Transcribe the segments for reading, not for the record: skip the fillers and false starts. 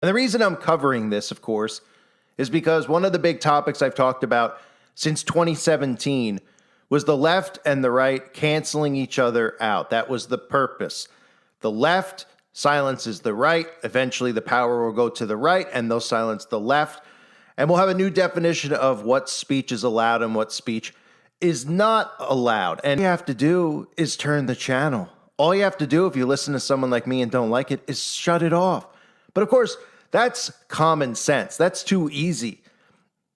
And the reason I'm covering this, of course, is because one of the big topics I've talked about since 2017 was the left and the right canceling each other out. That was the purpose. The left silences the right. Eventually, the power will go to the right, and they'll silence the left. And we'll have a new definition of what speech is allowed and what speech is not allowed. And all you have to do is turn the channel. All you have to do if you listen to someone like me and don't like it is shut it off. But of course, that's common sense. That's too easy.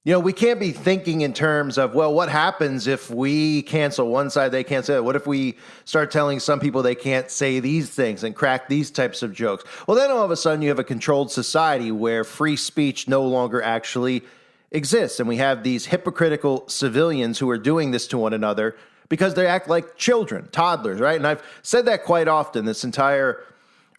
We can't be thinking in terms of, well, what happens if we cancel one side, they can't say that? What if we start telling some people they can't say these things and crack these types of jokes? Well, then all of a sudden you have a controlled society where free speech no longer actually exists. And we have these hypocritical civilians who are doing this to one another because they act like children, toddlers, right? And I've said that quite often, this entire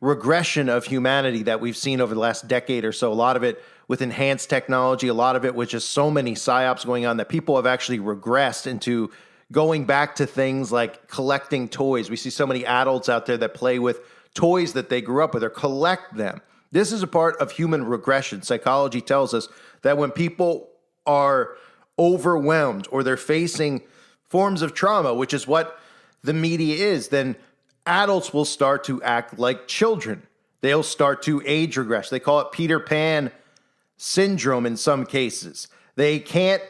regression of humanity that we've seen over the last decade or so, a lot of it with enhanced technology, a lot of it with just so many psyops going on that people have actually regressed into going back to things like collecting toys. We see so many adults out there that play with toys that they grew up with or collect them. This is a part of human regression. Psychology tells us that when people are overwhelmed or they're facing forms of trauma, which is what the media is, then adults will start to act like children. They'll start to age regress. They call it Peter Pan syndrome in some cases. They can't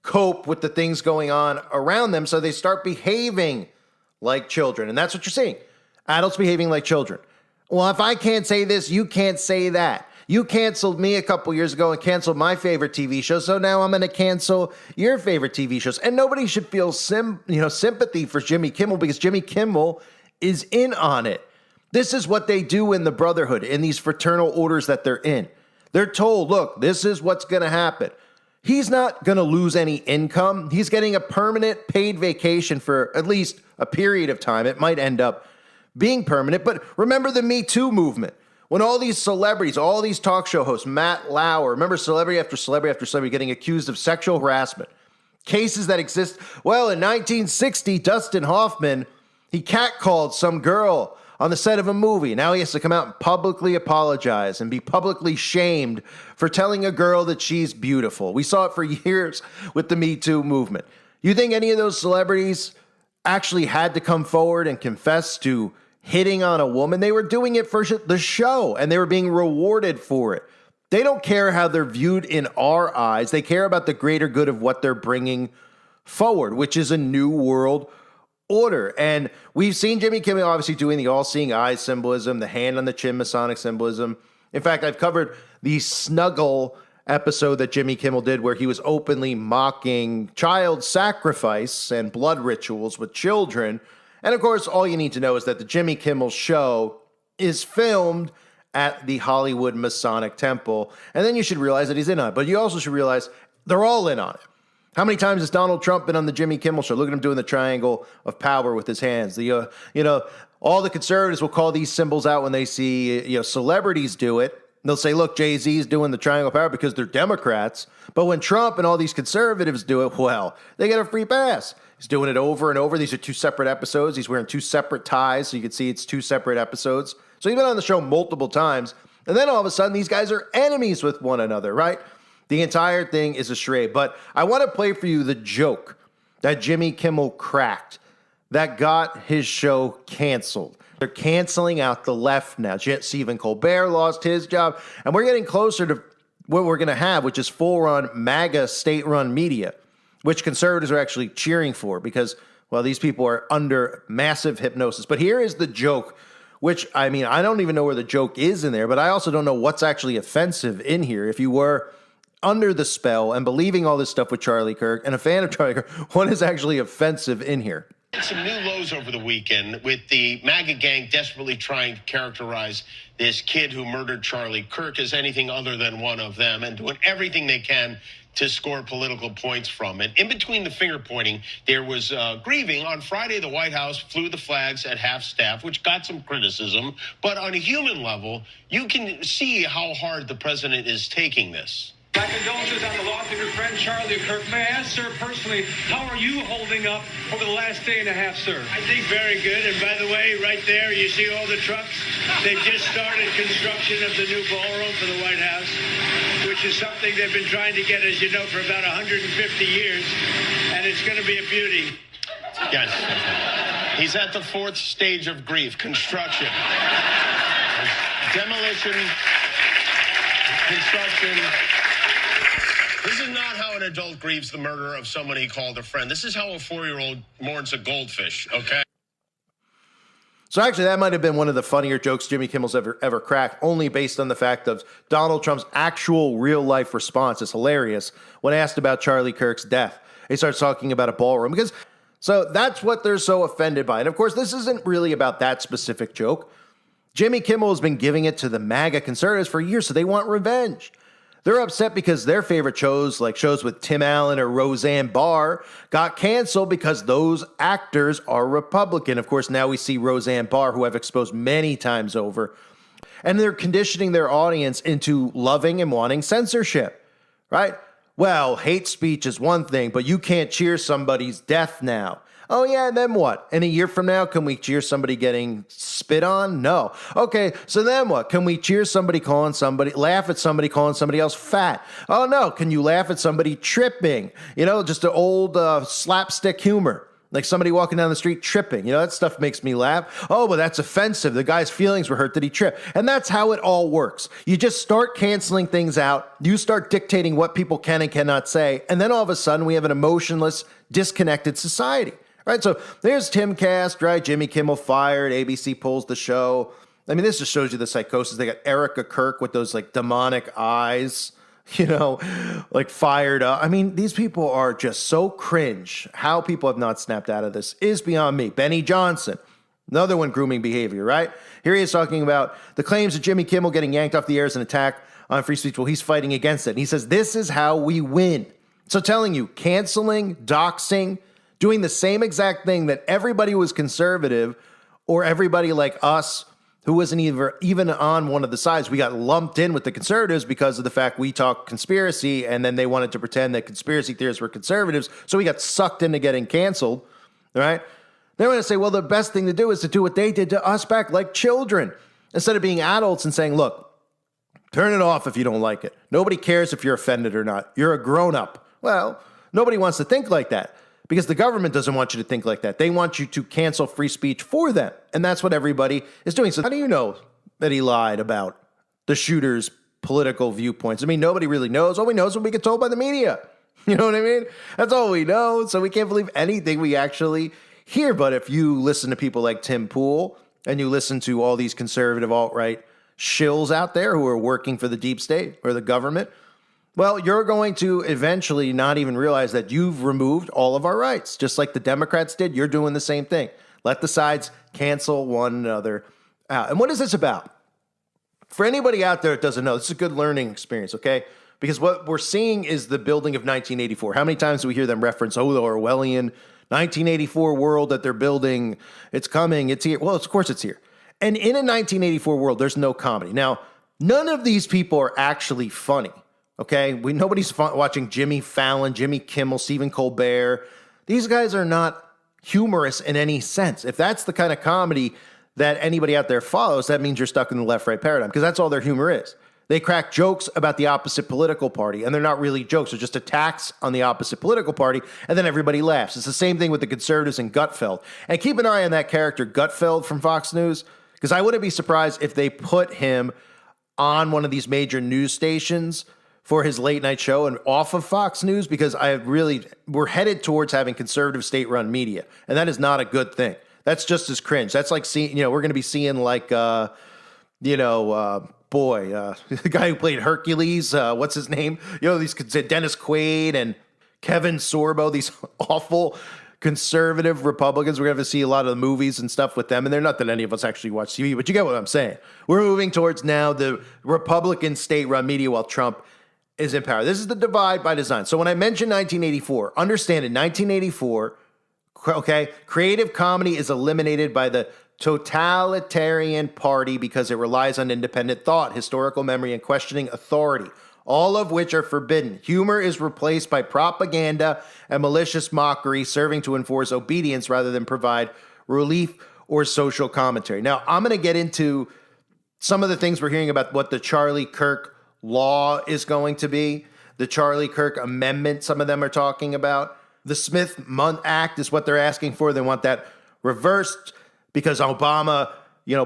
cope with the things going on around them, so they start behaving like children. And that's what you're seeing. Adults behaving like children. Well, if I can't say this, you can't say that. You canceled me a couple years ago and canceled my favorite TV show, so now I'm going to cancel your favorite TV shows. And nobody should feel sympathy for Jimmy Kimmel because Jimmy Kimmel is in on it. This is what they do in the Brotherhood, in these fraternal orders that they're in. They're told, look, this is what's going to happen. He's not going to lose any income. He's getting a permanent paid vacation for at least a period of time. It might end up being permanent. But remember the Me Too movement. When all these celebrities, all these talk show hosts, Matt Lauer, remember celebrity after celebrity after celebrity getting accused of sexual harassment. Cases that exist. Well, in 1960, Dustin Hoffman, he catcalled some girl on the set of a movie. Now he has to come out and publicly apologize and be publicly shamed for telling a girl that she's beautiful. We saw it for years with the Me Too movement. You think any of those celebrities actually had to come forward and confess to hitting on a woman? They were doing it for the show, and they were being rewarded for it. They don't care how they're viewed in our eyes. They care about the greater good of what they're bringing forward, which is a new world order. And we've seen Jimmy Kimmel obviously doing the all-seeing eye symbolism, the hand on the chin Masonic symbolism. In fact, I've covered the Snuggle episode that Jimmy Kimmel did where he was openly mocking child sacrifice and blood rituals with children. And of course, all you need to know is that the Jimmy Kimmel show is filmed at the Hollywood Masonic Temple. And then you should realize that he's in on it. But you also should realize they're all in on it. How many times has Donald Trump been on the Jimmy Kimmel show? Look at him doing the triangle of power with his hands. All the conservatives will call these symbols out when they see, celebrities do it. They'll say, look, Jay-Z's doing the triangle of power because they're Democrats. But when Trump and all these conservatives do it, well, they get a free pass. He's doing it over and over. These are two separate episodes. He's wearing two separate ties, so you can see it's two separate episodes. So he's been on the show multiple times. And then all of a sudden, these guys are enemies with one another, right? The entire thing is a charade. But I want to play for you the joke that Jimmy Kimmel cracked that got his show canceled. They're canceling out the left now. Stephen Colbert lost his job. And we're getting closer to what we're going to have, which is full-run MAGA state-run media, which conservatives are actually cheering for because, well, these people are under massive hypnosis. But here is the joke, which, I don't even know where the joke is in there, but I also don't know what's actually offensive in here. If you were under the spell and believing all this stuff with Charlie Kirk and a fan of Charlie Kirk, what is actually offensive in here? Some new lows over the weekend with the MAGA gang desperately trying to characterize this kid who murdered Charlie Kirk as anything other than one of them and doing everything they can to score political points from it. In between the finger pointing, there was grieving. On Friday, the White House flew the flags at half staff, which got some criticism. But on a human level, you can see how hard the president is taking this. My condolences on the loss of your friend Charlie Kirk. May I ask, sir, personally, how are you holding up over the last day and a half, sir? I think very good. And by the way, right there, you see all the trucks? They've just started construction of the new ballroom for the White House, which is something they've been trying to get, as you know, for about 150 years. And it's going to be a beauty. Yes. He's at the fourth stage of grief, construction. Demolition, construction. This is not how an adult grieves the murder of someone he called a friend. This is how a 4-year-old mourns a goldfish, okay? So actually, that might have been one of the funnier jokes Jimmy Kimmel's ever cracked, only based on the fact of Donald Trump's actual real-life response. It's hilarious when asked about Charlie Kirk's death. He starts talking about a ballroom because... So that's what they're so offended by. And of course, this isn't really about that specific joke. Jimmy Kimmel has been giving it to the MAGA conservatives for years, so they want revenge. They're upset because their favorite shows, like shows with Tim Allen or Roseanne Barr, got canceled because those actors are Republican. Of course, now we see Roseanne Barr, who I've exposed many times over, and they're conditioning their audience into loving and wanting censorship, right? Well, hate speech is one thing, but you can't cheer somebody's death now. Oh, yeah, and then what? And a year from now, can we cheer somebody getting spit on? No. Okay, so then what? Can we cheer somebody laugh at somebody calling somebody else fat? Oh, no. Can you laugh at somebody tripping? You know, just an old slapstick humor. Like somebody walking down the street tripping. You know, that stuff makes me laugh. Oh, but that's offensive. The guy's feelings were hurt that he tripped. And that's how it all works. You just start canceling things out. You start dictating what people can and cannot say. And then all of a sudden we have an emotionless, disconnected society. Right? So there's Timcast, right? Jimmy Kimmel fired. ABC pulls the show. I mean, this just shows you the psychosis. They got Erica Kirk with those like demonic eyes, you know, like fired up. I mean, these people are just so cringe. How people have not snapped out of this is beyond me. Benny Johnson, another one grooming behavior, right? Here he is talking about the claims of Jimmy Kimmel getting yanked off the air as an attack on free speech. Well, he's fighting against it. And he says, this is how we win. So telling you, canceling, doxing, doing the same exact thing that everybody who was conservative or everybody like us who wasn't even on one of the sides, we got lumped in with the conservatives because of the fact we talk conspiracy, and then they wanted to pretend that conspiracy theorists were conservatives, so we got sucked into getting canceled, right? They're going to say, well, the best thing to do is to do what they did to us back like children, instead of being adults and saying, look, turn it off if you don't like it. Nobody cares if you're offended or not. You're a grown-up. Well, nobody wants to think like that, because the government doesn't want you to think like that. They want you to cancel free speech for them. And that's what everybody is doing. So how do you know that he lied about the shooter's political viewpoints? I mean, nobody really knows. All we know is what we get told by the media. You know what I mean? That's all we know. So we can't believe anything we actually hear. But if you listen to people like Tim Pool and you listen to all these conservative alt-right shills out there who are working for the deep state or the government, well, you're going to eventually not even realize that you've removed all of our rights. Just like the Democrats did, you're doing the same thing. Let the sides cancel one another out. And what is this about? For anybody out there that doesn't know, this is a good learning experience, okay? Because what we're seeing is the building of 1984. How many times do we hear them reference, oh, the Orwellian 1984 world that they're building? It's coming, it's here. Well, of course it's here. And in a 1984 world, there's no comedy. Now, none of these people are actually funny. Okay, nobody's watching Jimmy Fallon, Jimmy Kimmel, Stephen Colbert. These guys are not humorous in any sense. If that's the kind of comedy that anybody out there follows, that means you're stuck in the left-right paradigm, because that's all their humor is. They crack jokes about the opposite political party, and they're not really jokes. They're just attacks on the opposite political party, and then everybody laughs. It's the same thing with the conservatives and Gutfeld. And keep an eye on that character, Gutfeld from Fox News, because I wouldn't be surprised if they put him on one of these major news stations for his late night show and off of Fox News, because we're headed towards having conservative state-run media, and that is not a good thing. That's just as cringe. That's like seeing, we're going to be seeing like, the guy who played Hercules, what's his name? These Dennis Quaid and Kevin Sorbo, these awful conservative Republicans. We're going to have to see a lot of the movies and stuff with them. And they're not that any of us actually watch TV, but you get what I'm saying. We're moving towards now the Republican state-run media while Trump is in power. This is the divide by design. So when I mention 1984, understand in 1984, okay, creative comedy is eliminated by the totalitarian party because it relies on independent thought, historical memory, and questioning authority. all of which are forbidden. Humor is replaced by propaganda and malicious mockery, serving to enforce obedience rather than provide relief or social commentary. Now, I'm going to get into some of the things we're hearing about what the Charlie Kirk law is going to be. The Charlie Kirk Amendment, some of them are talking about. The Smith-Mundt Act is what they're asking for. They want that reversed because Obama,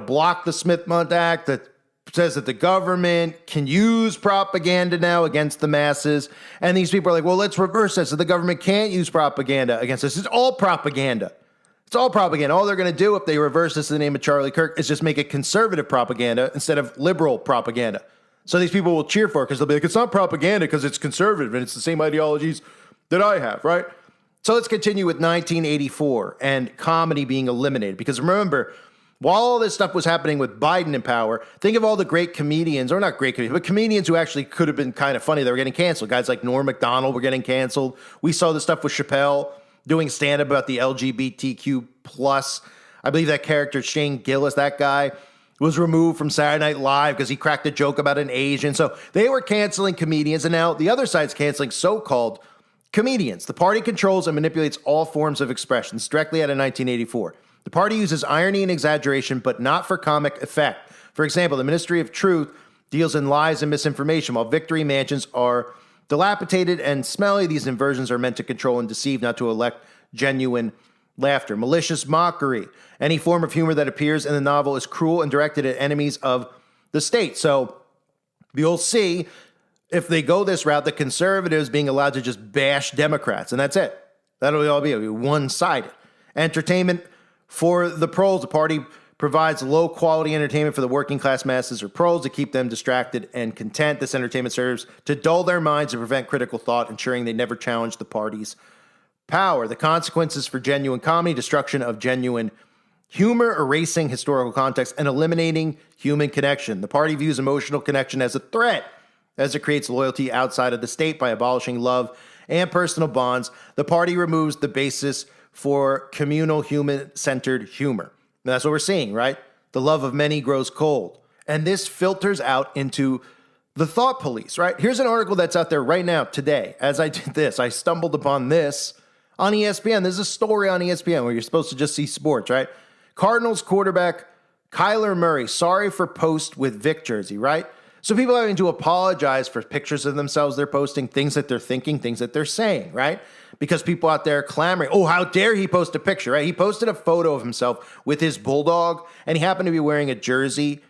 blocked the Smith-Mundt Act that says that the government can use propaganda now against the masses. And these people are like, well, let's reverse this so the government can't use propaganda against us. It's all propaganda. It's all propaganda. All they're going to do if they reverse this in the name of Charlie Kirk is just make it conservative propaganda instead of liberal propaganda. So these people will cheer for it because they'll be like, it's not propaganda because it's conservative and it's the same ideologies that I have, right? So let's continue with 1984 and comedy being eliminated. Because remember, while all this stuff was happening with Biden in power, think of all the great comedians, or not great comedians, but comedians who actually could have been kind of funny that were getting canceled. Guys like Norm Macdonald were getting canceled. We saw the stuff with Chappelle doing stand-up about the LGBTQ+. I believe that character, Shane Gillis, that guy, was removed from Saturday Night Live because he cracked a joke about an Asian. So they were canceling comedians, and now the other side's canceling so-called comedians. The party controls and manipulates all forms of expression. It's directly out of 1984. The party uses irony and exaggeration, but not for comic effect. For example, the Ministry of Truth deals in lies and misinformation, while victory mansions are dilapidated and smelly. These inversions are meant to control and deceive, not to elect genuine laughter. Malicious mockery. Any form of humor that appears in the novel is cruel and directed at enemies of the state. So you'll see, if they go this route, the conservatives being allowed to just bash Democrats, and that's it. That'll all be one-sided. Entertainment for the proles. The party provides low-quality entertainment for the working-class masses or proles to keep them distracted and content. This entertainment serves to dull their minds and prevent critical thought, ensuring they never challenge the party's power. The consequences for genuine comedy: destruction of genuine humor, erasing historical context, and eliminating human connection. The party views emotional connection as a threat, as it creates loyalty outside of the state by abolishing love and personal bonds. The party removes the basis for communal, human-centered humor. And that's what we're seeing, right? The love of many grows cold. And this filters out into the thought police, right? Here's an article that's out there right now, today. As I did this, I stumbled upon this on ESPN. There's a story on ESPN where you're supposed to just see sports, right? Cardinals quarterback Kyler Murray, sorry for post with Vic jersey, right? So people having to apologize for pictures of themselves they're posting, things that they're thinking, things that they're saying, right? Because people out there clamoring, oh, how dare he post a picture, right? He posted a photo of himself with his bulldog, and he happened to be wearing a jersey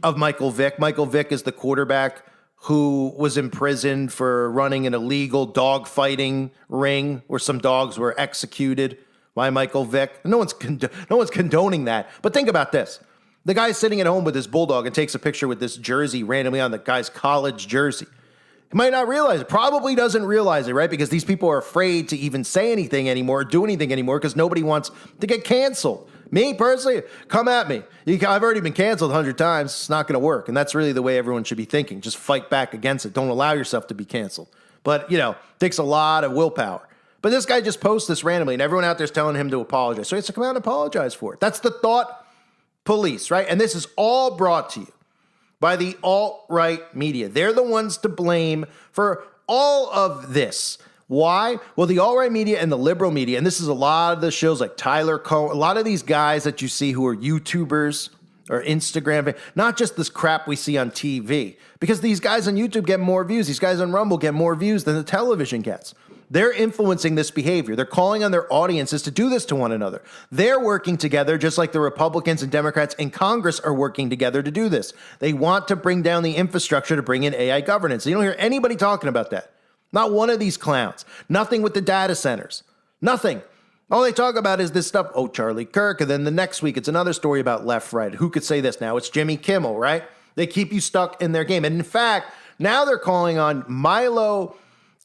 of Michael Vick. Michael Vick is the quarterback who was imprisoned for running an illegal dog fighting ring where some dogs were executed by Michael Vick. No one's condoning that. But think about this. The guy's sitting at home with his bulldog and takes a picture with this jersey randomly on the guy's college jersey. He might not realize it, probably doesn't realize it, right? Because these people are afraid to even say anything anymore, do anything anymore, because nobody wants to get canceled. Me, personally, come at me. I've already been canceled 100 times. It's not going to work. And that's really the way everyone should be thinking. Just fight back against it. Don't allow yourself to be canceled. But, it takes a lot of willpower. But this guy just posts this randomly, and everyone out there's telling him to apologize. So he has to come out and apologize for it. That's the thought police, right? And this is all brought to you by the alt-right media. They're the ones to blame for all of this. Why? Well, the alt-right media and the liberal media, and this is a lot of the shows like Tyler Cohen, a lot of these guys that you see who are YouTubers or Instagram, not just this crap we see on TV, because these guys on YouTube get more views. These guys on Rumble get more views than the television gets. They're influencing this behavior. They're calling on their audiences to do this to one another. They're working together just like the Republicans and Democrats in Congress are working together to do this. They want to bring down the infrastructure to bring in AI governance. You don't hear anybody talking about that. Not one of these clowns. Nothing with the data centers. Nothing. All they talk about is this stuff. Oh, Charlie Kirk. And then the next week, it's another story about left, right. Who could say this now? It's Jimmy Kimmel, right? They keep you stuck in their game. And in fact, now they're calling on Milo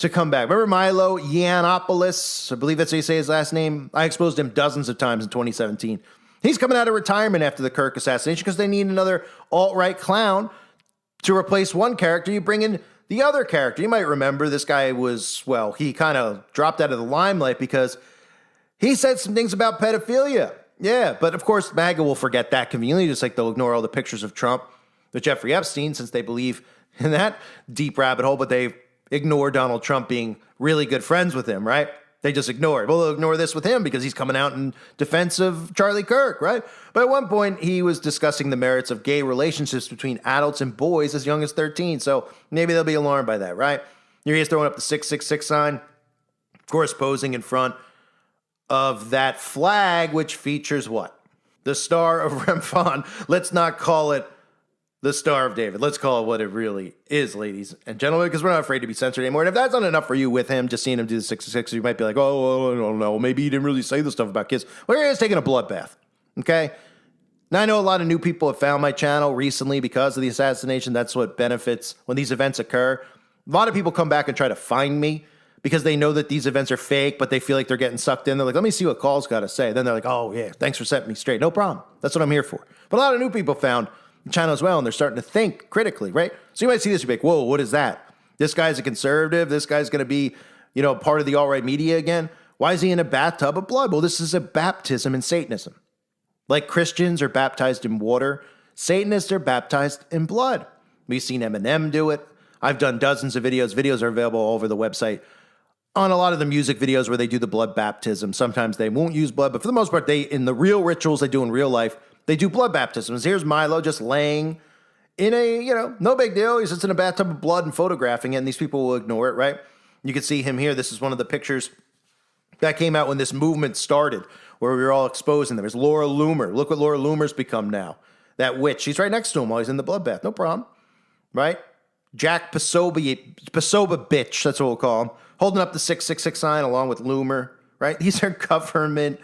to come back. Remember Milo Yiannopoulos? I believe that's how you say his last name. I exposed him dozens of times in 2017. He's coming out of retirement after the Kirk assassination because they need another alt-right clown to replace one character. You bring in the other character. You might remember this guy was, well, he kind of dropped out of the limelight because he said some things about pedophilia. Yeah, but of course, MAGA will forget that conveniently, just like they'll ignore all the pictures of Trump with Jeffrey Epstein, since they believe in that deep rabbit hole, but they ignore Donald Trump being really good friends with him, right? They just ignore it. Well, they'll ignore this with him because he's coming out in defense of Charlie Kirk, right? But at one point, he was discussing the merits of gay relationships between adults and boys as young as 13. So maybe they'll be alarmed by that, right? Here he is throwing up the 666 sign, of course, posing in front of that flag, which features what? The Star of Remphan. Let's not call it the Star of David. Let's call it what it really is, ladies and gentlemen, because we're not afraid to be censored anymore. And if that's not enough for you with him, just seeing him do the 666, you might be like, oh, I don't know. Maybe he didn't really say the stuff about kids. Well, here he is taking a bloodbath, okay? Now, I know a lot of new people have found my channel recently because of the assassination. That's what benefits when these events occur. A lot of people come back and try to find me because they know that these events are fake, but they feel like they're getting sucked in. They're like, let me see what Call's got to say. Then they're like, oh, yeah, thanks for setting me straight. No problem. That's what I'm here for. But a lot of new people found the channel as well, and they're starting to think critically, right? So you might see this, you're like, whoa, what is that? This guy's a conservative. This guy's going to be, part of the alt-right media again. Why is he in a bathtub of blood? Well, this is a baptism in Satanism. Like Christians are baptized in water, Satanists are baptized in blood. We've seen Eminem do it. I've done dozens of videos. Videos are available all over the website on a lot of the music videos where they do the blood baptism. Sometimes they won't use blood, but for the most part, in the real rituals they do in real life, they do blood baptisms. Here's Milo just laying in a, no big deal. He sits in a bathtub of blood and photographing it, and these people will ignore it, right? You can see him here. This is one of the pictures that came out when this movement started, where we were all exposing them. There's Laura Loomer. Look what Laura Loomer's become now. That witch. She's right next to him while he's in the bloodbath. No problem, right? Jack Pasoba bitch, that's what we'll call him, holding up the 666 sign along with Loomer, right? These are government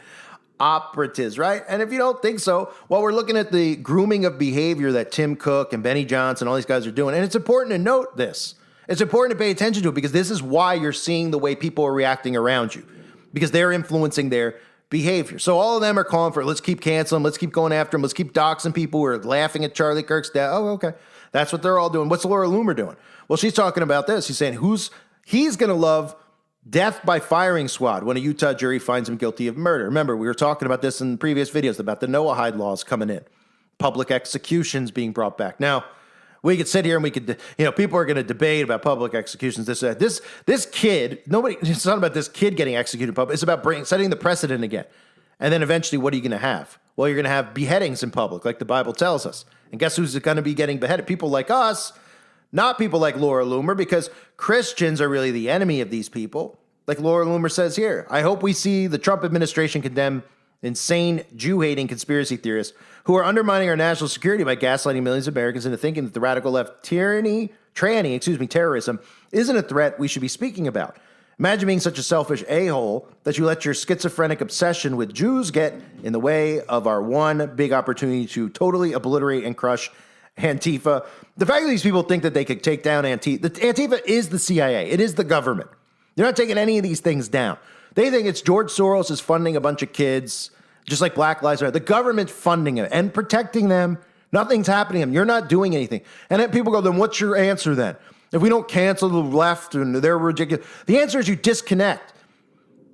operatives, right? And if you don't think so, well, we're looking at the grooming of behavior that Tim Cook and Benny Johnson, all these guys are doing. And it's important to note this. It's important to pay attention to it because this is why you're seeing the way people are reacting around you, because they're influencing their behavior. So all of them are calling for, let's keep canceling, let's keep going after him, let's keep doxing people who are laughing at Charlie Kirk's death. Oh, okay. That's what they're all doing. What's Laura Loomer doing? Well, she's talking about this. She's saying he's going to love death by firing squad when a Utah jury finds him guilty of murder. Remember, we were talking about this in previous videos about the Noahide laws coming in, public executions being brought back. Now, we could sit here and we could, people are going to debate about public executions. This kid, it's not about this kid getting executed in public. It's about setting the precedent again. And then eventually, what are you going to have? Well, you're going to have beheadings in public, like the Bible tells us. And guess who's going to be getting beheaded? People like us, not people like Laura Loomer, because Christians are really the enemy of these people. Like Laura Loomer says here, I hope we see the Trump administration condemn insane Jew-hating conspiracy theorists who are undermining our national security by gaslighting millions of Americans into thinking that the radical left terrorism isn't a threat we should be speaking about. Imagine being such a selfish a-hole that you let your schizophrenic obsession with Jews get in the way of our one big opportunity to totally obliterate and crush Antifa. The fact that these people think that they could take down Antifa is the CIA. It is the government. They're not taking any of these things down. They think it's George Soros is funding a bunch of kids, just like Black Lives Matter. The government's funding them and protecting them. Nothing's happening to them. You're not doing anything. And then people go, then what's your answer then? If we don't cancel the left and they're ridiculous, the answer is you disconnect.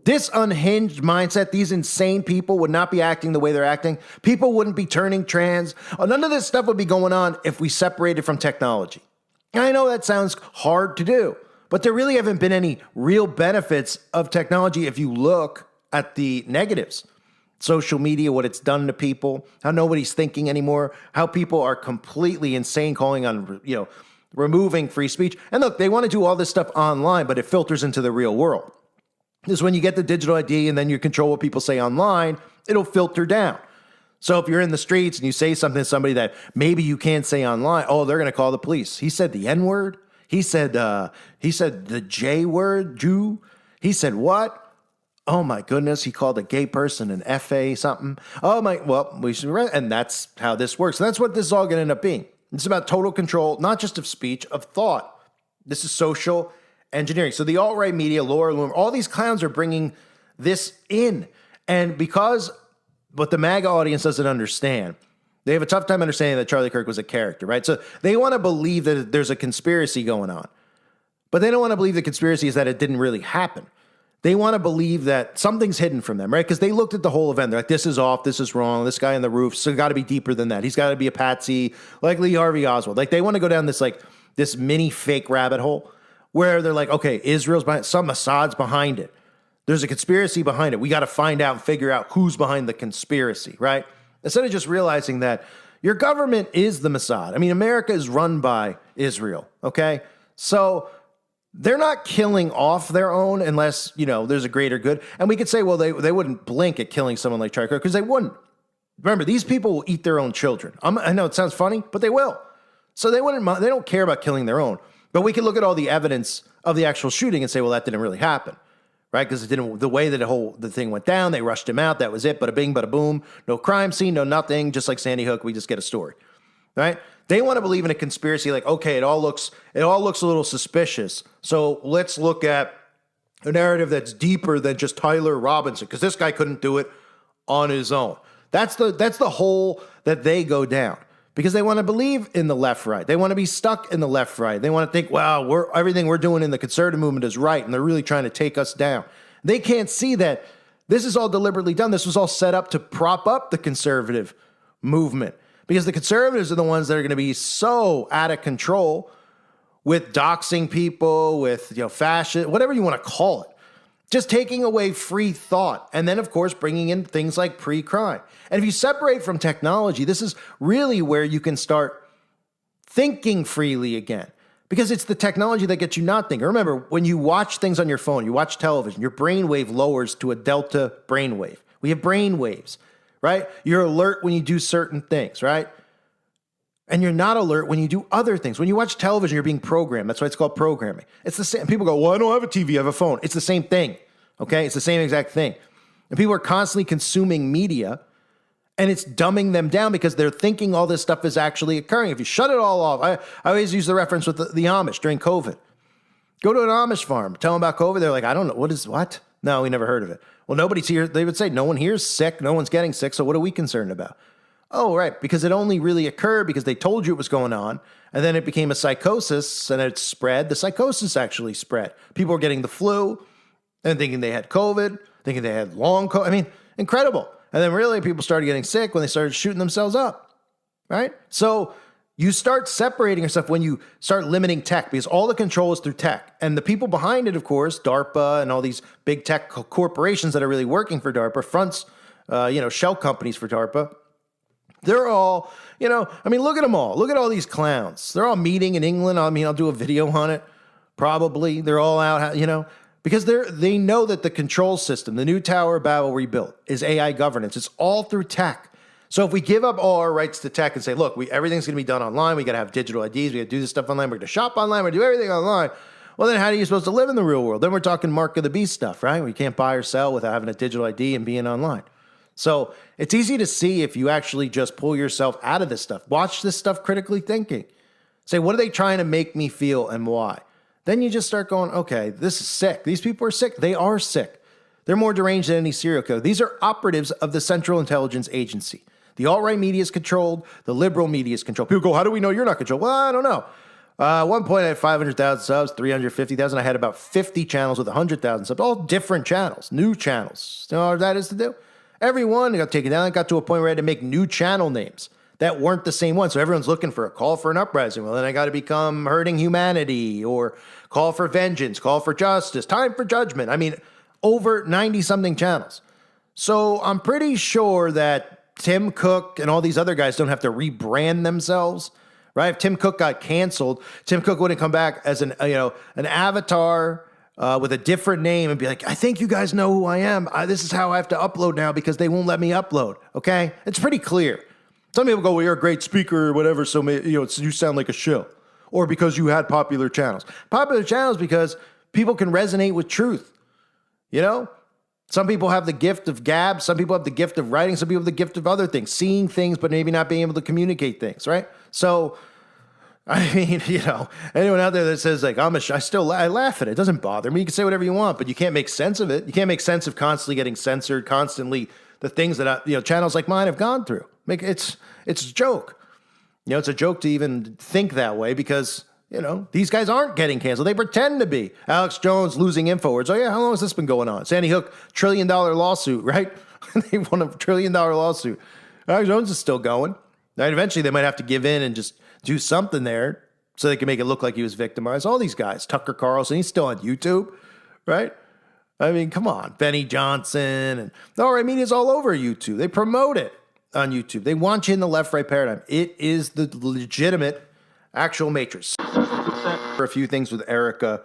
This unhinged mindset, these insane people would not be acting the way they're acting. People wouldn't be turning trans. None of this stuff would be going on if we separated from technology. And I know that sounds hard to do, but there really haven't been any real benefits of technology if you look at the negatives. Social media, what it's done to people, how nobody's thinking anymore, how people are completely insane calling on, removing free speech. And look, they want to do all this stuff online, but it filters into the real world. Because when you get the digital ID and then you control what people say online, it'll filter down. So if you're in the streets and you say something to somebody that maybe you can't say online, oh, they're going to call the police. He said the N-word. He said the J word, Jew. He said what? Oh my goodness, he called a gay person an FA something. We should, and that's how this works. And that's what this is all going to end up being. It's about total control, not just of speech, of thought. This is social engineering. So the alt-right media, Laura Loomer, all these clowns are bringing this in. And because what the MAGA audience doesn't understand, they have a tough time understanding that Charlie Kirk was a character, right? So they want to believe that there's a conspiracy going on. But they don't want to believe the conspiracy is that it didn't really happen. They want to believe that something's hidden from them, right? Because they looked at the whole event. They're like, this is off, this is wrong, this guy on the roof, so got to be deeper than that. He's got to be a patsy, like Lee Harvey Oswald. Like, they want to go down this, like, this mini fake rabbit hole where they're like, okay, Israel's behind, some Assad's behind it. There's a conspiracy behind it. We got to find out and figure out who's behind the conspiracy, right? Instead of just realizing that your government is the Mossad. I mean, America is run by Israel, okay? So they're not killing off their own unless, there's a greater good. And we could say, well, they wouldn't blink at killing someone like Charlie Kirk because they wouldn't. Remember, these people will eat their own children. I know it sounds funny, but they will. So they don't care about killing their own. But we can look at all the evidence of the actual shooting and say, well, that didn't really happen, right? Because the way that the thing went down, they rushed him out. That was it. Bada bing, bada boom. No crime scene, no nothing. Just like Sandy Hook, we just get a story, right? They want to believe in a conspiracy like, okay, it all looks a little suspicious. So let's look at a narrative that's deeper than just Tyler Robinson, because this guy couldn't do it on his own. That's the hole that they go down, because they want to believe in the left-right. They want to be stuck in the left-right. They want to think, wow, everything we're doing in the conservative movement is right, and they're really trying to take us down. They can't see that this is all deliberately done. This was all set up to prop up the conservative movement, because the conservatives are the ones that are going to be so out of control with doxing people, with fascist, whatever you want to call it. Just taking away free thought. And then, of course, bringing in things like pre-crime. And if you separate from technology, this is really where you can start thinking freely again, because it's the technology that gets you not thinking. Remember, when you watch things on your phone, you watch television, your brainwave lowers to a delta brainwave. We have brain waves, right? You're alert when you do certain things, right? And you're not alert when you do other things. When you watch television, you're being programmed. That's why it's called programming. It's the same. People go, well, I don't have a TV, I have a phone. It's the same thing, okay? It's the same exact thing. And people are constantly consuming media, and it's dumbing them down because they're thinking all this stuff is actually occurring. If you shut it all off, I always use the reference with the Amish during COVID. Go to an Amish farm, tell them about COVID. They're like, I don't know. What? No, we never heard of it. Well, nobody's here. They would say, no one here's sick. No one's getting sick. So what are we concerned about? Oh, right, because it only really occurred because they told you it was going on, and then it became a psychosis, and it spread. The psychosis actually spread. People were getting the flu and thinking they had COVID, thinking they had long COVID. I mean, incredible. And then really people started getting sick when they started shooting themselves up, right? So you start separating yourself when you start limiting tech, because all the control is through tech. And the people behind it, of course, DARPA and all these big tech corporations that are really working for DARPA, fronts, shell companies for DARPA, they're all, look at them all. Look at all these clowns. They're all meeting in England. I'll do a video on it. Probably. They're all out, because they know that the control system, the new Tower of Babel rebuilt, is AI governance. It's all through tech. So if we give up all our rights to tech and say, look, everything's going to be done online. We got to have digital IDs. We got to do this stuff online. We're going to shop online. We're going to do everything online. Well, then how are you supposed to live in the real world? Then we're talking mark of the beast stuff, right? We can't buy or sell without having a digital ID and being online. So it's easy to see if you actually just pull yourself out of this stuff. Watch this stuff critically thinking. Say, what are they trying to make me feel and why? Then you just start going, okay, this is sick. These people are sick. They are sick. They're more deranged than any serial killer. These are operatives of the Central Intelligence Agency. The alt-right media is controlled. The liberal media is controlled. People go, how do we know you're not controlled? Well, I don't know. At one point, I had 500,000 subs, 350,000. I had about 50 channels with 100,000 subs, all different channels, new channels. You know what that is to do? Everyone got taken down. It got to a point where I had to make new channel names that weren't the same one. So everyone's looking for a call for an uprising. Well, then I got to become Hurting Humanity, or Call for Vengeance, Call for Justice, Time for Judgment. I mean, over 90-something channels. So I'm pretty sure that Tim Cook and all these other guys don't have to rebrand themselves, right? If Tim Cook got canceled, Tim Cook wouldn't come back as an avatar with a different name and be like, I think you guys know who I am. This is how I have to upload now because they won't let me upload, okay? It's pretty clear. Some people go, well, you're a great speaker or whatever, so you sound like a shill. Or because you had popular channels. Popular channels because people can resonate with truth, Some people have the gift of gab. Some people have the gift of writing. Some people have the gift of other things, seeing things, but maybe not being able to communicate things, right? So, I mean, anyone out there that says like, I laugh at it. It doesn't bother me. You can say whatever you want, but you can't make sense of it. You can't make sense of constantly getting censored, constantly the things that, channels like mine have gone through. It's a joke. It's a joke to even think that way because, these guys aren't getting canceled. They pretend to be. Alex Jones losing InfoWars. Oh, yeah, how long has this been going on? Sandy Hook, $1 trillion lawsuit, right? They won $1 trillion lawsuit. Alex Jones is still going. Right? Eventually, they might have to give in and just do something there. so they can make it look like he was victimized. All these guys, Tucker Carlson, he's still on YouTube, right? I mean, come on. Benny Johnson and the all-right media's all over YouTube. They promote it on YouTube. They want you in the left-right paradigm. It is the legitimate actual matrix. For a few things with Erica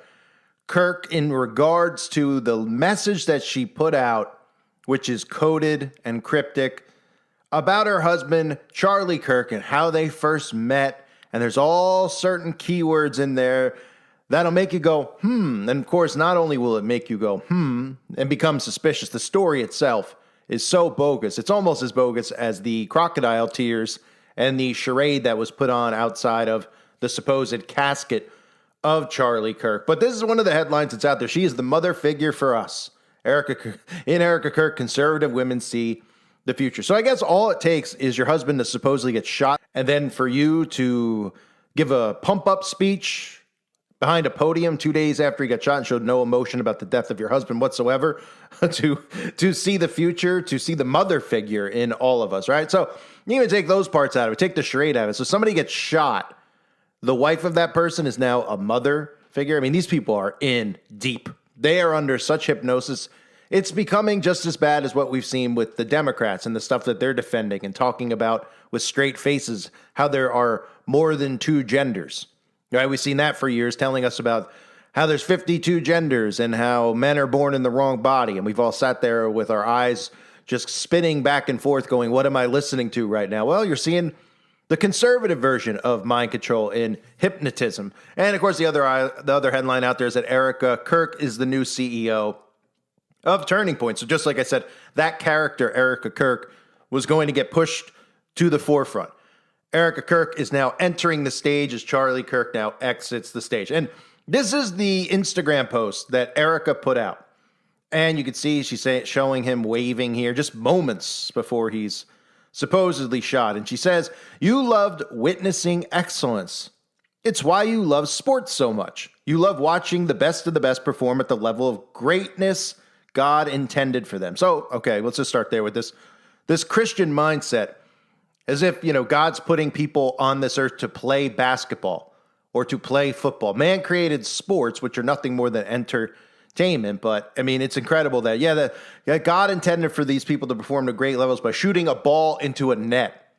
Kirk in regards to the message that she put out, which is coded and cryptic, about her husband, Charlie Kirk, and how they first met. And there's all certain keywords in there that'll make you go, And of course, not only will it make you go, and become suspicious, the story itself is so bogus. It's almost as bogus as the crocodile tears and the charade that was put on outside of the supposed casket of Charlie Kirk. But this is one of the headlines that's out there. She is the mother figure for us. Erica Kirk, conservative women see the future. So I guess all it takes is your husband to supposedly get shot, and then for you to give a pump-up speech behind a podium 2 days after he got shot and showed no emotion about the death of your husband whatsoever, to see the future, to see the mother figure in all of us, right? So you even take those parts out of it, take the charade out of it. So somebody gets shot, the wife of that person is now a mother figure. I mean, these people are in deep. They are under such hypnosis. It's becoming just as bad as what we've seen with the Democrats and the stuff that they're defending and talking about with straight faces, how there are more than two genders. Right? We've seen that for years, telling us about how there's 52 genders and how men are born in the wrong body. And we've all sat there with our eyes just spinning back and forth going, what am I listening to right now? Well, you're seeing the conservative version of mind control in hypnotism. And of course, the other headline out there is that Erica Kirk is the new CEO of Turning Point. So just like I said, that character, Erica Kirk, was going to get pushed to the forefront. Erica Kirk is now entering the stage as Charlie Kirk now exits the stage. And this is the Instagram post that Erica put out. And you can see she's showing him waving here just moments before he's supposedly shot. And she says, "You loved witnessing excellence. It's why you love sports so much. You love watching the best of the best perform at the level of greatness God intended for them." So, okay, let's just start there with this Christian mindset, as if, God's putting people on this earth to play basketball or to play football. Man created sports, which are nothing more than entertainment. But I mean, it's incredible that God intended for these people to perform to great levels by shooting a ball into a net.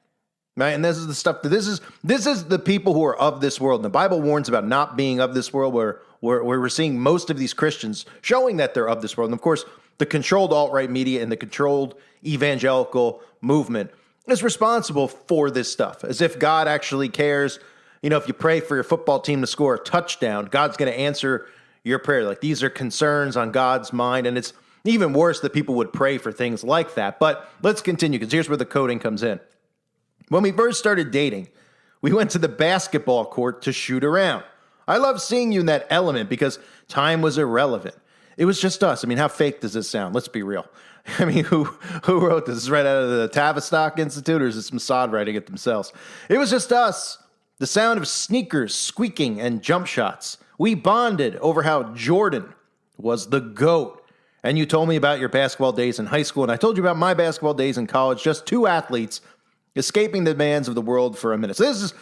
Right? And this is the stuff this is the people who are of this world. And the Bible warns about not being of this world, where we're seeing most of these Christians showing that they're of this world. And of course, the controlled alt-right media and the controlled evangelical movement is responsible for this stuff, as if God actually cares. If you pray for your football team to score a touchdown, God's going to answer your prayer. Like, these are concerns on God's mind, and it's even worse that people would pray for things like that. But let's continue, because here's where the coding comes in. When we first started dating, we went to the basketball court to shoot around. I love seeing you in that element because time was irrelevant. It was just us. I mean, how fake does this sound? Let's be real. I mean, who wrote this? Is this right out of the Tavistock Institute, or is this Mossad writing it themselves? It was just us. The sound of sneakers squeaking and jump shots. We bonded over how Jordan was the GOAT. And you told me about your basketball days in high school, and I told you about my basketball days in college. Just two athletes escaping the demands of the world for a minute. So this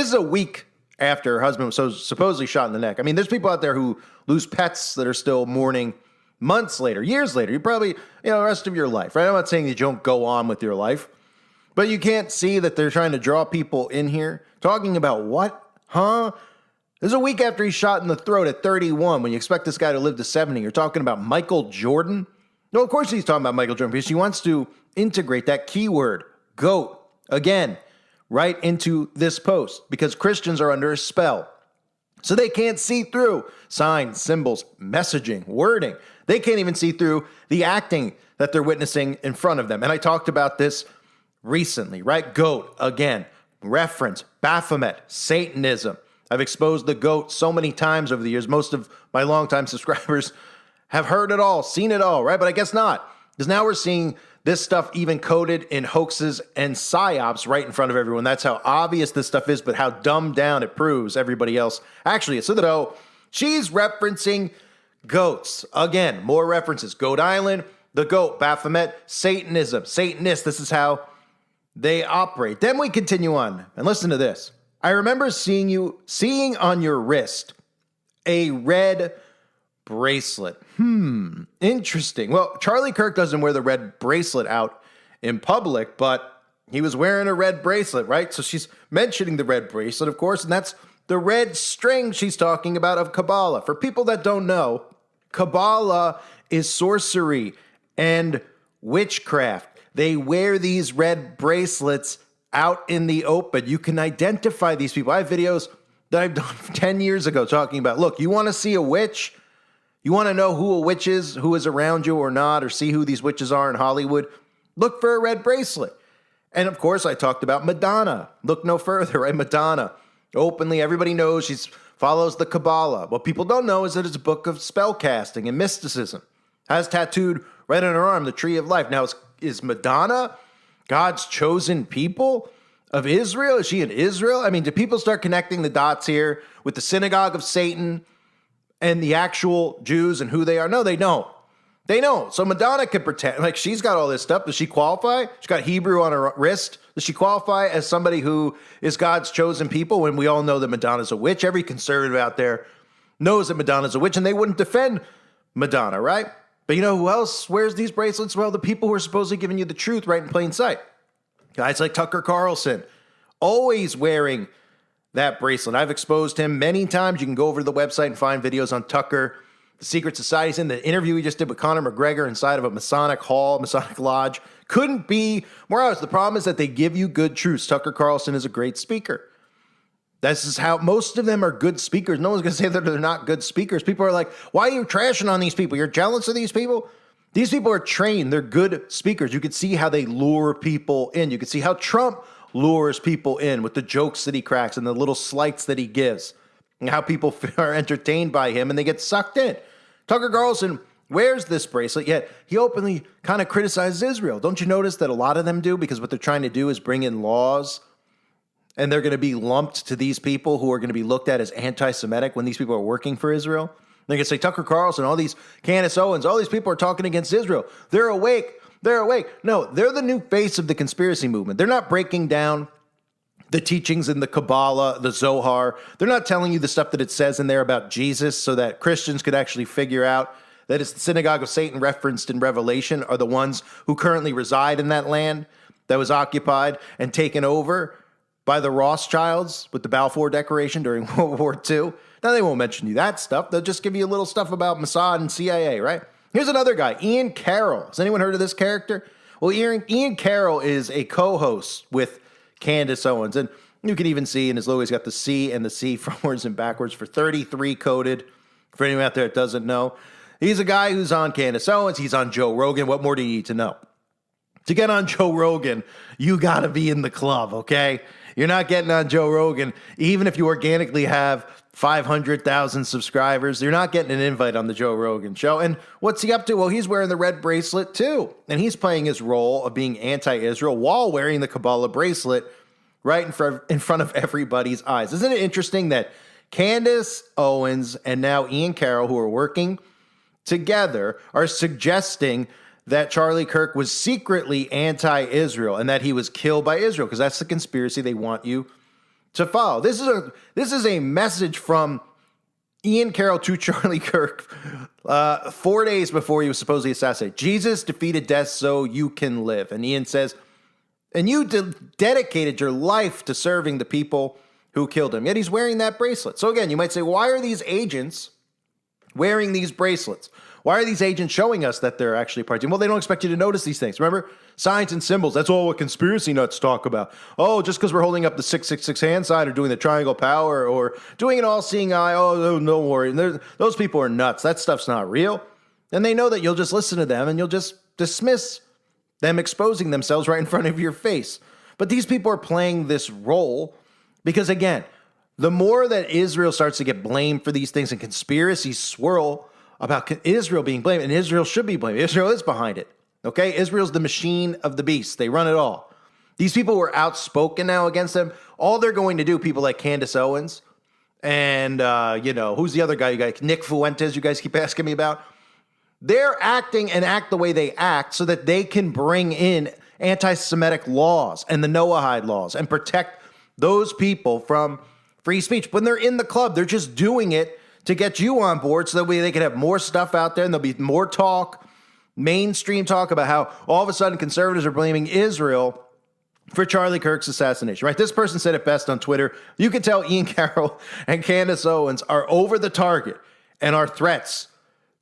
is a week after her husband was supposedly shot in the neck. I mean, there's people out there who lose pets that are still mourning months later, years later. You probably, the rest of your life, right? I'm not saying that you don't go on with your life, but you can't see that they're trying to draw people in here talking about what? Huh? This is a week after he's shot in the throat at 31 when you expect this guy to live to 70. You're talking about Michael Jordan? No, of course he's talking about Michael Jordan, because she wants to integrate that keyword, GOAT, again, right into this post, because Christians are under a spell. So they can't see through signs, symbols, messaging, wording. They can't even see through the acting that they're witnessing in front of them. And I talked about this recently, right? GOAT, again, reference, Baphomet, Satanism. I've exposed the GOAT so many times over the years. Most of my longtime subscribers have heard it all, seen it all, right? But I guess not, because now we're seeing this stuff even coded in hoaxes and psyops right in front of everyone. That's how obvious this stuff is, but how dumbed down it proves everybody else actually is. So though she's referencing goats. Again, more references. Goat Island, the GOAT, Baphomet, Satanism, Satanists. This is how they operate. Then we continue on, and listen to this. I remember seeing on your wrist a red bracelet. Interesting. Well, Charlie Kirk doesn't wear the red bracelet out in public, but he was wearing a red bracelet, right? So she's mentioning the red bracelet, of course, and that's the red string she's talking about of Kabbalah. For people that don't know, Kabbalah is sorcery and witchcraft. They wear these red bracelets out in the open. You can identify these people. I have videos that I've done 10 years ago talking about, look, you want to see a witch? You want to know who a witch is, who is around you or not, or see who these witches are in Hollywood? Look for a red bracelet. And of course, I talked about Madonna. Look no further, right? Madonna. Openly, everybody knows she follows the Kabbalah. What people don't know is that it's a book of spell casting and mysticism. Has tattooed right on her arm the tree of life. Now, is Madonna God's chosen people of Israel? Is she in Israel? I mean, do people start connecting the dots here with the synagogue of Satan and the actual Jews and who they are? No, they don't. They don't. So Madonna could pretend like she's got all this stuff. Does she qualify? She's got Hebrew on her wrist. Does she qualify as somebody who is God's chosen people when we all know that Madonna's a witch? Every conservative out there knows that Madonna's a witch, and they wouldn't defend Madonna, right? But you know who else wears these bracelets? Well, the people who are supposedly giving you the truth right in plain sight. Guys like Tucker Carlson, always wearing that bracelet. I've exposed him many times. You can go over to the website and find videos on Tucker. The secret societies in the interview we just did with Conor McGregor inside of a Masonic hall, Masonic lodge. Couldn't be more honest. The problem is that they give you good truths. Tucker Carlson is a great speaker. This is how most of them are good speakers. No one's going to say that they're not good speakers. People are like, why are you trashing on these people? You're jealous of these people? These people are trained. They're good speakers. You can see how they lure people in. You can see how Trump lures people in with the jokes that he cracks and the little slights that he gives, and how people are entertained by him and they get sucked in. Tucker Carlson wears this bracelet, yet he openly kind of criticizes Israel. Don't you notice that a lot of them do? Because what they're trying to do is bring in laws, and they're going to be lumped to these people who are going to be looked at as anti-Semitic when these people are working for Israel. They're going to say, Tucker Carlson, all these Candace Owens, all these people are talking against Israel. They're awake. They're awake. No, they're the new face of the conspiracy movement. They're not breaking down the teachings in the Kabbalah, the Zohar. They're not telling you the stuff that it says in there about Jesus so that Christians could actually figure out that it's the synagogue of Satan referenced in Revelation are the ones who currently reside in that land that was occupied and taken over by the Rothschilds with the Balfour Declaration during World War II. Now, they won't mention you that stuff. They'll just give you a little stuff about Mossad and CIA, right? Here's another guy, Ian Carroll. Has anyone heard of this character? Well, Ian Carroll is a co-host with Candace Owens. And you can even see in his logo, he's got the C and the C frontwards and backwards for 33 coded. For anyone out there that doesn't know, he's a guy who's on Candace Owens. He's on Joe Rogan. What more do you need to know? To get on Joe Rogan, you got to be in the club, okay? You're not getting on Joe Rogan, even if you organically have 500,000 subscribers. You're not getting an invite on the Joe Rogan show. And what's he up to? Well, he's wearing the red bracelet too. And he's playing his role of being anti-Israel while wearing the Kabbalah bracelet right in front of everybody's eyes. Isn't it interesting that Candace Owens and now Ian Carroll, who are working together, are suggesting that Charlie Kirk was secretly anti-Israel and that he was killed by Israel, because that's the conspiracy they want you to follow. This is a message from Ian Carroll to Charlie Kirk 4 days before he was supposedly assassinated. Jesus defeated death so you can live. And Ian says, and you dedicated your life to serving the people who killed him. Yet he's wearing that bracelet. So again, you might say, why are these agents wearing these bracelets? Why are these agents showing us that they're actually partying? Well, they don't expect you to notice these things. Remember, signs and symbols, that's all what conspiracy nuts talk about. Oh, just because we're holding up the 666 hand sign or doing the triangle power or doing an all-seeing eye, oh, no worry. Those people are nuts. That stuff's not real. And they know that you'll just listen to them and you'll just dismiss them exposing themselves right in front of your face. But these people are playing this role because, again, the more that Israel starts to get blamed for these things and conspiracies swirl about Israel being blamed, and Israel should be blamed. Israel is behind it, okay? Israel's the machine of the beast. They run it all. These people were outspoken now against them. All they're going to do, people like Candace Owens and, who's the other guy you guys, Nick Fuentes, you guys keep asking me about? They're acting and act the way they act so that they can bring in anti-Semitic laws and the Noahide laws and protect those people from free speech. When they're in the club, they're just doing it to get you on board so that way they can have more stuff out there and there'll be more talk, mainstream talk about how all of a sudden conservatives are blaming Israel for Charlie Kirk's assassination, right? This person said it best on Twitter. You can tell Ian Carroll and Candace Owens are over the target and are threats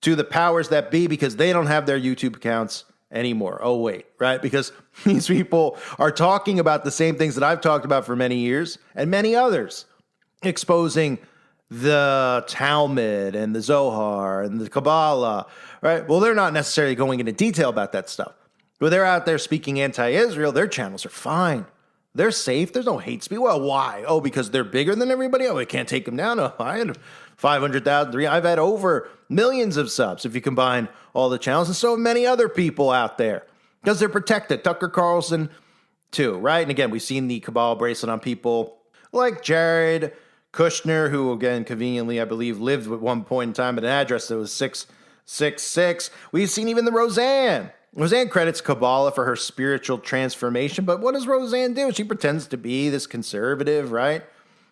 to the powers that be because they don't have their YouTube accounts anymore. Oh, wait, right? Because these people are talking about the same things that I've talked about for many years and many others, exposing the Talmud and the Zohar and the Kabbalah, right? Well, they're not necessarily going into detail about that stuff. But they're out there speaking anti-Israel. Their channels are fine. They're safe. There's no hate speech. Well, why? Oh, because they're bigger than everybody? Oh, we can't take them down. Oh, I had 500,000. I've had over millions of subs if you combine all the channels. And so have many other people out there because they're protected. Tucker Carlson, too, right? And again, we've seen the Kabbalah bracelet on people like Jared Kushner, who, again, conveniently, I believe, lived at one point in time at an address that was 666. We've seen even the Roseanne. Roseanne credits Kabbalah for her spiritual transformation, but what does Roseanne do? She pretends to be this conservative, right?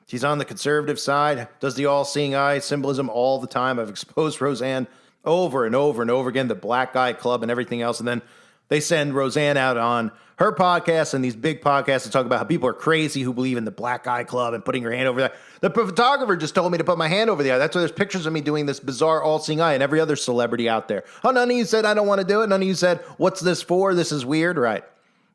She's on the conservative side, does the all-seeing eye symbolism all the time. I've exposed Roseanne over and over and over again, the Black Eye Club and everything else, and then they send Roseanne out on her podcast and these big podcasts to talk about how people are crazy who believe in the Black Eye Club and putting your hand over there. The photographer just told me to put my hand over the eye. That's why there's pictures of me doing this bizarre all-seeing eye and every other celebrity out there. Oh, none of you said I don't want to do it. None of you said, what's this for? This is weird, right?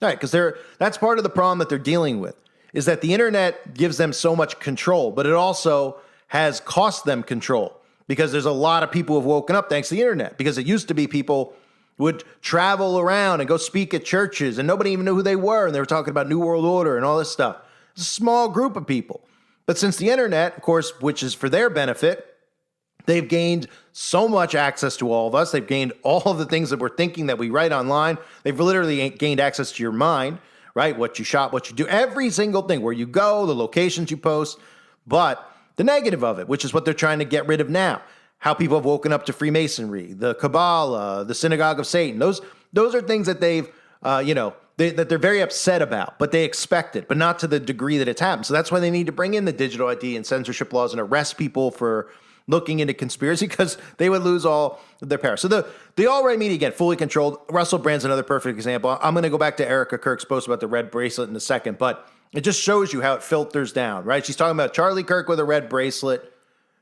All right, because that's part of the problem that they're dealing with, is that the internet gives them so much control, but it also has cost them control because there's a lot of people who have woken up thanks to the internet, because it used to be people would travel around and go speak at churches and nobody even knew who they were. And they were talking about New World Order and all this stuff. It's a small group of people. But since the internet, of course, which is for their benefit, they've gained so much access to all of us. They've gained all of the things that we're thinking that we write online. They've literally gained access to your mind, right? What you shop, what you do, every single thing, where you go, the locations you post. But the negative of it, which is what they're trying to get rid of now, how people have woken up to Freemasonry, the Kabbalah, the Synagogue of Satan. Those are things that they've, that they're very upset about, but they expect it, but not to the degree that it's happened. So that's why they need to bring in the digital ID and censorship laws and arrest people for looking into conspiracy, because they would lose all of their power. So the alt-right media, again, fully controlled. Russell Brand's another perfect example. I'm going to go back to Erica Kirk's post about the red bracelet in a second, but it just shows you how it filters down, right? She's talking about Charlie Kirk with a red bracelet,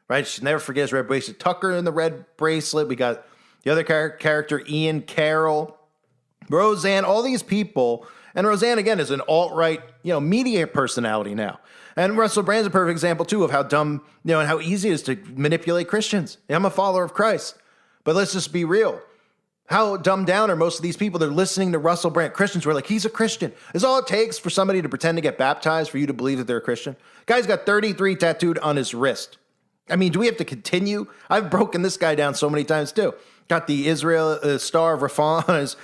right? She never forgets red bracelet. Tucker in the red bracelet. We got the other character, Ian Carroll, Roseanne, all these people. And Roseanne, again, is an alt-right, media personality now. And Russell Brand's a perfect example, too, of how dumb, and how easy it is to manipulate Christians. I'm a follower of Christ. But let's just be real. How dumbed down are most of these people? They're listening to Russell Brand. Christians who are like, he's a Christian. Is all it takes for somebody to pretend to get baptized for you to believe that they're a Christian? Guy's got 33 tattooed on his wrist. I mean, do we have to continue? I've broken this guy down so many times, too. Got the Israel Star of Rafah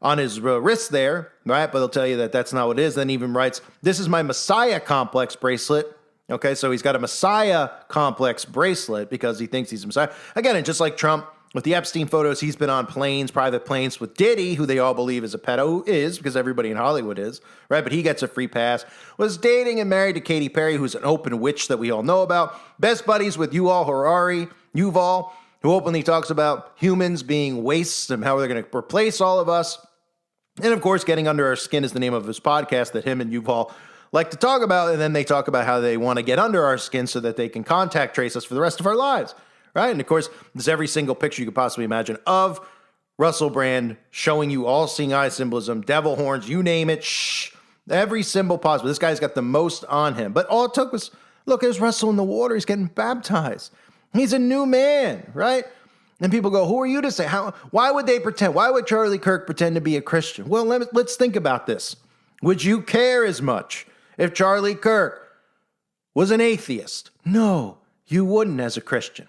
on his wrist there, right? But they'll tell you that that's not what it is. Then even writes, this is my Messiah complex bracelet. Okay, so he's got a Messiah complex bracelet because he thinks he's a Messiah. Again, and just like Trump, with the Epstein photos, he's been on planes, private planes with Diddy, who they all believe is a pedo, who is, because everybody in Hollywood is, right? But he gets a free pass. Was dating and married to Katy Perry, who's an open witch that we all know about. Best buddies with Yuval, who openly talks about humans being wastes and how they're going to replace all of us. And of course, Getting Under Our Skin is the name of his podcast that him and Yuval like to talk about. And then they talk about how they want to get under our skin so that they can contact trace us for the rest of our lives, right? And of course, there's every single picture you could possibly imagine of Russell Brand showing you all seeing eye symbolism, devil horns, you name it, every symbol possible. This guy's got the most on him. But all it took was, look, there's Russell in the water. He's getting baptized. He's a new man, right? And people go, who are you to say? Why would they pretend? Why would Charlie Kirk pretend to be a Christian? Well, let's think about this. Would you care as much if Charlie Kirk was an atheist? No, you wouldn't as a Christian.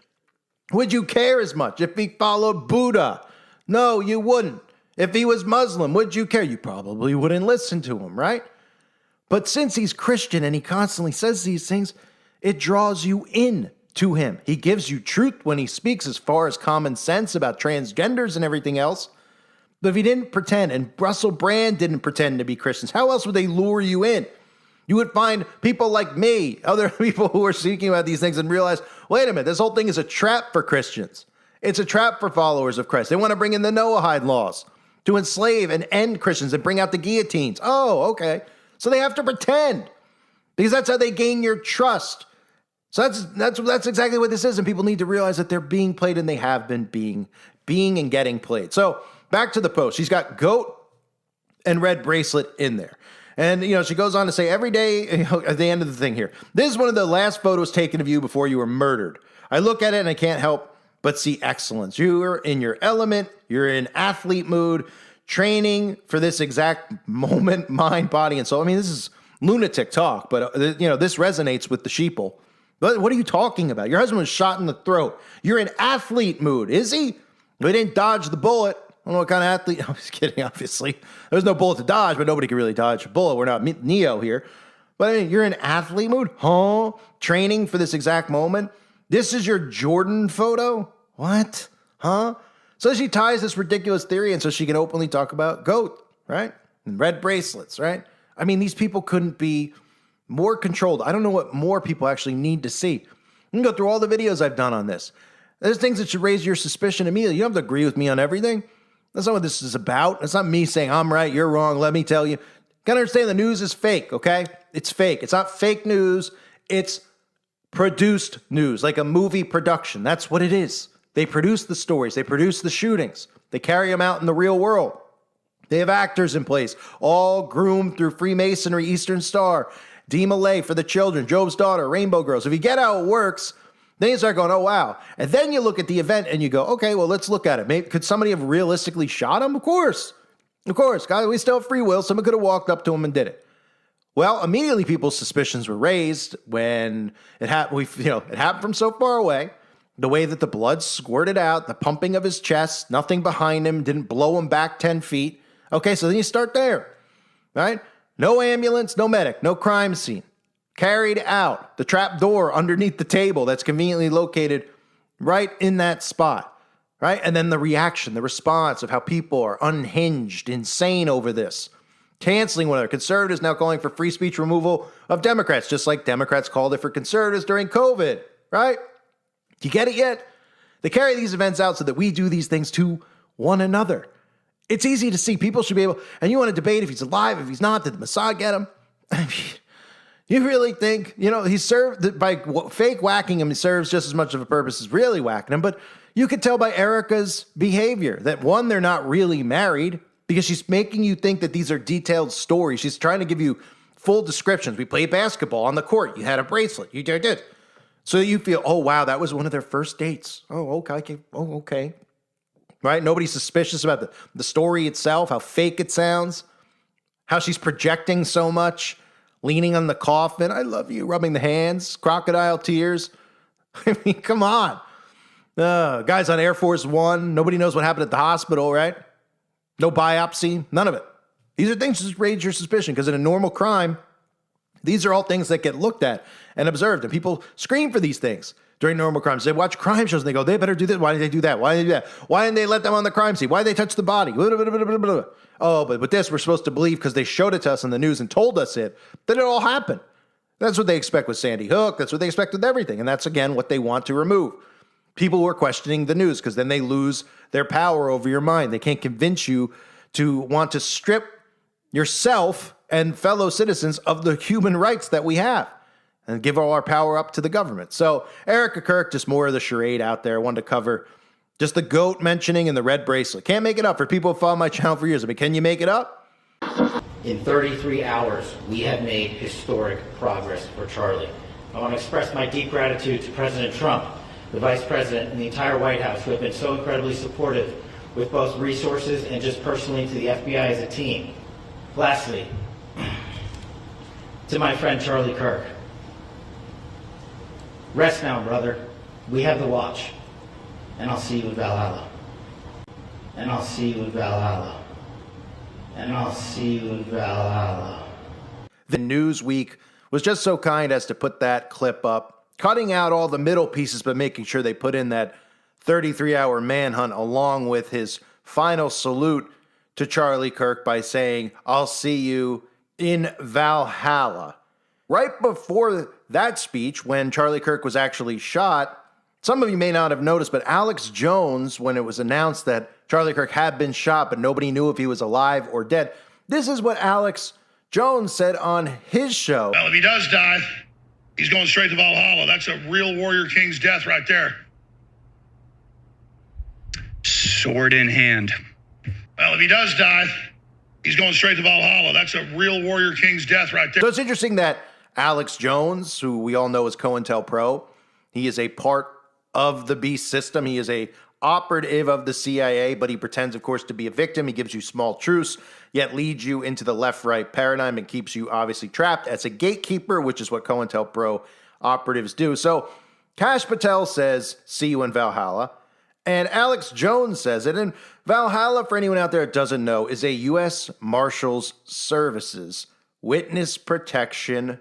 Would you care as much if he followed Buddha? No, you wouldn't. If he was Muslim, would you care? You probably wouldn't listen to him, right? But since he's Christian and he constantly says these things, it draws you in to him. He gives you truth when he speaks as far as common sense about transgenders and everything else. But if he didn't pretend, and Russell Brand didn't pretend to be Christians, how else would they lure you in? You would find people like me, other people who are speaking about these things and realize, wait a minute, this whole thing is a trap for Christians. It's a trap for followers of Christ. They want to bring in the Noahide laws to enslave and end Christians and bring out the guillotines. Oh, okay. So they have to pretend because that's how they gain your trust. So that's exactly what this is. And people need to realize that they're being played, and they have been being and getting played. So back to the post. She's got goat and red bracelet in there. And, she goes on to say every day at the end of the thing here, this is one of the last photos taken of you before you were murdered. I look at it and I can't help but see excellence. You are in your element. You're in athlete mood, training for this exact moment, mind, body, and soul. I mean, this is lunatic talk, but, this resonates with the sheeple. But what are you talking about? Your husband was shot in the throat. You're in athlete mood. Is he? We didn't dodge the bullet. I don't know what kind of athlete. I was kidding, obviously. There's no bullet to dodge, but nobody can really dodge a bullet. We're not Neo here. But I mean, you're in athlete mood? Huh? Training for this exact moment? This is your Jordan photo? What? Huh? So she ties this ridiculous theory in so she can openly talk about goat, right? And red bracelets, right? I mean, these people couldn't be more controlled. I don't know what more people actually need to see. You can go through all the videos I've done on this. There's things that should raise your suspicion immediately. You don't have to agree with me on everything. That's not what this is about. It's not me saying I'm right, you're wrong, let me tell you. Gotta understand the news is fake, okay? It's fake. It's not fake news. It's produced news, like a movie production. That's what it is. They produce the stories. They produce the shootings. They carry them out in the real world. They have actors in place, all groomed through Freemasonry, Eastern Star, Dee Malay for the children, Job's daughter, Rainbow Girls. If you get how it works, then you start going, oh, wow. And then you look at the event and you go, okay, well, let's look at it. Maybe, could somebody have realistically shot him? Of course. Of course. God, we still have free will. Someone could have walked up to him and did it. Well, immediately people's suspicions were raised when it happened. It happened from so far away. The way that the blood squirted out, the pumping of his chest, nothing behind him, didn't blow him back 10 feet. Okay, so then you start there, right? No ambulance, no medic, no crime scene. Carried out. The trap door underneath the table that's conveniently located right in that spot, right? And then the reaction, the response of how people are unhinged, insane over this. Canceling one another. Conservatives now calling for free speech removal of Democrats, just like Democrats called it for conservatives during COVID, right? Do you get it yet? They carry these events out so that we do these things to one another. It's easy to see. People should be able, and you want to debate if he's alive, if he's not, did the Mossad get him? I mean, you really think, he served, by fake whacking him, he serves just as much of a purpose as really whacking him. But you could tell by Erica's behavior that, one, they're not really married because she's making you think that these are detailed stories. She's trying to give you full descriptions. We played basketball on the court. You had a bracelet. You did. So you feel, oh, wow, that was one of their first dates. Oh, okay. Oh, okay. Right? Nobody's suspicious about the story itself, how fake it sounds, how she's projecting so much, leaning on the coffin. I love you, rubbing the hands, crocodile tears. I mean, come on. Guys on Air Force One, nobody knows what happened at the hospital, right? No biopsy, none of it. These are things that just raise your suspicion because in a normal crime, these are all things that get looked at and observed, and people scream for these things. During normal crimes, they watch crime shows and they go, they better do this. Why did they do that? Why did they do that? Why didn't they let them on the crime scene? Why did they touch the body? Oh, but with this, we're supposed to believe because they showed it to us in the news and told us that it all happened. That's what they expect with Sandy Hook. That's what they expect with everything. And that's, again, what they want to remove. People who are questioning the news because then they lose their power over your mind. They can't convince you to want to strip yourself and fellow citizens of the human rights that we have and give all our power up to the government. So Erica Kirk, just more of the charade out there. I wanted to cover just the goat mentioning and the red bracelet. Can't make it up for people who follow my channel for years. I mean, can you make it up? In 33 hours, we have made historic progress for Charlie. I want to express my deep gratitude to President Trump, the Vice President, and the entire White House who have been so incredibly supportive with both resources and just personally to the FBI as a team. Lastly, to my friend Charlie Kirk. Rest now, brother. We have the watch. And I'll see you in Valhalla. And I'll see you in Valhalla. And I'll see you in Valhalla. The Newsweek was just so kind as to put that clip up, cutting out all the middle pieces, but making sure they put in that 33-hour manhunt along with his final salute to Charlie Kirk by saying, I'll see you in Valhalla. Right before that speech, when Charlie Kirk was actually shot, some of you may not have noticed, but Alex Jones, when it was announced that Charlie Kirk had been shot, but nobody knew if he was alive or dead, this is what Alex Jones said on his show. Well, if he does die, he's going straight to Valhalla. That's a real Warrior King's death right there. Sword in hand. Well, if he does die, he's going straight to Valhalla. That's a real Warrior King's death right there. So it's interesting that Alex Jones, who we all know as COINTELPRO, he is a part of the beast system. He is a operative of the CIA, but he pretends, of course, to be a victim. He gives you small truths, yet leads you into the left-right paradigm and keeps you obviously trapped as a gatekeeper, which is what COINTELPRO operatives do. So Kash Patel says, see you in Valhalla. And Alex Jones says it. And Valhalla, for anyone out there that doesn't know, is a U.S. Marshals Services witness protection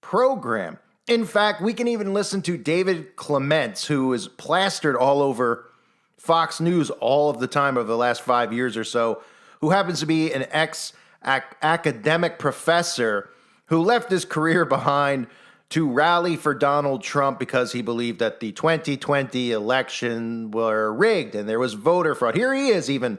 program. In fact, we can even listen to David Clements, who is plastered all over Fox News all of the time over the last 5 years or so, who happens to be an ex-academic professor who left his career behind to rally for Donald Trump because he believed that the 2020 election were rigged and there was voter fraud. Here he is even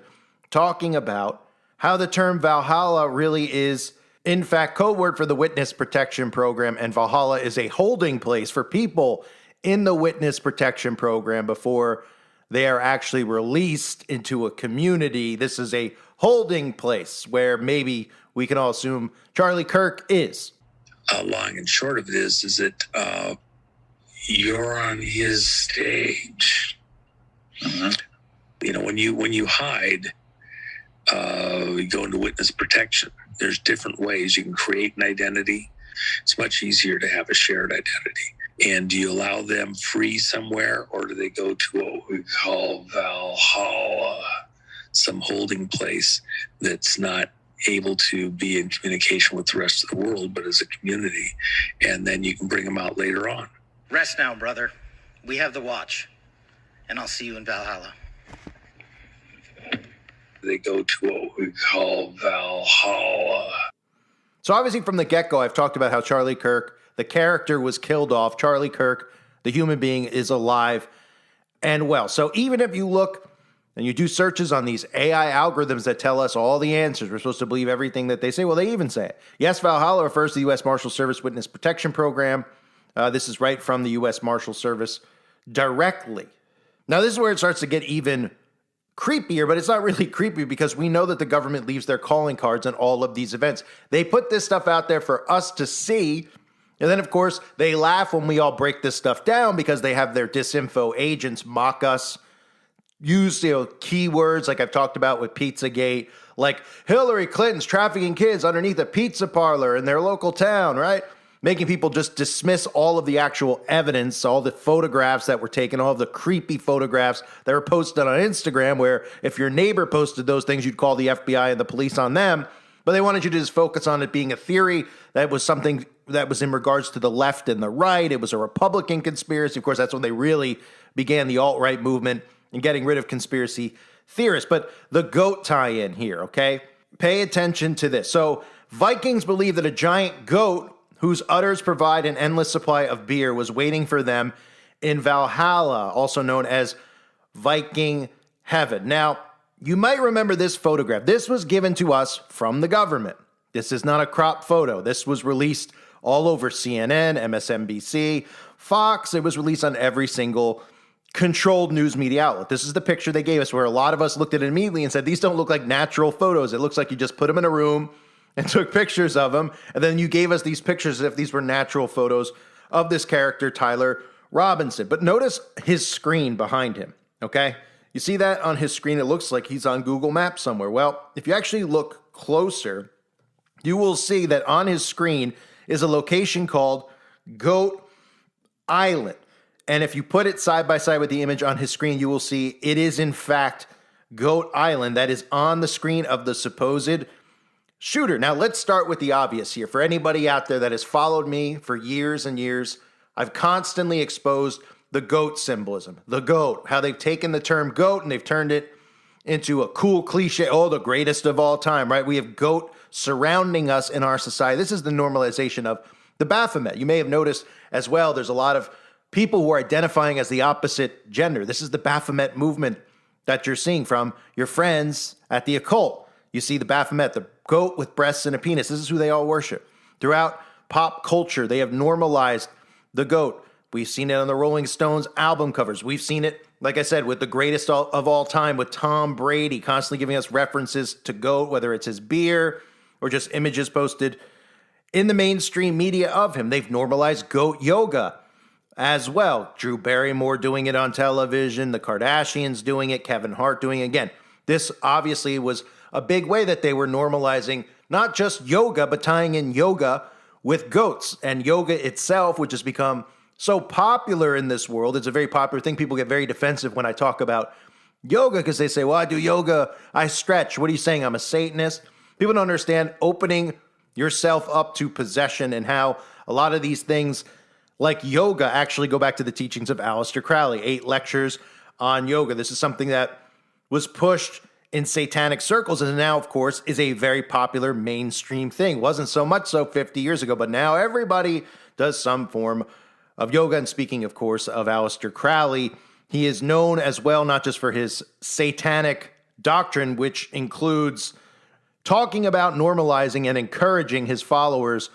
talking about how the term Valhalla really is, in fact, code word for the witness protection program, and Valhalla is a holding place for people in the witness protection program before they are actually released into a community. This is a holding place where maybe we can all assume Charlie Kirk is. Long and short of it is that you're on his stage. You know, when you hide, you go into witness protection. There's different ways you can create an identity. It's much easier to have a shared identity. And do you allow them free somewhere, or do they go to what we call Valhalla, some holding place that's not able to be in communication with the rest of the world, but as a community, and then you can bring them out later on. Rest now, brother. We have the watch, and I'll see you in Valhalla. They go to what we call Valhalla. So obviously from the get-go, I've talked about how Charlie Kirk, the character, was killed off. Charlie Kirk, the human being, is alive and well. So even if you look and you do searches on these AI algorithms that tell us all the answers, we're supposed to believe everything that they say. Well, they even say it. Yes, Valhalla refers to the U.S. Marshal Service Witness Protection Program. This is right from the U.S. Marshal Service directly. Now, this is where it starts to get even creepier, but it's not really creepy because we know that the government leaves their calling cards on all of these events. They put this stuff out there for us to see, and then, of course, they laugh when we all break this stuff down because they have their disinfo agents mock us, use keywords like I've talked about with Pizzagate, like Hillary Clinton's trafficking kids underneath a pizza parlor in their local town, right? Making people just dismiss all of the actual evidence, all the photographs that were taken, all of the creepy photographs that were posted on Instagram, where if your neighbor posted those things, you'd call the FBI and the police on them. But they wanted you to just focus on it being a theory that was something that was in regards to the left and the right. It was a Republican conspiracy. Of course, that's when they really began the alt-right movement and getting rid of conspiracy theorists. But the goat tie-in here, okay? Pay attention to this. So Vikings believe that a giant goat whose udders provide an endless supply of beer was waiting for them in Valhalla, also known as Viking Heaven. Now, you might remember this photograph. This was given to us from the government. This is not a crop photo. This was released all over CNN, MSNBC, Fox. It was released on every single controlled news media outlet. This is the picture they gave us, where a lot of us looked at it immediately and said, these don't look like natural photos. It looks like you just put them in a room and took pictures of them, and then you gave us these pictures as if these were natural photos of this character, Tyler Robinson. But notice his screen behind him, okay? You see that on his screen? It looks like he's on Google Maps somewhere. Well, if you actually look closer, you will see that on his screen is a location called Goat Island. And if you put it side by side with the image on his screen, you will see it is, in fact, Goat Island that is on the screen of the supposed shooter. Now, let's start with the obvious here. For anybody out there that has followed me for years and years, I've constantly exposed the goat symbolism, the goat, how they've taken the term goat and they've turned it into a cool cliche. Oh, the greatest of all time, right? We have goat surrounding us in our society. This is the normalization of the Baphomet. You may have noticed as well, there's a lot of people who are identifying as the opposite gender. This is the Baphomet movement that you're seeing from your friends at the occult. You see the Baphomet, the goat with breasts and a penis. This is who they all worship. Throughout pop culture, they have normalized the goat. We've seen it on the Rolling Stones album covers. We've seen it, like I said, with the greatest of all time, with Tom Brady, constantly giving us references to goat, whether it's his beer or just images posted in the mainstream media of him. They've normalized goat yoga as well. Drew Barrymore doing it on television, the Kardashians doing it, Kevin Hart doing it. Again, this obviously was a big way that they were normalizing not just yoga, but tying in yoga with goats. And yoga itself, which has become so popular in this world, it's a very popular thing. People get very defensive when I talk about yoga because they say, well, I do yoga, I stretch. What are you saying? I'm a Satanist? People don't understand opening yourself up to possession and how a lot of these things like yoga actually go back to the teachings of Aleister Crowley, 8 lectures on yoga. This is something that was pushed in satanic circles and now, of course, is a very popular mainstream thing. Wasn't so much so 50 years ago, but now everybody does some form of yoga. And speaking, of course, of Aleister Crowley, he is known as well not just for his satanic doctrine, which includes talking about normalizing and encouraging his followers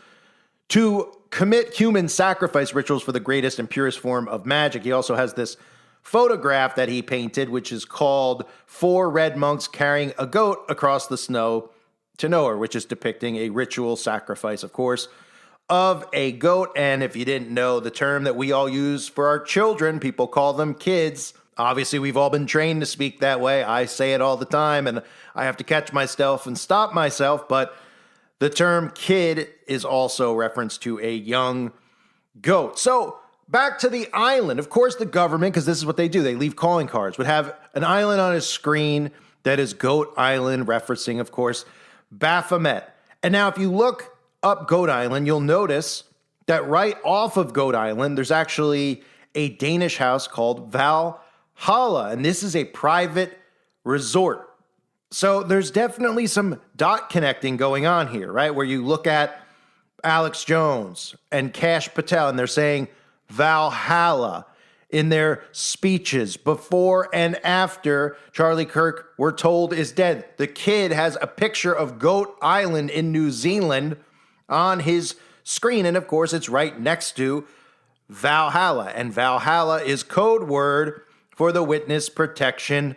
to commit human sacrifice rituals for the greatest and purest form of magic. He also has this photograph that he painted, which is called 4 Red Monks Carrying a Goat Across the Snow to Nowhere, which is depicting a ritual sacrifice, of course, of a goat. And if you didn't know, the term that we all use for our children, people call them kids. Obviously, we've all been trained to speak that way. I say it all the time, and I have to catch myself and stop myself. But the term kid is also reference to a young goat. So back to the island. Of course, the government, because this is what they do, they leave calling cards, would have an island on a screen that is Goat Island, referencing, of course, Baphomet. And now if you look up Goat Island, you'll notice that right off of Goat Island, there's actually a Danish house called Valhalla, and this is a private resort. So there's definitely some dot connecting going on here, right? Where you look at Alex Jones and Kash Patel, and they're saying Valhalla in their speeches before and after Charlie Kirk, we're told, is dead. The kid has a picture of Goat Island in New Zealand on his screen, and of course, it's right next to Valhalla, and Valhalla is code word for the Witness Protection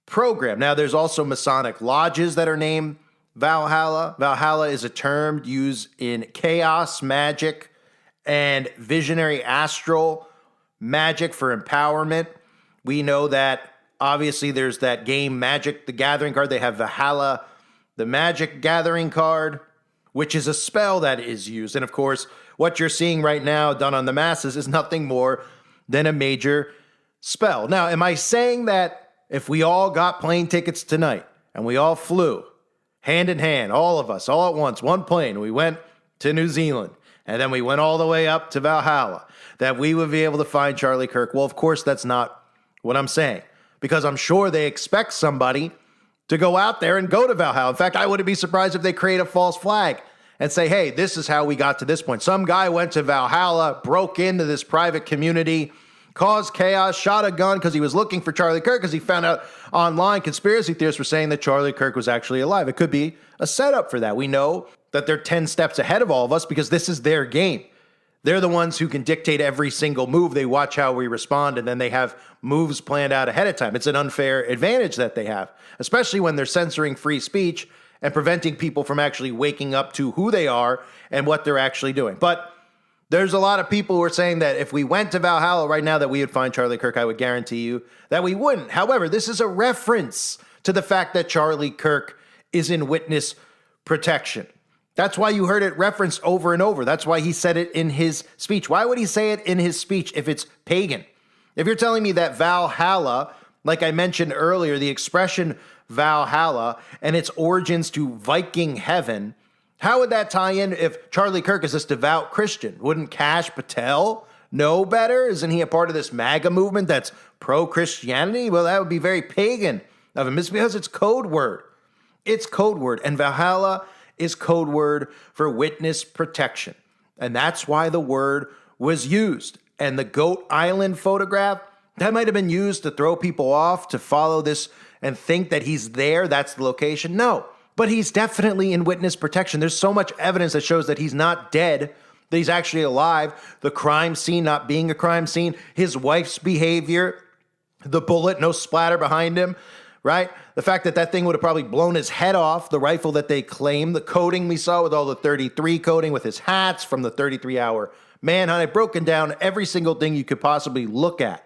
Program. Now, there's also Masonic lodges that are named Valhalla. Valhalla is a term used in chaos magic and visionary astral magic for empowerment. We know that obviously there's that game Magic the Gathering card. They have Valhalla, the Magic Gathering card, which is a spell that is used. And of course, what you're seeing right now done on the masses is nothing more than a major spell. Now, am I saying that if we all got plane tickets tonight and we all flew hand in hand, all of us, all at once, one plane, we went to New Zealand, and then we went all the way up to Valhalla, that we would be able to find Charlie Kirk? Well, of course, that's not what I'm saying, because I'm sure they expect somebody to go out there and go to Valhalla. In fact, I wouldn't be surprised if they create a false flag and say, hey, this is how we got to this point. Some guy went to Valhalla, broke into this private community, caused chaos, shot a gun because he was looking for Charlie Kirk because he found out online conspiracy theorists were saying that Charlie Kirk was actually alive. It could be a setup for that. We know that they're 10 steps ahead of all of us because this is their game. They're the ones who can dictate every single move. They watch how we respond, and then they have moves planned out ahead of time. It's an unfair advantage that they have, especially when they're censoring free speech and preventing people from actually waking up to who they are and what they're actually doing. But there's a lot of people who are saying that if we went to Valhalla right now that we would find Charlie Kirk. I would guarantee you that we wouldn't. However, this is a reference to the fact that Charlie Kirk is in witness protection. That's why you heard it referenced over and over. That's why he said it in his speech. Why would he say it in his speech if it's pagan? If you're telling me that Valhalla, like I mentioned earlier, the expression Valhalla and its origins to Viking heaven, how would that tie in if Charlie Kirk is this devout Christian? Wouldn't Kash Patel know better? Isn't he a part of this MAGA movement that's pro-Christianity? Well, that would be very pagan of him. It's because it's code word. It's code word. And Valhalla is code word for witness protection. And that's why the word was used. And the Goat Island photograph, that might have been used to throw people off to follow this and think that he's there. That's the location. No, but he's definitely in witness protection. There's so much evidence that shows that he's not dead, that he's actually alive. The crime scene not being a crime scene, his wife's behavior, the bullet, no splatter behind him, right? The fact that that thing would have probably blown his head off, the rifle that they claim, the coating we saw with all the 33 coating with his hats from the 33-hour manhunt. I've broken down every single thing you could possibly look at.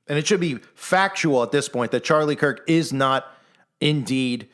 And it should be factual at this point that Charlie Kirk is not indeed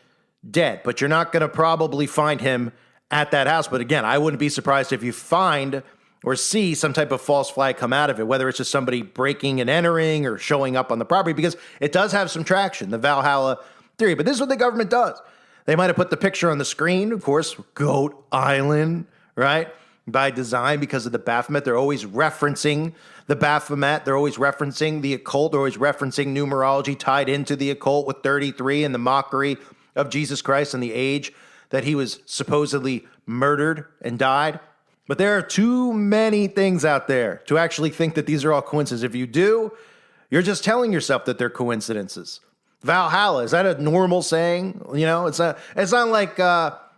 dead. But you're not going to probably find him at that house. But again, I wouldn't be surprised if you find or see some type of false flag come out of it, whether it's just somebody breaking and entering or showing up on the property, because it does have some traction, the Valhalla theory. But this is what the government does. They might have put the picture on the screen, of course, Goat Island, right? By design, because of the Baphomet. They're always referencing the Baphomet. They're always referencing the occult. They're always referencing numerology tied into the occult with 33 and the mockery of Jesus Christ and the age that he was supposedly murdered and died. But there are too many things out there to actually think that these are all coincidences. If you do, you're just telling yourself that they're coincidences. Valhalla, is that a normal saying? You know, it's not like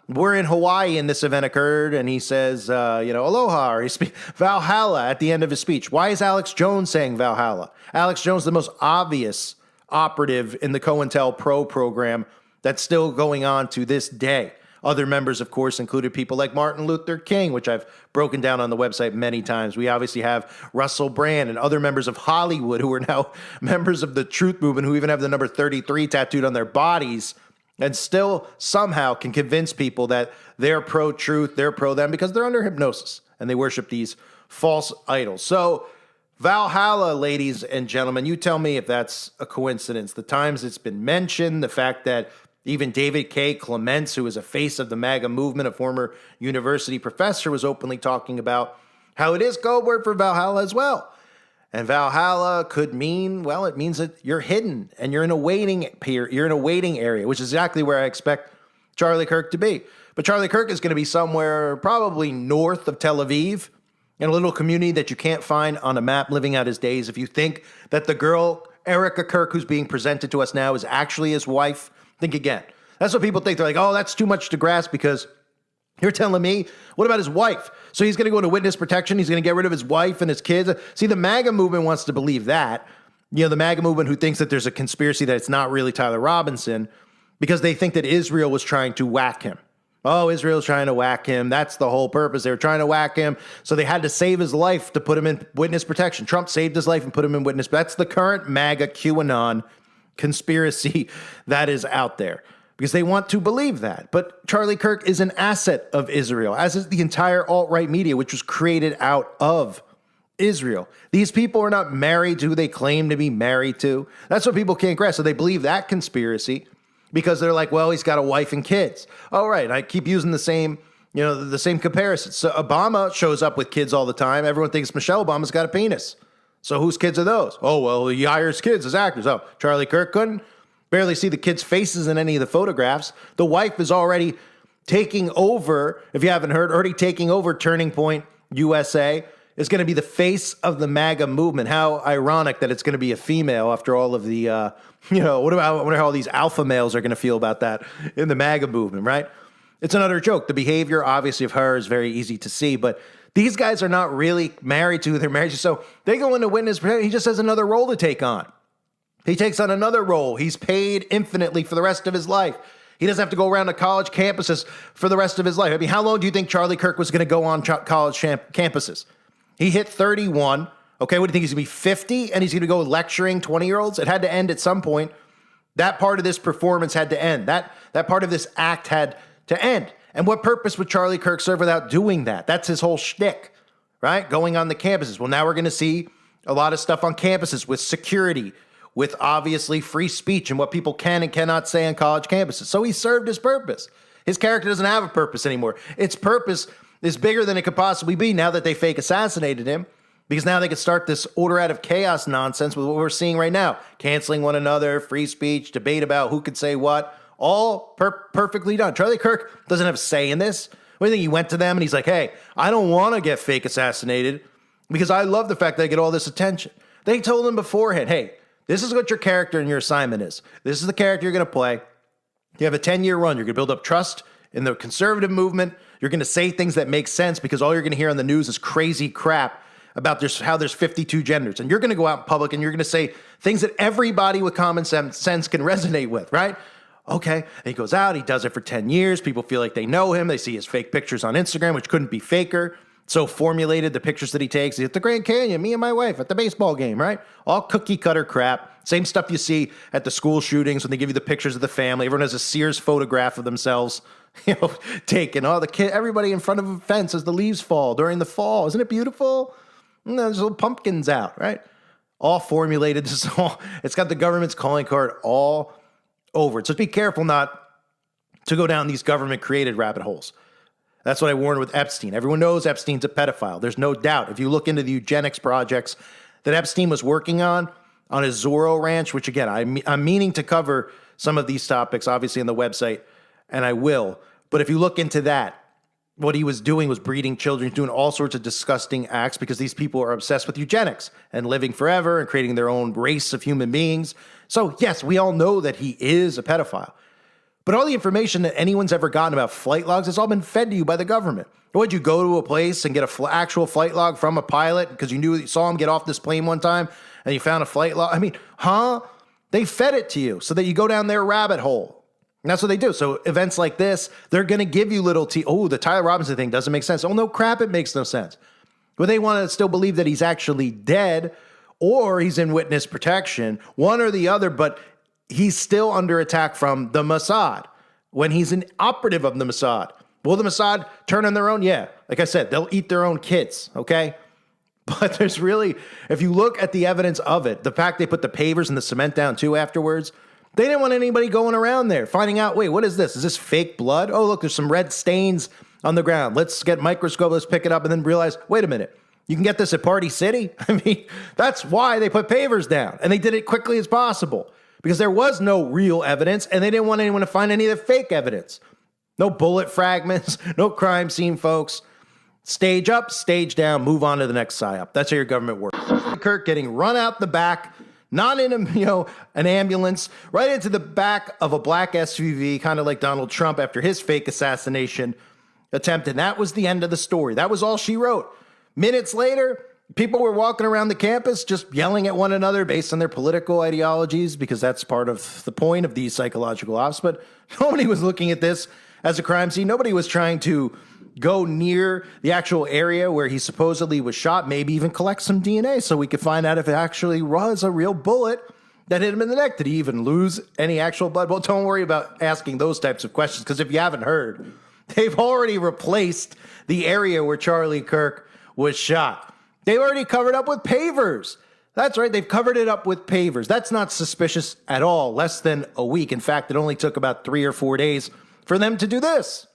we're in Hawaii and this event occurred and he says, aloha, or he Valhalla at the end of his speech. Why is Alex Jones saying Valhalla? Alex Jones, the most obvious operative in the COINTELPRO program that's still going on to this day. Other members, of course, included people like Martin Luther King, which I've broken down on the website many times. We obviously have Russell Brand and other members of Hollywood who are now members of the Truth Movement, who even have the number 33 tattooed on their bodies, and still somehow can convince people that they're pro-truth, they're pro-them, because they're under hypnosis and they worship these false idols. So Valhalla, ladies and gentlemen, you tell me if that's a coincidence. The times it's been mentioned, the fact that even David K. Clements, who is a face of the MAGA movement, a former university professor, was openly talking about how it is code word for Valhalla as well. And Valhalla could mean, well, it means that you're hidden and you're in a waiting area, which is exactly where I expect Charlie Kirk to be. But Charlie Kirk is going to be somewhere probably north of Tel Aviv, in a little community that you can't find on a map, living out his days. If you think that the girl, Erica Kirk, who's being presented to us now, is actually his wife, think again. That's what people think. They're like, oh, that's too much to grasp, because you're telling me, what about his wife? So he's going to go into witness protection. He's going to get rid of his wife and his kids. See, the MAGA movement wants to believe that. You know, the MAGA movement who thinks that there's a conspiracy that it's not really Tyler Robinson, because they think that Israel was trying to whack him. Oh, Israel's trying to whack him. That's the whole purpose. They were trying to whack him, so they had to save his life to put him in witness protection. Trump saved his life and put him in witness. That's the current MAGA QAnon conspiracy that is out there, because they want to believe that. But Charlie Kirk is an asset of Israel, as is the entire alt-right media, which was created out of Israel. These people are not married to who they claim to be married to. That's what people can't grasp. So they believe that conspiracy because they're like, well, he's got a wife and kids. All right, I keep using the same comparison. So Obama shows up with kids all the time. Everyone thinks Michelle Obama's got a penis. So whose kids are those? Oh, well, he hires kids as actors. Oh, Charlie Kirk couldn't barely see the kids' faces in any of the photographs. The wife is already taking over, if you haven't heard, already taking over Turning Point USA. Is going to be the face of the MAGA movement. How ironic that it's going to be a female after all of the, I wonder how all these alpha males are going to feel about that in the MAGA movement, right? It's another joke. The behavior, obviously, of her is very easy to see, but these guys are not really married to who they're married to. So they go into witness protection. He just has another role to take on. He takes on another role. He's paid infinitely for the rest of his life. He doesn't have to go around to college campuses for the rest of his life. I mean, how long do you think Charlie Kirk was going to go on college campuses? He hit 31. Okay, what do you think? He's going to be 50 and he's going to go lecturing 20-year-olds? It had to end at some point. That part of this performance had to end. That part of this act had to end. And what purpose would Charlie Kirk serve without doing that? That's his whole shtick, right? Going on the campuses. Well, now we're going to see a lot of stuff on campuses with security, with obviously free speech and what people can and cannot say on college campuses. So he served his purpose. His character doesn't have a purpose anymore. Its purpose is bigger than it could possibly be now that they fake assassinated him, because now they could start this order out of chaos nonsense with what we're seeing right now. Canceling one another, free speech, debate about who could say what, all perfectly done. Charlie Kirk doesn't have a say in this. What do you think? He went to them and he's like, hey, I don't want to get fake assassinated because I love the fact that I get all this attention. They told him beforehand, hey, this is what your character and your assignment is. This is the character you're going to play. You have a 10-year run. You're going to build up trust in the conservative movement. You're going to say things that make sense because all you're going to hear on the news is crazy crap about how there's 52 genders. And you're going to go out in public and you're going to say things that everybody with common sense can resonate with, right? Okay. And he goes out. He does it for 10 years. People feel like they know him. They see his fake pictures on Instagram, which couldn't be faker. So formulated, the pictures that he takes. He's at the Grand Canyon, me and my wife at the baseball game, right? All cookie cutter crap. Same stuff you see at the school shootings when they give you the pictures of the family. Everyone has a Sears photograph of themselves, taken. Oh, the kid, everybody in front of a fence as the leaves fall during the fall. Isn't it beautiful? And there's little pumpkins out, right? All formulated. It's got the government's calling card all over it. So be careful not to go down these government-created rabbit holes. That's what I warned with Epstein. Everyone knows Epstein's a pedophile. There's no doubt. If you look into the eugenics projects that Epstein was working on his Zorro ranch, which again, I'm meaning to cover some of these topics, obviously, on the website, and I will. But if you look into that, what he was doing was breeding children, doing all sorts of disgusting acts because these people are obsessed with eugenics and living forever and creating their own race of human beings. So yes, we all know that he is a pedophile. But all the information that anyone's ever gotten about flight logs has all been fed to you by the government. Would you go to a place and get an actual flight log from a pilot because you saw him get off this plane one time and you found a flight log? I mean, They fed it to you so that you go down their rabbit hole. And that's what they do. So events like this, they're going to give you little oh, the Tyler Robinson thing doesn't make sense. Oh, no crap, it makes no sense. But they want to still believe that he's actually dead or he's in witness protection, one or the other, but he's still under attack from the Mossad when he's an operative of the Mossad. Will the Mossad turn on their own? Yeah. Like I said, they'll eat their own kids, okay? But there's really, if you look at the evidence of it, the fact they put the pavers and the cement down too afterwards, they didn't want anybody going around there finding out, wait, what is this? Is this fake blood? Oh, look, there's some red stains on the ground. Let's get a microscope, let's pick it up, and then realize, wait a minute, you can get this at Party City? I mean, that's why they put pavers down, and they did it quickly as possible because there was no real evidence, and they didn't want anyone to find any of the fake evidence. No bullet fragments, no crime scene, folks. Stage up, stage down, move on to the next psyop. That's how your government works. Kirk getting run out the back, not in an ambulance, right into the back of a black SUV, kind of like Donald Trump after his fake assassination attempt. And that was the end of the story. That was all she wrote. Minutes later, people were walking around the campus just yelling at one another based on their political ideologies, because that's part of the point of these psychological ops. But nobody was looking at this as a crime scene. Nobody was trying to go near the actual area where he supposedly was shot, maybe even collect some DNA so we could find out if it actually was a real bullet that hit him in the neck. Did he even lose any actual blood? Well, don't worry about asking those types of questions, because if you haven't heard, they've already replaced the area where Charlie Kirk was shot. They've already covered up with pavers. That's right, they've covered it up with pavers. That's not suspicious at all, less than a week. In fact, it only took about 3 or 4 days for them to do this.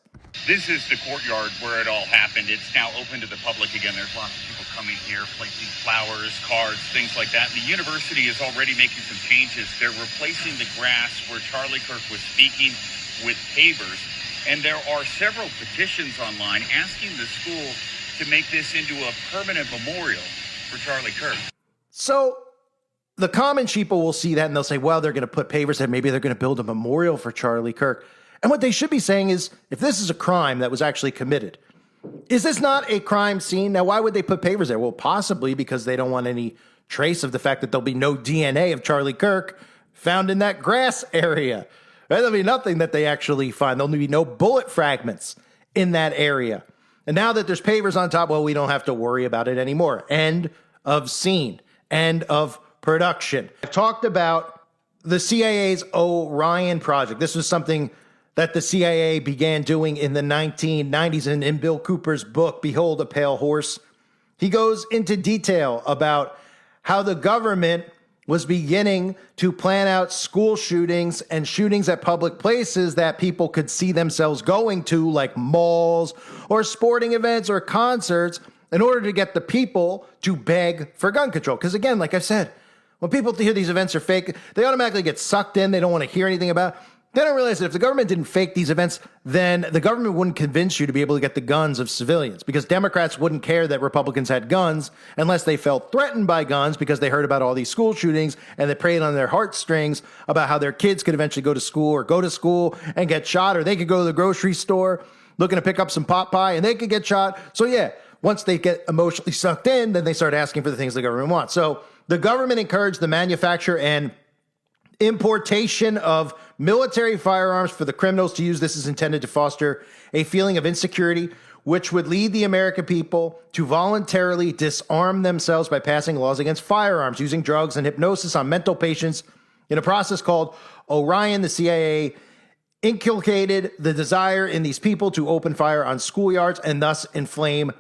This is the courtyard where it all happened. It's now open to the public again. There's lots of people coming here, placing flowers, cards, things like that. And the university is already making some changes. They're replacing the grass where Charlie Kirk was speaking with pavers. And there are several petitions online asking the school to make this into a permanent memorial for Charlie Kirk. So the common sheeple will see that and they'll say, well, they're going to put pavers and maybe they're going to build a memorial for Charlie Kirk. And what they should be saying is, if this is a crime that was actually committed, is this not a crime scene? Now, why would they put pavers there? Well, possibly because they don't want any trace of the fact that there'll be no DNA of Charlie Kirk found in that grass area. Right? There'll be nothing that they actually find. There'll be no bullet fragments in that area. And now that there's pavers on top, well, we don't have to worry about it anymore. End of scene. End of production. I've talked about the CIA's Orion project. This was something that the CIA began doing in the 1990s. And in Bill Cooper's book, Behold a Pale Horse, he goes into detail about how the government was beginning to plan out school shootings and shootings at public places that people could see themselves going to, like malls or sporting events or concerts, in order to get the people to beg for gun control. Because again, like I said, when people hear these events are fake, they automatically get sucked in. They don't want to hear anything about it. They don't realize that if the government didn't fake these events, then the government wouldn't convince you to be able to get the guns of civilians, because Democrats wouldn't care that Republicans had guns unless they felt threatened by guns because they heard about all these school shootings and they preyed on their heartstrings about how their kids could eventually go to school and get shot, or they could go to the grocery store looking to pick up some pot pie and they could get shot. So yeah, once they get emotionally sucked in, then they start asking for the things the government wants. So the government encouraged the manufacture and importation of military firearms for the criminals to use. This is intended to foster a feeling of insecurity, which would lead the American people to voluntarily disarm themselves by passing laws against firearms, using drugs and hypnosis on mental patients in a process called Orion. The CIA inculcated the desire in these people to open fire on schoolyards and thus inflame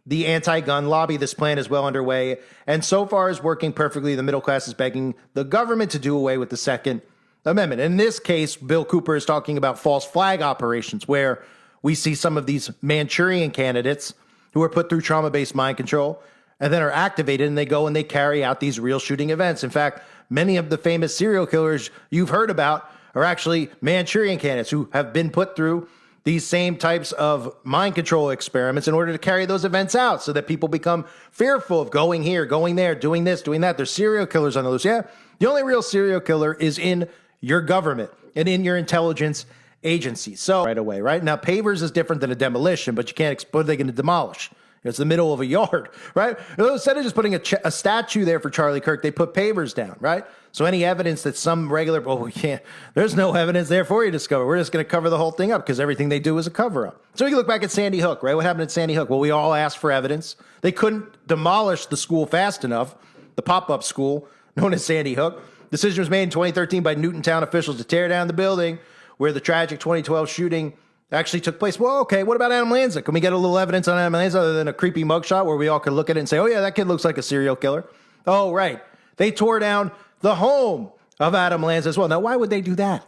the anti-gun lobby. This plan is well underway and so far is working perfectly. The middle class is begging the government to do away with the Second Amendment. In this case, Bill Cooper is talking about false flag operations, where we see some of these Manchurian candidates who are put through trauma-based mind control and then are activated, and they go and they carry out these real shooting events. In fact, many of the famous serial killers you've heard about are actually Manchurian candidates who have been put through these same types of mind control experiments in order to carry those events out so that people become fearful of going here, going there, doing this, doing that. There's serial killers on the loose. Yeah, the only real serial killer is in your government and in your intelligence agency. So right away, right? Now, pavers is different than a demolition, but you can't, what are they going to demolish? It's the middle of a yard, right? Instead of just putting a statue there for Charlie Kirk, they put pavers down, right? So any evidence that some regular, well, we can't, there's no evidence there for you to discover. We're just going to cover the whole thing up because everything they do is a cover up. So we can look back at Sandy Hook, right? What happened at Sandy Hook? Well, we all asked for evidence. They couldn't demolish the school fast enough, the pop-up school known as Sandy Hook. Decision was made in 2013 by Newtown officials to tear down the building where the tragic 2012 shooting actually took place. Well, okay, what about Adam Lanza? Can we get a little evidence on Adam Lanza other than a creepy mugshot where we all can look at it and say, oh yeah, that kid looks like a serial killer? Oh, right. They tore down the home of Adam Lanza as well. Now, why would they do that?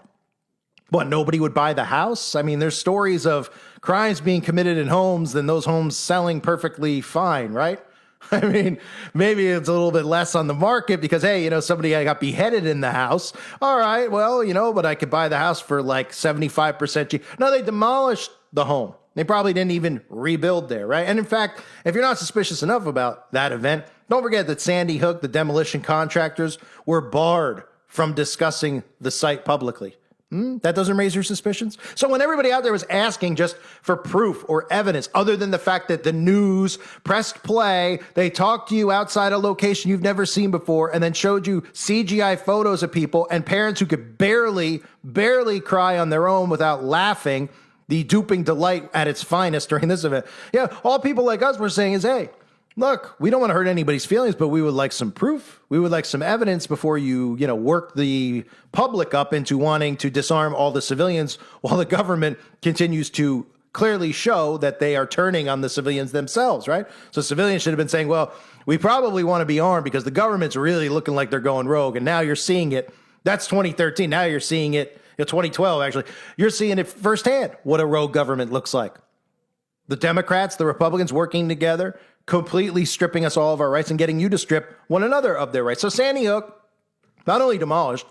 What, nobody would buy the house? I mean, there's stories of crimes being committed in homes and those homes selling perfectly fine, right? I mean, maybe it's a little bit less on the market because, hey, somebody got beheaded in the house. All right, well, but I could buy the house for like 75% cheap. No, they demolished the home. They probably didn't even rebuild there, right? And in fact, if you're not suspicious enough about that event, don't forget that Sandy Hook, the demolition contractors, were barred from discussing the site publicly. That doesn't raise your suspicions? So when everybody out there was asking just for proof or evidence, other than the fact that the news pressed play, they talked to you outside a location you've never seen before, and then showed you CGI photos of people and parents who could barely cry on their own without laughing, the duping delight at its finest during this event. Yeah, all people like us were saying is, hey, look, we don't want to hurt anybody's feelings, but we would like some proof. We would like some evidence before you work the public up into wanting to disarm all the civilians while the government continues to clearly show that they are turning on the civilians themselves, right? So civilians should have been saying, well, we probably want to be armed because the government's really looking like they're going rogue. And now you're seeing it. That's 2013. Now you're seeing it, 2012, actually. You're seeing it firsthand, what a rogue government looks like. The Democrats, the Republicans working together, completely stripping us all of our rights and getting you to strip one another of their rights. So Sandy Hook, not only demolished,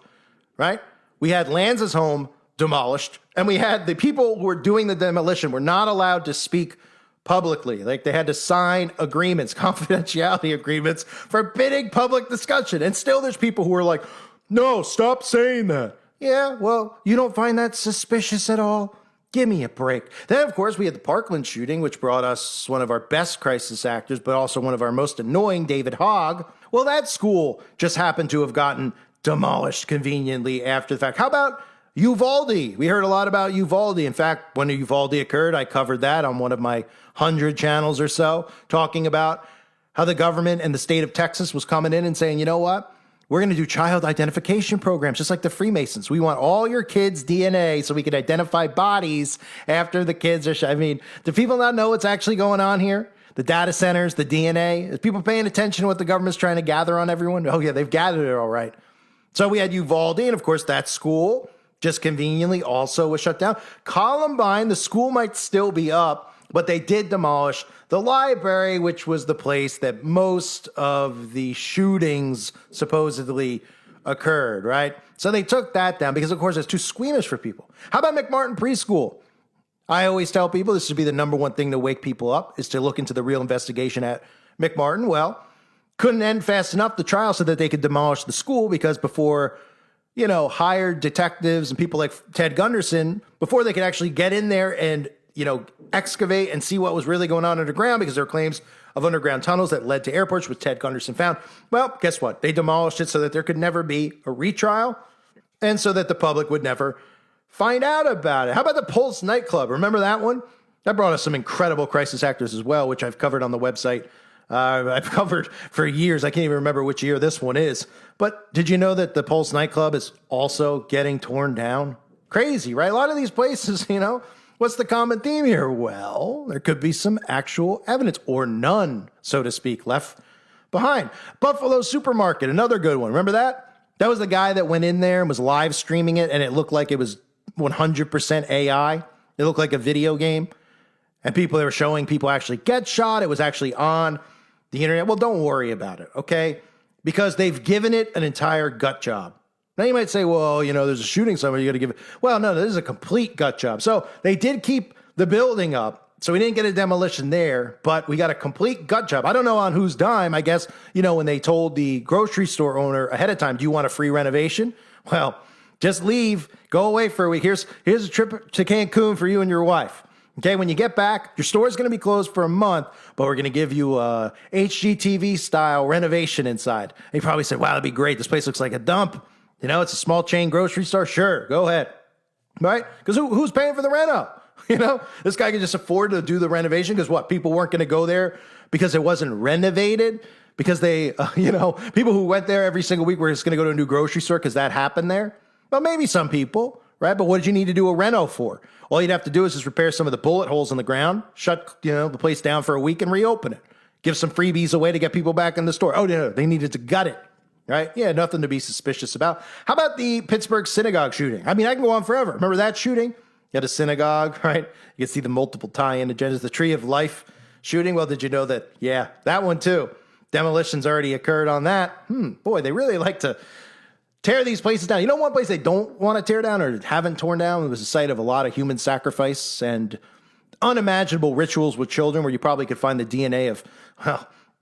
right? We had Lanza's home demolished, and we had the people who were doing the demolition were not allowed to speak publicly. Like they had to sign agreements, confidentiality agreements, forbidding public discussion. And still there's people who are like, no, stop saying that. Yeah, well, you don't find that suspicious at all? Give me a break. Then, of course, we had the Parkland shooting, which brought us one of our best crisis actors, but also one of our most annoying, David Hogg. Well, that school just happened to have gotten demolished conveniently after the fact. How about Uvalde? We heard a lot about Uvalde. In fact, when Uvalde occurred, I covered that on one of my 100 channels or so, talking about how the government and the state of Texas was coming in and saying, you know what? We're going to do child identification programs, just like the Freemasons. We want all your kids' DNA so we can identify bodies after the kids are I mean, do people not know what's actually going on here? The data centers, the DNA. Is people paying attention to what the government's trying to gather on everyone? Oh, yeah, they've gathered it all right. So we had Uvalde, and of course, that school just conveniently also was shut down. Columbine, the school might still be up, but they did demolish the library, which was the place that most of the shootings supposedly occurred, right? So they took that down because, of course, it's too squeamish for people. How about McMartin Preschool? I always tell people this should be the number one thing to wake people up, is to look into the real investigation at McMartin. Well, couldn't end fast enough, the trial, so that they could demolish the school, because before, hired detectives and people like Ted Gunderson, before they could actually get in there and, excavate and see what was really going on underground, because there were claims of underground tunnels that led to airports, which Ted Gunderson found. Well, guess what? They demolished it so that there could never be a retrial, and so that the public would never find out about it. How about the Pulse nightclub? Remember that one? That brought us some incredible crisis actors as well, which I've covered on the website. I've covered for years. I can't even remember which year this one is. But did you know that the Pulse nightclub is also getting torn down? Crazy, right? A lot of these places, what's the common theme here? Well, there could be some actual evidence, or none, so to speak, left behind. Buffalo Supermarket, another good one. Remember that? That was the guy that went in there and was live streaming it, and it looked like it was 100% AI. It looked like a video game. And they were showing people actually get shot. It was actually on the internet. Well, don't worry about it, okay? Because they've given it an entire gut job. Now you might say, well, there's a shooting somewhere, you got to give it. Well, no, this is a complete gut job. So they did keep the building up. So we didn't get a demolition there, but we got a complete gut job. I don't know on whose dime. I guess, when they told the grocery store owner ahead of time, do you want a free renovation? Well, just leave, go away for a week. Here's a trip to Cancun for you and your wife. Okay, when you get back, your store is going to be closed for a month, but we're going to give you a HGTV style renovation inside. And you probably said, wow, that'd be great. This place looks like a dump. It's a small chain grocery store. Sure, go ahead. Right? Because who's paying for the reno? This guy can just afford to do the renovation because what? People weren't going to go there because it wasn't renovated? Because they, people who went there every single week were just going to go to a new grocery store because that happened there? Well, maybe some people, right? But what did you need to do a reno for? All you'd have to do is just repair some of the bullet holes in the ground, shut the place down for a week and reopen it. Give some freebies away to get people back in the store. Oh, no, they needed to gut it, right? Yeah, nothing to be suspicious about. How about the Pittsburgh synagogue shooting? I mean, I can go on forever. Remember that shooting? You had a synagogue, right? You can see the multiple tie-in agendas. The Tree of Life shooting. Well, did you know that? Yeah, that one too. Demolitions already occurred on that. Boy, they really like to tear these places down. One place they don't want to tear down or haven't torn down? It was a site of a lot of human sacrifice and unimaginable rituals with children, where you probably could find the DNA of,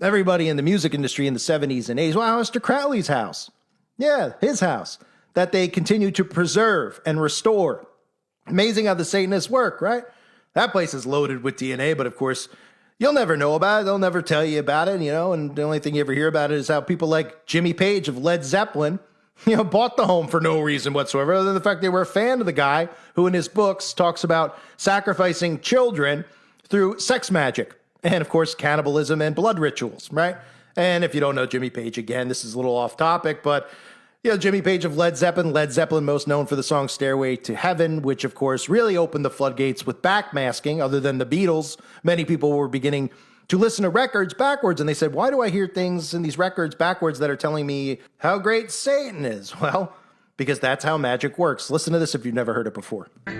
everybody in the music industry in the 70s and 80s. Well, Mr. Crowley's house. Yeah, his house that they continue to preserve and restore. Amazing how the Satanists work, right? That place is loaded with DNA, but of course, you'll never know about it. They'll never tell you about it, and the only thing you ever hear about it is how people like Jimmy Page of Led Zeppelin bought the home for no reason whatsoever, other than the fact they were a fan of the guy who in his books talks about sacrificing children through sex magic and, of course, cannibalism and blood rituals, right? And if you don't know Jimmy Page, again, this is a little off topic, but, Jimmy Page of Led Zeppelin most known for the song Stairway to Heaven, which, of course, really opened the floodgates with backmasking. Other than the Beatles, many people were beginning to listen to records backwards, and they said, why do I hear things in these records backwards that are telling me how great Satan is? Well, because that's how magic works. Listen to this if you've never heard it before. If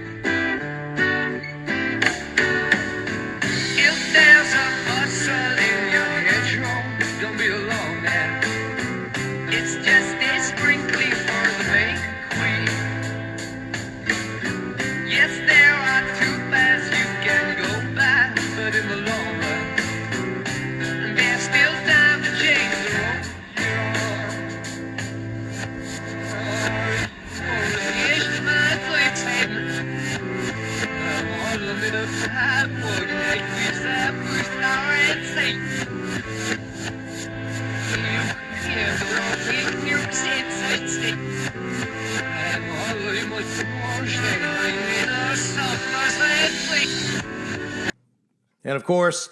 there's a hustle in your hedgerow, don't be alone now. It's just a sprinkling for the May Queen. Yes, there are two paths you can go by, but in the long run, there's still time to change the road you're on. Here's my quicksand. I'm all a little time for you, like we said, we star and Satan. You don't think you're sense, I'm all in my emotion, I'm in a soft And of course,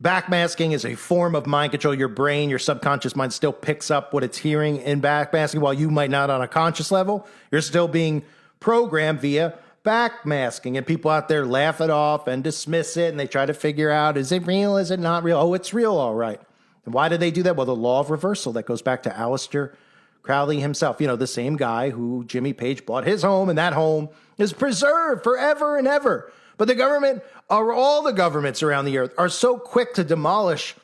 backmasking is a form of mind control. Your brain, your subconscious mind still picks up what it's hearing in backmasking, while you might not on a conscious level. You're still being programmed via backmasking, and people out there laugh it off and dismiss it, and they try to figure out, is it real, is it not real? Oh, it's real, all right. And why did they do that? Well, the law of reversal that goes back to Aleister Crowley himself, the same guy who Jimmy Page bought his home, and that home is preserved forever and ever. But the government, or all the governments around the earth, are so quick to demolish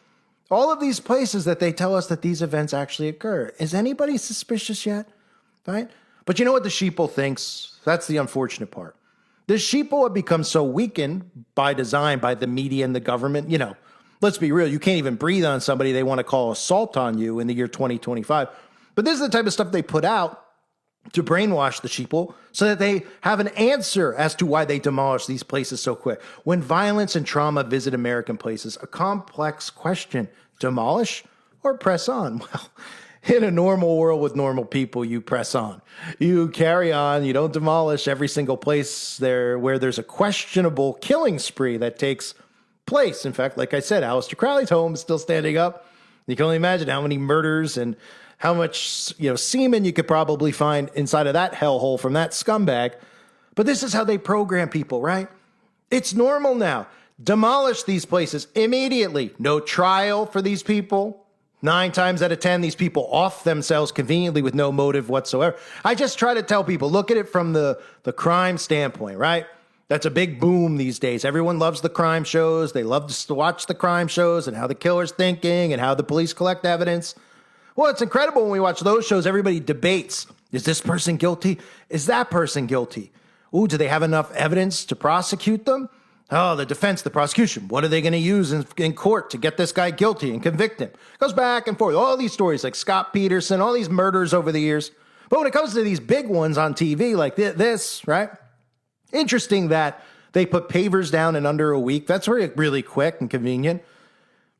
all of these places that they tell us that these events actually occur. Is anybody suspicious yet? right? But you know what the sheeple thinks? That's the unfortunate part. The sheeple have become so weakened by design, by the media and the government. You know, let's be real. You can't even breathe on somebody they want to call assault on you in the year 2025. But this is the type of stuff they put out to brainwash the sheeple so that they have an answer as to why they demolish these places so quick. When violence and trauma visit American places, a complex question: demolish or press on? Well, in a normal world with normal people, you press on. You carry on. You don't demolish every single place there where there's a questionable killing spree that takes place. In fact, like I said, Aleister Crowley's home is still standing up. You can only imagine how many murders and how much, semen you could probably find inside of that hellhole from that scumbag. But this is how they program people, right? It's normal now. Demolish these places immediately. No trial for these people. 9 times out of 10, these people off themselves conveniently with no motive whatsoever. I just try to tell people, look at it from the crime standpoint, right? That's a big boom these days. Everyone loves the crime shows. They love to watch the crime shows and how the killer's thinking and how the police collect evidence. Well, it's incredible when we watch those shows. Everybody debates. Is this person guilty? Is that person guilty? Ooh, do they have enough evidence to prosecute them? Oh, the defense, the prosecution. What are they going to use in court to get this guy guilty and convict him? It goes back and forth. All these stories like Scott Peterson, all these murders over the years. But when it comes to these big ones on TV like this, right? Interesting that they put pavers down in under a week. That's really quick and convenient.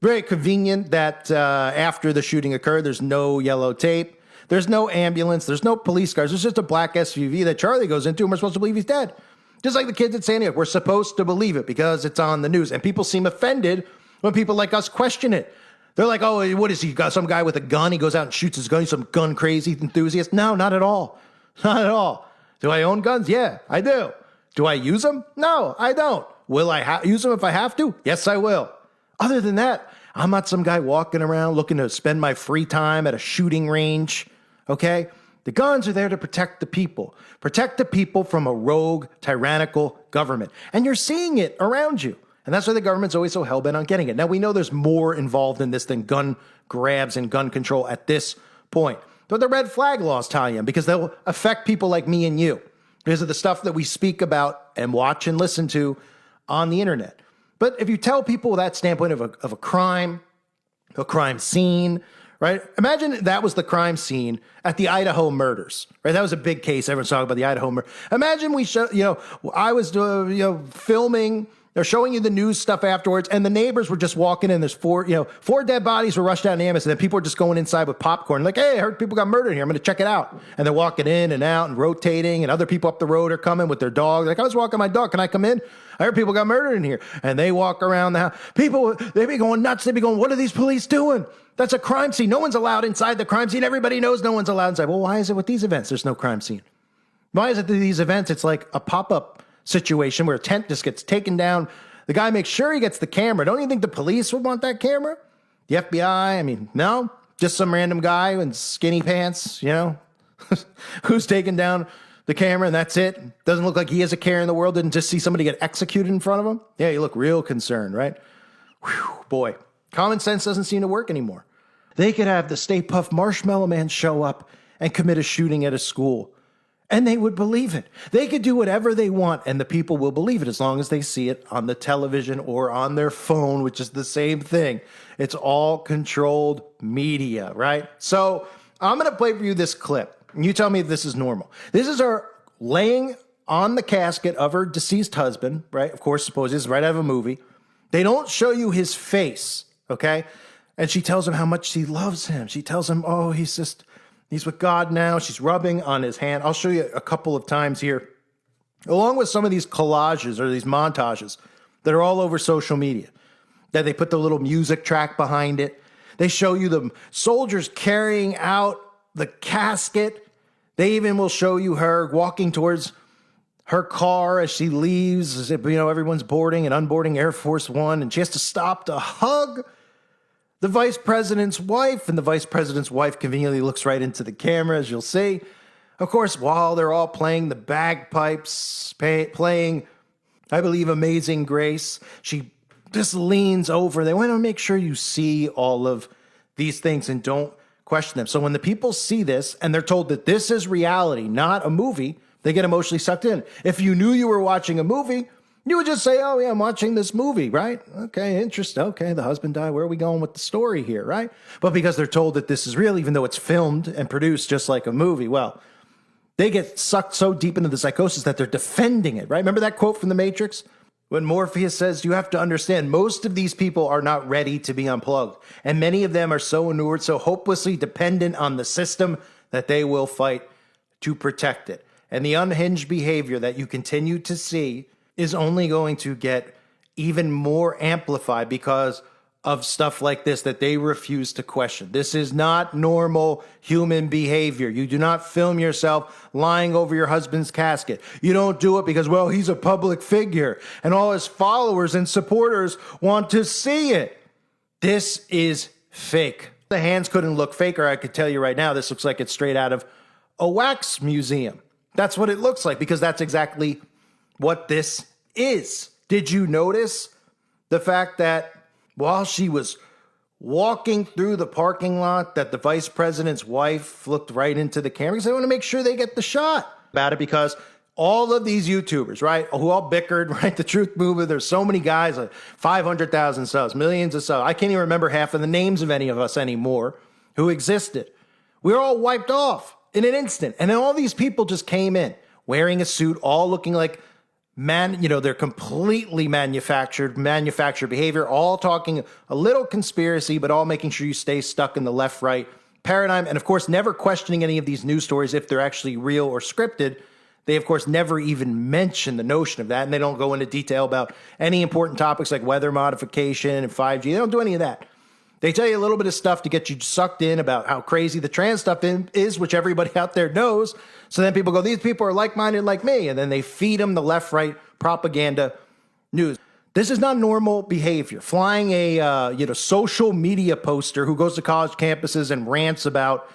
Very convenient that after the shooting occurred, there's no yellow tape. There's no ambulance. There's no police cars. There's just a black SUV that Charlie goes into, and we're supposed to believe he's dead. Just like the kids at Sandy Hook, we're supposed to believe it because it's on the news. And people seem offended when people like us question it. They're like, oh, what is he? Got some guy with a gun? He goes out and shoots his gun. He's some gun crazy enthusiast. No, not at all. Not at all. Do I own guns? Yeah, I do. Do I use them? No, I don't. Will I use them if I have to? Yes, I will. Other than that, I'm not some guy walking around looking to spend my free time at a shooting range, okay? The guns are there to protect the people from a rogue, tyrannical government. And you're seeing it around you. And that's why the government's always so hell-bent on getting it. Now, we know there's more involved in this than gun grabs and gun control at this point. But the red flag laws tie in because they'll affect people like me and you because of the stuff that we speak about and watch and listen to on the internet. But if you tell people that standpoint of a crime scene, right? Imagine that was the crime scene at the Idaho murders, right? That was a big case. Everyone's talking about the Idaho murder. Imagine I was filming. They're showing you the news stuff afterwards, and the neighbors were just walking in. There's four dead bodies were rushed out in the ambulance, and then people are just going inside with popcorn, like, hey, I heard people got murdered here. I'm going to check it out. And they're walking in and out and rotating, and other people up the road are coming with their dog. Like, I was walking my dog. Can I come in? I heard people got murdered in here. And they walk around the house. People, they be going nuts. They be going, what are these police doing? That's a crime scene. No one's allowed inside the crime scene. Everybody knows no one's allowed inside. Well, why is it with these events there's no crime scene? Why is it that these events it's like a pop-up situation where a tent just gets taken down? The guy makes sure he gets the camera. Don't you think the police would want that camera? The FBI? I mean, no. Just some random guy in skinny pants, who's taking down the camera and that's it. Doesn't look like he has a care in the world. Didn't just see somebody get executed in front of him. Yeah, you look real concerned, right? Whew, boy, common sense doesn't seem to work anymore. They could have the Stay Puft Marshmallow Man show up and commit a shooting at a school, and they would believe it. They could do whatever they want, and the people will believe it as long as they see it on the television or on their phone, which is the same thing. It's all controlled media, right? So I'm going to play for you this clip. And you tell me if this is normal. This is her laying on the casket of her deceased husband, right? Of course, suppose this is right out of a movie. They don't show you his face, okay? And she tells him how much she loves him. She tells him, oh, he's with God now. She's rubbing on his hand. I'll show you a couple of times here, along with some of these collages or these montages that are all over social media, that they put the little music track behind it. They show you the soldiers carrying out the casket. They even will show you her walking towards her car as she leaves, as if, everyone's boarding and unboarding Air Force One, and she has to stop to hug the vice president's wife, and the vice president's wife conveniently looks right into the camera, as you'll see. Of course, while they're all playing the bagpipes, playing, I believe, Amazing Grace, she just leans over. They want to make sure you see all of these things and don't question them. So when the people see this and they're told that this is reality, not a movie, they get emotionally sucked in. If you knew you were watching a movie, you would just say, oh, yeah, I'm watching this movie, right? Okay, interesting. Okay, the husband died. Where are we going with the story here, right? But because they're told that this is real, even though it's filmed and produced just like a movie, well, they get sucked so deep into the psychosis that they're defending it, right? Remember that quote from The Matrix? When Morpheus says, you have to understand, most of these people are not ready to be unplugged. And many of them are so inured, so hopelessly dependent on the system that they will fight to protect it. And the unhinged behavior that you continue to see is only going to get even more amplified because of stuff like this that they refuse to question. This is not normal human behavior. You do not film yourself lying over your husband's casket. You don't do it because, well, he's a public figure and all his followers and supporters want to see it. This is fake. The hands couldn't look faker. I could tell you right now, this looks like it's straight out of a wax museum. That's what it looks like because that's exactly what this is. Did you notice the fact that while she was walking through the parking lot that the vice president's wife looked right into the camera because they want to make sure they get the shot about it because all of these YouTubers, right, who all bickered, right, the truth movement, there's so many guys, like 500,000 subs, millions of subs. I can't even remember half of the names of any of us anymore who existed. We were all wiped off in an instant. And then all these people just came in wearing a suit, all looking like they're completely manufactured behavior, all talking a little conspiracy, but all making sure you stay stuck in the left-right paradigm. And of course, never questioning any of these news stories if they're actually real or scripted. They, of course, never even mention the notion of that. And they don't go into detail about any important topics like weather modification and 5G. They don't do any of that. They tell you a little bit of stuff to get you sucked in about how crazy the trans stuff is, which everybody out there knows. So then people go, these people are like-minded like me. And then they feed them the left-right propaganda news. This is not normal behavior. Flying a social media poster who goes to college campuses and rants about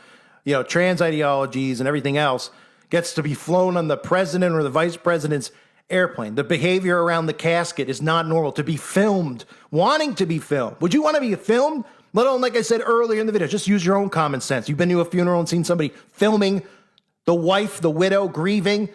trans ideologies and everything else gets to be flown on the president or the vice president's airplane. The behavior around the casket is not normal. To be filmed, wanting to be filmed. Would you want to be filmed? Let alone, like I said earlier in the video, just use your own common sense. You've been to a funeral and seen somebody filming the wife, the widow, grieving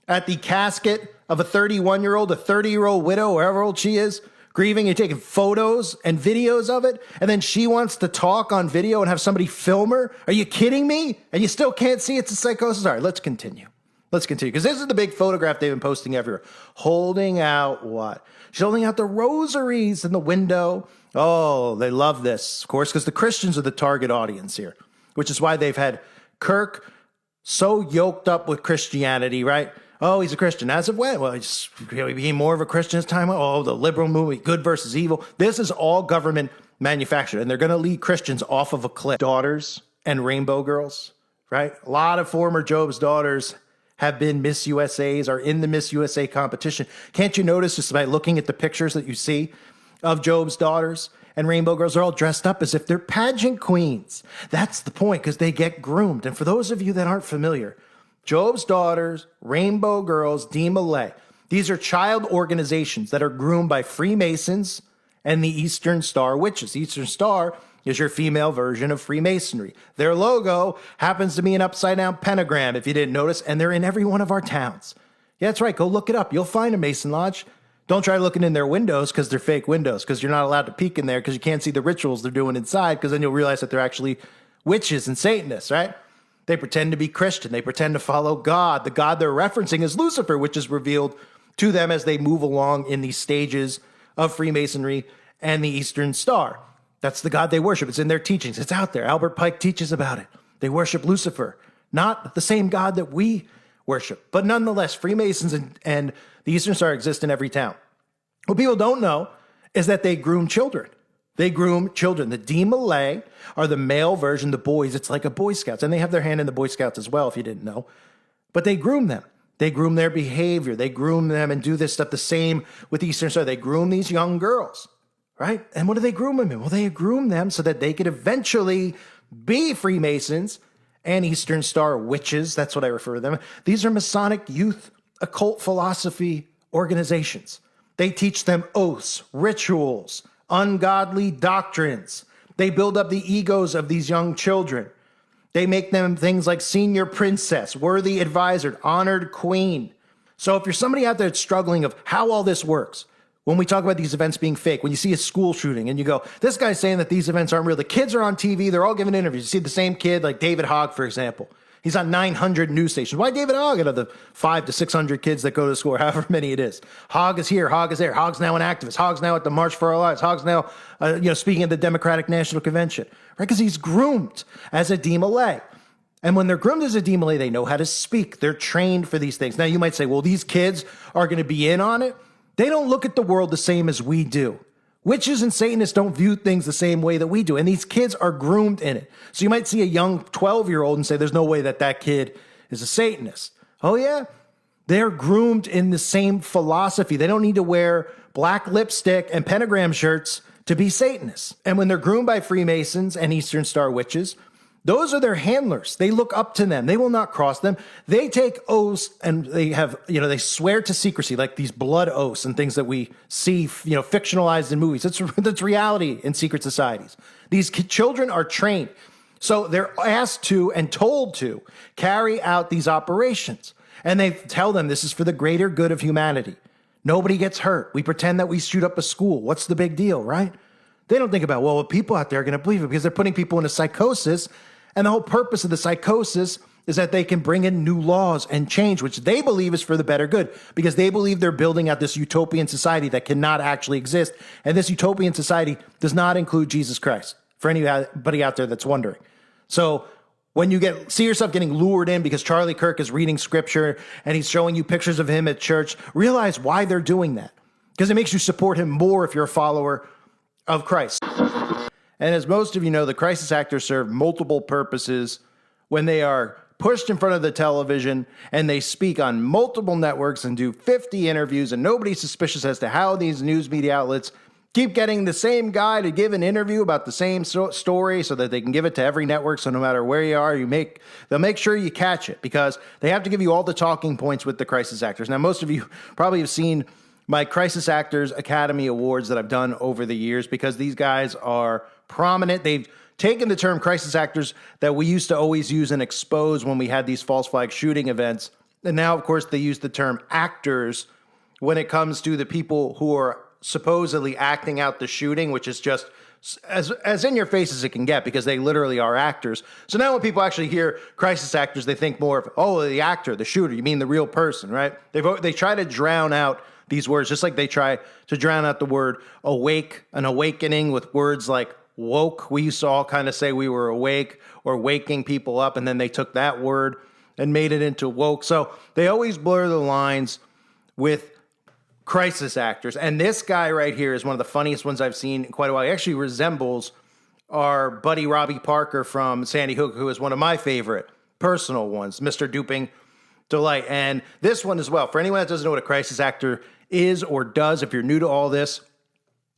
at the casket of a 31-year-old, a 30-year-old widow, wherever old she is, grieving. You're taking photos and videos of it, and then she wants to talk on video and have somebody film her? Are you kidding me? And you still can't see it's a psychosis? All right, let's continue. Because this is the big photograph they've been posting everywhere. Holding out what? She's holding out the rosaries in the window. Oh, they love this, of course, because the Christians are the target audience here, which is why they've had Kirk so yoked up with Christianity, right? Oh, he's a Christian. As of when? Well, he became more of a Christian as time went. Oh, the liberal movement, good versus evil. This is all government manufactured, and they're going to lead Christians off of a cliff. Daughters and rainbow girls, right? A lot of former Job's daughters have been Miss USAs, are in the Miss USA competition. Can't you notice just by looking at the pictures that you see of Job's daughters and rainbow girls, are all dressed up as if they're pageant queens. That's the point, because they get groomed. And for those of you that aren't familiar, Job's daughters, rainbow girls, DeMolay, these are child organizations that are groomed by Freemasons and the Eastern Star Witches. Eastern Star is your female version of Freemasonry. Their logo happens to be an upside-down pentagram, if you didn't notice, and they're in every one of our towns. Yeah, that's right. Go look it up. You'll find a Mason Lodge. Don't try looking in their windows because they're fake windows, because you're not allowed to peek in there because you can't see the rituals they're doing inside, because then you'll realize that they're actually witches and Satanists, right? They pretend to be Christian. They pretend to follow God. The God they're referencing is Lucifer, which is revealed to them as they move along in these stages of Freemasonry and the Eastern Star. That's the God they worship. It's in their teachings. It's out there. Albert Pike teaches about it. They worship Lucifer, not the same God that we worship. But nonetheless, Freemasons and the Eastern Star exist in every town. What people don't know is that they groom children. They groom children. The DeMolay are the male version, the boys. It's like a Boy Scouts. And they have their hand in the Boy Scouts as well, if you didn't know. But they groom them. They groom their behavior. They groom them and do this stuff the same with the Eastern Star. They groom these young girls, right? And what do they groom them in? Well, they groom them so that they could eventually be Freemasons and Eastern Star witches. That's what I refer to them. These are Masonic youth occult philosophy organizations. They teach them oaths, rituals, ungodly doctrines. They build up the egos of these young children. They make them things like senior princess, worthy advisor, honored queen. So if you're somebody out there that's struggling of how all this works, when we talk about these events being fake, when you see a school shooting and you go, this guy's saying that these events aren't real. The kids are on TV. They're all giving interviews. You see the same kid, like David Hogg, for example. He's on 900 news stations. Why David Hogg out of the 500 to 600 kids that go to school, or however many it is? Hogg is here. Hogg is there. Hogg's now an activist. Hogg's now at the March for Our Lives. Hogg's now, speaking at the Democratic National Convention, right? Because he's groomed as a DeMolay. And when they're groomed as a DeMolay, they know how to speak. They're trained for these things. Now, you might say, well, these kids are going to be in on it. They don't look at the world the same as we do. Witches and Satanists don't view things the same way that we do. And these kids are groomed in it. So you might see a young 12-year-old and say, there's no way that that kid is a Satanist. Oh, yeah? They're groomed in the same philosophy. They don't need to wear black lipstick and pentagram shirts to be Satanists. And when they're groomed by Freemasons and Eastern Star witches, those are their handlers. They look up to them. They will not cross them. They take oaths and they have, they swear to secrecy, like these blood oaths and things that we see, fictionalized in movies. That's reality in secret societies. These children are trained. So they're asked to and told to carry out these operations. And they tell them this is for the greater good of humanity. Nobody gets hurt. We pretend that we shoot up a school. What's the big deal, right? They don't think about, well, people out there are going to believe it because they're putting people into psychosis. And the whole purpose of the psychosis is that they can bring in new laws and change, which they believe is for the better good, because they believe they're building out this utopian society that cannot actually exist. And this utopian society does not include Jesus Christ, for anybody out there that's wondering. So when you see yourself getting lured in because Charlie Kirk is reading scripture and he's showing you pictures of him at church, realize why they're doing that. Because it makes you support him more if you're a follower of Christ. And as most of you know, the crisis actors serve multiple purposes when they are pushed in front of the television and they speak on multiple networks and do 50 interviews, and nobody's suspicious as to how these news media outlets keep getting the same guy to give an interview about the same story so that they can give it to every network. So no matter where you are, they'll make sure you catch it because they have to give you all the talking points with the crisis actors. Now, most of you probably have seen my Crisis Actors Academy Awards that I've done over the years because these guys are prominent. They've taken the term crisis actors that we used to always use and expose when we had these false flag shooting events. And now, of course, they use the term actors when it comes to the people who are supposedly acting out the shooting, which is just as in your face as it can get because they literally are actors. So now when people actually hear crisis actors, they think more of, oh, the actor, the shooter, you mean the real person, right? They try to drown out these words, just like they try to drown out the word awake, an awakening with words like woke. We used to all kind of say we were awake or waking people up, and then they took that word and made it into woke. So they always blur the lines with crisis actors. And this guy right here is one of the funniest ones I've seen in quite a while. He actually resembles our buddy Robbie Parker from Sandy Hook, who is one of my favorite personal ones, Mr. Duping Delight. And this one as well. For anyone that doesn't know what a crisis actor is or does, if you're new to all this,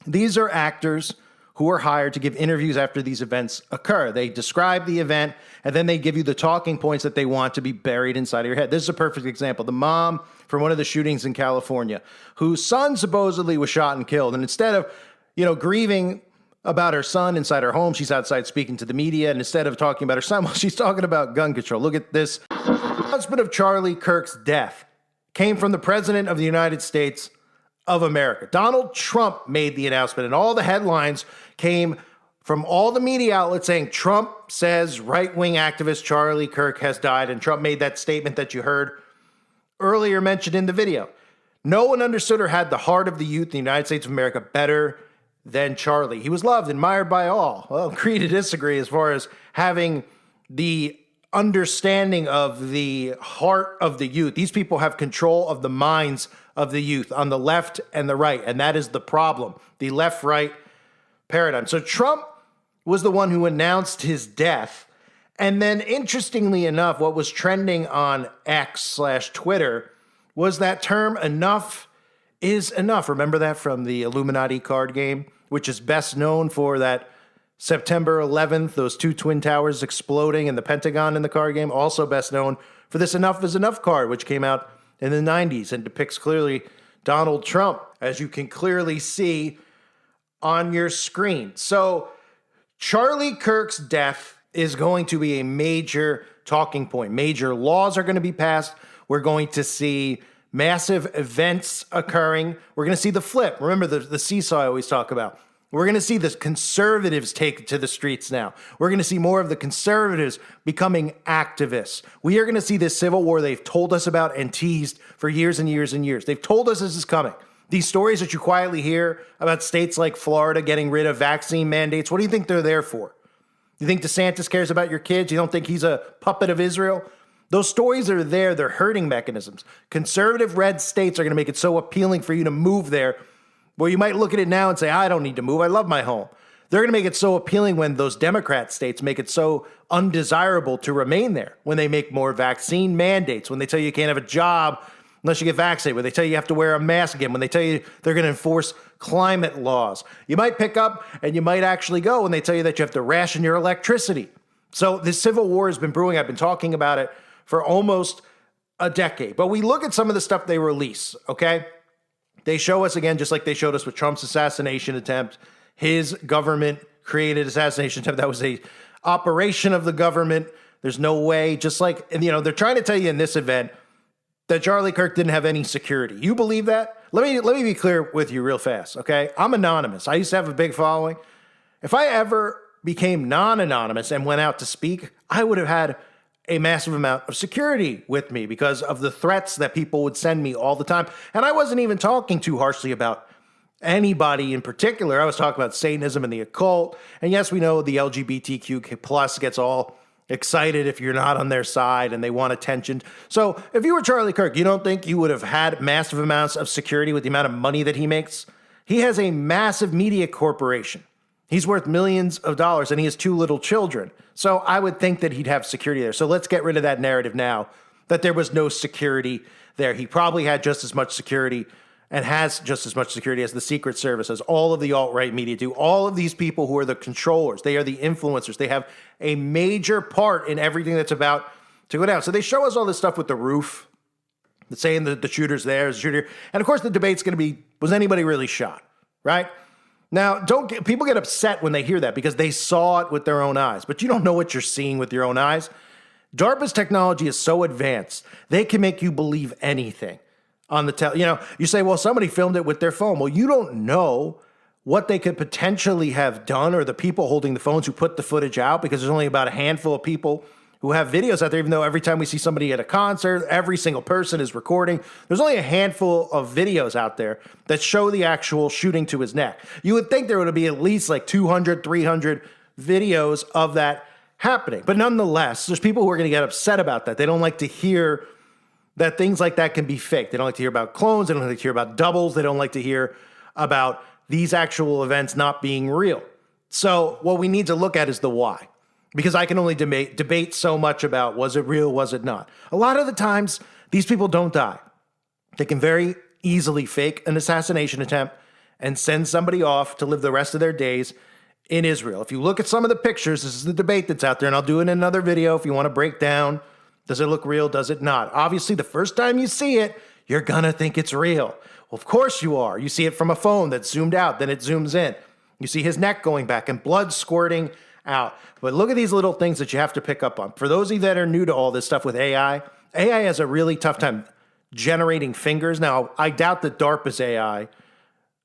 these are actors who are hired to give interviews after these events occur. They describe the event, and then they give you the talking points that they want to be buried inside of your head. This is a perfect example. The mom from one of the shootings in California, whose son supposedly was shot and killed, and instead of, grieving about her son inside her home, she's outside speaking to the media, and instead of talking about her son, well, she's talking about gun control. Look at this. The announcement of Charlie Kirk's death came from the President of the United States of America. Donald Trump made the announcement, and all the headlines came from all the media outlets saying Trump says right-wing activist Charlie Kirk has died, and Trump made that statement that you heard earlier mentioned in the video. No one understood or had the heart of the youth in the United States of America better than Charlie. He was loved, admired by all. Well, agree to disagree as far as having the understanding of the heart of the youth. These people have control of the minds of the youth on the left and the right, and that is the problem, the left-right paradigm. So Trump was the one who announced his death, and then interestingly enough, what was trending on X/Twitter was that term, enough is enough. Remember that from the Illuminati card game, which is best known for that September 11th, those two twin towers exploding and the Pentagon in the card game. Also best known for this Enough is Enough card, which came out in the 90s and depicts clearly Donald Trump, as you can clearly see on your screen. So Charlie Kirk's death is going to be a major talking point. Major laws are going to be passed. We're going to see massive events occurring. We're going to see the flip. Remember the seesaw I always talk about. We're going to see the conservatives take to the streets now. We're going to see more of the conservatives becoming activists. We are going to see this civil war they've told us about and teased for years and years and years. They've told us this is coming. These stories that you quietly hear about states like Florida getting rid of vaccine mandates, what do you think they're there for? You think DeSantis cares about your kids? You don't think he's a puppet of Israel? Those stories are there. They're hurting mechanisms. Conservative red states are going to make it so appealing for you to move there. Well, you might look at it now and say, I don't need to move. I love my home. They're going to make it so appealing when those Democrat states make it so undesirable to remain there. When they make more vaccine mandates, when they tell you can't have a job unless you get vaccinated, when they tell you have to wear a mask again, when they tell you they're going to enforce climate laws. You might pick up and you might actually go when they tell you that you have to ration your electricity. So this civil war has been brewing. I've been talking about it for almost a decade. But we look at some of the stuff they release, okay? They show us again, just like they showed us with Trump's assassination attempt, his government-created assassination attempt. That was a operation of the government. There's no way, just like, they're trying to tell you in this event that Charlie Kirk didn't have any security. You believe that? Let me be clear with you real fast, okay? I'm anonymous. I used to have a big following. If I ever became non-anonymous and went out to speak, I would have had a massive amount of security with me because of the threats that people would send me all the time. And I wasn't even talking too harshly about anybody in particular. I was talking about Satanism and the occult. And yes, we know the LGBTQ plus gets all excited if you're not on their side and they want attention. So if you were Charlie Kirk, you don't think you would have had massive amounts of security with the amount of money that he makes? He has a massive media corporation. He's worth millions of dollars and he has 2 little children. So I would think that he'd have security there. So let's get rid of that narrative now that there was no security there. He probably had just as much security and has just as much security as the Secret Service, as all of the alt-right media do. All of these people who are the controllers, they are the influencers. They have a major part in everything that's about to go down. So they show us all this stuff with the roof, saying that the shooter's there, is a shooter. And of course the debate's going to be, was anybody really shot, right? Now, people get upset when they hear that because they saw it with their own eyes, but you don't know what you're seeing with your own eyes. DARPA's technology is so advanced, they can make you believe anything on the you say, well, somebody filmed it with their phone. Well, you don't know what they could potentially have done or the people holding the phones who put the footage out, because there's only about a handful of people who have videos out there, even though every time we see somebody at a concert, every single person is recording. There's only a handful of videos out there that show the actual shooting to his neck. You would think there would be at least like 200, 300 videos of that happening. But nonetheless, there's people who are going to get upset about that. They don't like to hear that things like that can be fake. They don't like to hear about clones. They don't like to hear about doubles. They don't like to hear about these actual events not being real. So what we need to look at is the why. Because I can only debate so much about was it real, was it not. A lot of the times, these people don't die. They can very easily fake an assassination attempt and send somebody off to live the rest of their days in Israel. If you look at some of the pictures, this is the debate that's out there, and I'll do it in another video if you want to break down, does it look real, does it not? Obviously, the first time you see it, you're going to think it's real. Well, of course you are. You see it from a phone that's zoomed out, then it zooms in. You see his neck going back and blood squirting out. But look at these little things that you have to pick up on. For those of you that are new to all this stuff with AI has a really tough time generating fingers. Now, I doubt that DARPA's AI,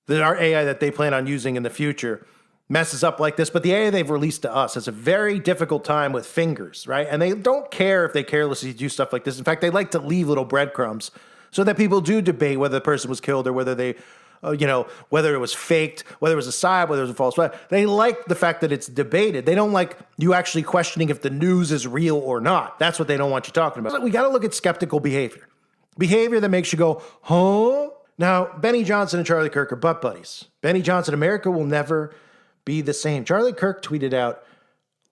that our AI that they plan on using in the future, messes up like this, but the AI they've released to us has a very difficult time with fingers, right? And they don't care if they carelessly do stuff like this. In fact, they like to leave little breadcrumbs so that people do debate whether the person was killed or whether they whether it was faked, whether it was a side, whether it was a false flag. They like the fact that it's debated. They don't like you actually questioning if the news is real or not. That's what they don't want you talking about. We got to look at skeptical behavior. Behavior that makes you go, huh? Now, Benny Johnson and Charlie Kirk are butt buddies. Benny Johnson, America will never be the same. Charlie Kirk tweeted out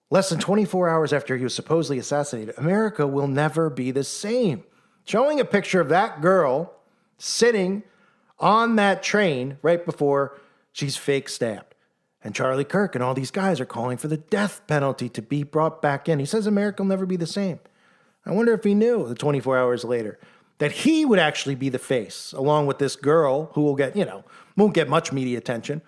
less than 24 hours after he was supposedly assassinated, America will never be the same. Showing a picture of that girl sitting on that train right before she's fake stabbed. And Charlie Kirk and all these guys are calling for the death penalty to be brought back in. He says America will never be the same. I wonder if he knew the 24 hours later that he would actually be the face, along with this girl who will get, won't get much media attention.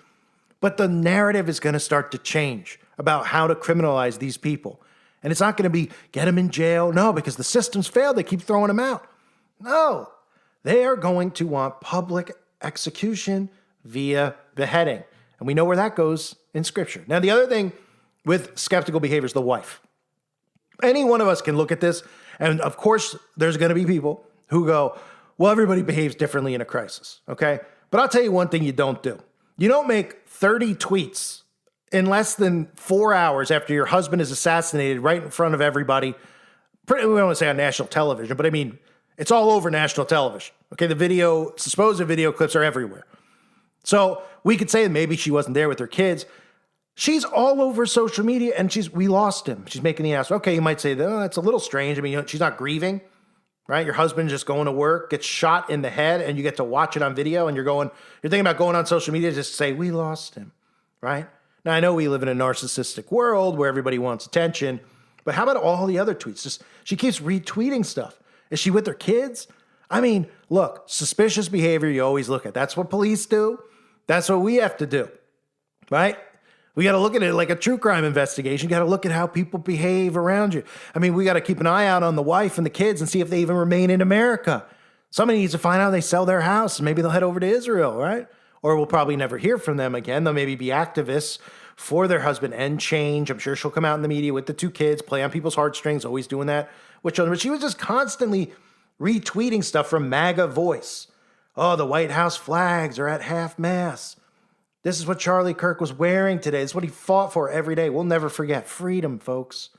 But the narrative is going to start to change about how to criminalize these people. And it's not going to be get him in jail. No, because the system's failed. They keep throwing him out. No, they are going to want public execution via beheading. And we know where that goes in Scripture. Now, the other thing with skeptical behavior is the wife. Any one of us can look at this, and of course, there's going to be people who go, well, everybody behaves differently in a crisis, okay? But I'll tell you one thing you don't do. You don't make 30 tweets in less than 4 hours after your husband is assassinated right in front of everybody. We don't want to say on national television, but I mean, it's all over national television, okay? The supposed video clips are everywhere. So we could say maybe she wasn't there with her kids. She's all over social media, and we lost him. She's making the ass. Okay, you might say, oh, that's a little strange. I mean, she's not grieving, right? Your husband's just going to work, gets shot in the head, and you get to watch it on video, and you're thinking about going on social media just to say, we lost him, right? Now, I know we live in a narcissistic world where everybody wants attention, but how about all the other tweets? She keeps retweeting stuff. Is she with her kids? I mean, look, suspicious behavior you always look at. That's what police do. That's what we have to do, right? We got to look at it like a true crime investigation. You got to look at how people behave around you. I mean, we got to keep an eye out on the wife and the kids and see if they even remain in America. Somebody needs to find out they sell their house. Maybe they'll head over to Israel, right? Or we'll probably never hear from them again. They'll maybe be activists for their husband and change. I'm sure she'll come out in the media with the two kids, play on people's heartstrings, always doing that with children. But she was just constantly retweeting stuff from MAGA Voice. Oh, the White House flags are at half-mast. This is what Charlie Kirk was wearing today. This is what he fought for every day. We'll never forget. Freedom, folks.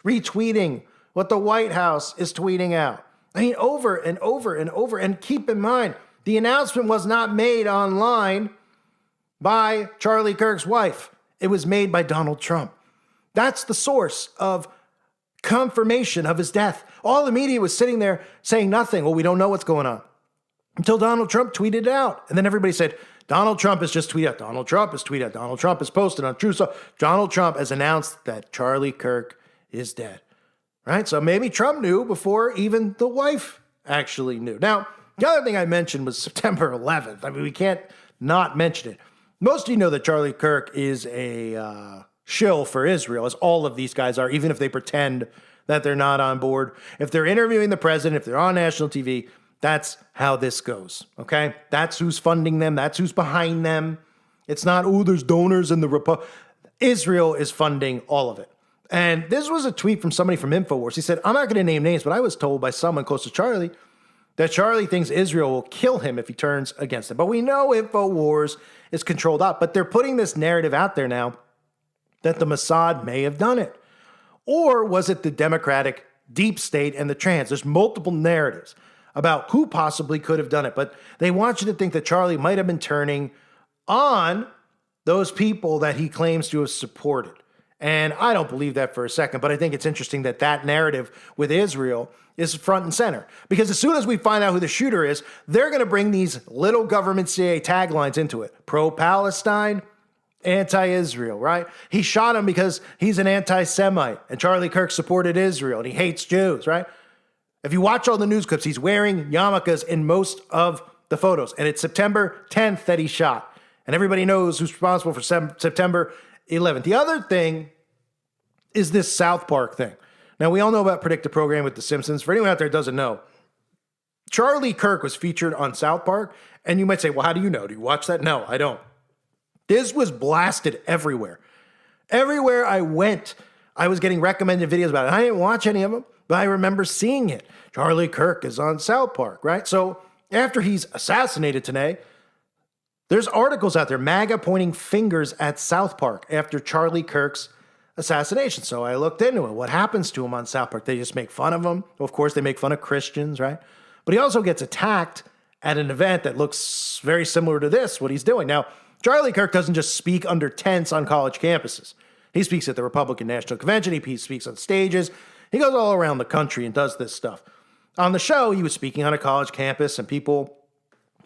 Retweeting what the White House is tweeting out. I mean, over and over and over. And keep in mind, the announcement was not made online by Charlie Kirk's wife. It was made by Donald Trump. That's the source of confirmation of his death. All the media was sitting there saying nothing. Well, we don't know what's going on. Until Donald Trump tweeted it out. And then everybody said, Donald Trump has just tweeted out. Donald Trump has tweeted out. Donald Trump has posted on True. So Donald Trump has announced that Charlie Kirk is dead. Right? So maybe Trump knew before even the wife actually knew. Now, the other thing I mentioned was September 11th. I mean, we can't not mention it. Most of you know that Charlie Kirk is a shill for Israel, as all of these guys are, even if they pretend that they're not on board. If they're interviewing the president, if they're on national TV, that's how this goes, okay? That's who's funding them. That's who's behind them. It's not, there's donors in the Israel is funding all of it. And this was a tweet from somebody from InfoWars. He said, I'm not going to name names, but I was told by someone close to Charlie that Charlie thinks Israel will kill him if he turns against him. But we know InfoWars is controlled up. But they're putting this narrative out there now that the Mossad may have done it. Or was it the Democratic deep state and the trans? There's multiple narratives about who possibly could have done it. But they want you to think that Charlie might have been turning on those people that he claims to have supported. And I don't believe that for a second, but I think it's interesting that that narrative with Israel is front and center. Because as soon as we find out who the shooter is, they're going to bring these little government CIA taglines into it. Pro-Palestine, anti-Israel, right? He shot him because he's an anti-Semite, and Charlie Kirk supported Israel, and he hates Jews, right? If you watch all the news clips, he's wearing yarmulkes in most of the photos. And it's September 10th that he shot. And everybody knows who's responsible for September 11th. The other thing is this South Park thing. Now, we all know about Predict the Program with The Simpsons. For anyone out there who doesn't know, Charlie Kirk was featured on South Park. And you might say, well, how do you know? Do you watch that? No, I don't. This was blasted everywhere. Everywhere I went, I was getting recommended videos about it. I didn't watch any of them, but I remember seeing it. Charlie Kirk is on South Park, right? So after he's assassinated today, there's articles out there, MAGA pointing fingers at South Park after Charlie Kirk's assassination. So I looked into it. What happens to him on South Park? They just make fun of him. Of course, they make fun of Christians, right? But he also gets attacked at an event that looks very similar to this, what he's doing. Now, Charlie Kirk doesn't just speak under tents on college campuses. He speaks at the Republican National Convention. He speaks on stages. He goes all around the country and does this stuff. On the show, he was speaking on a college campus, and people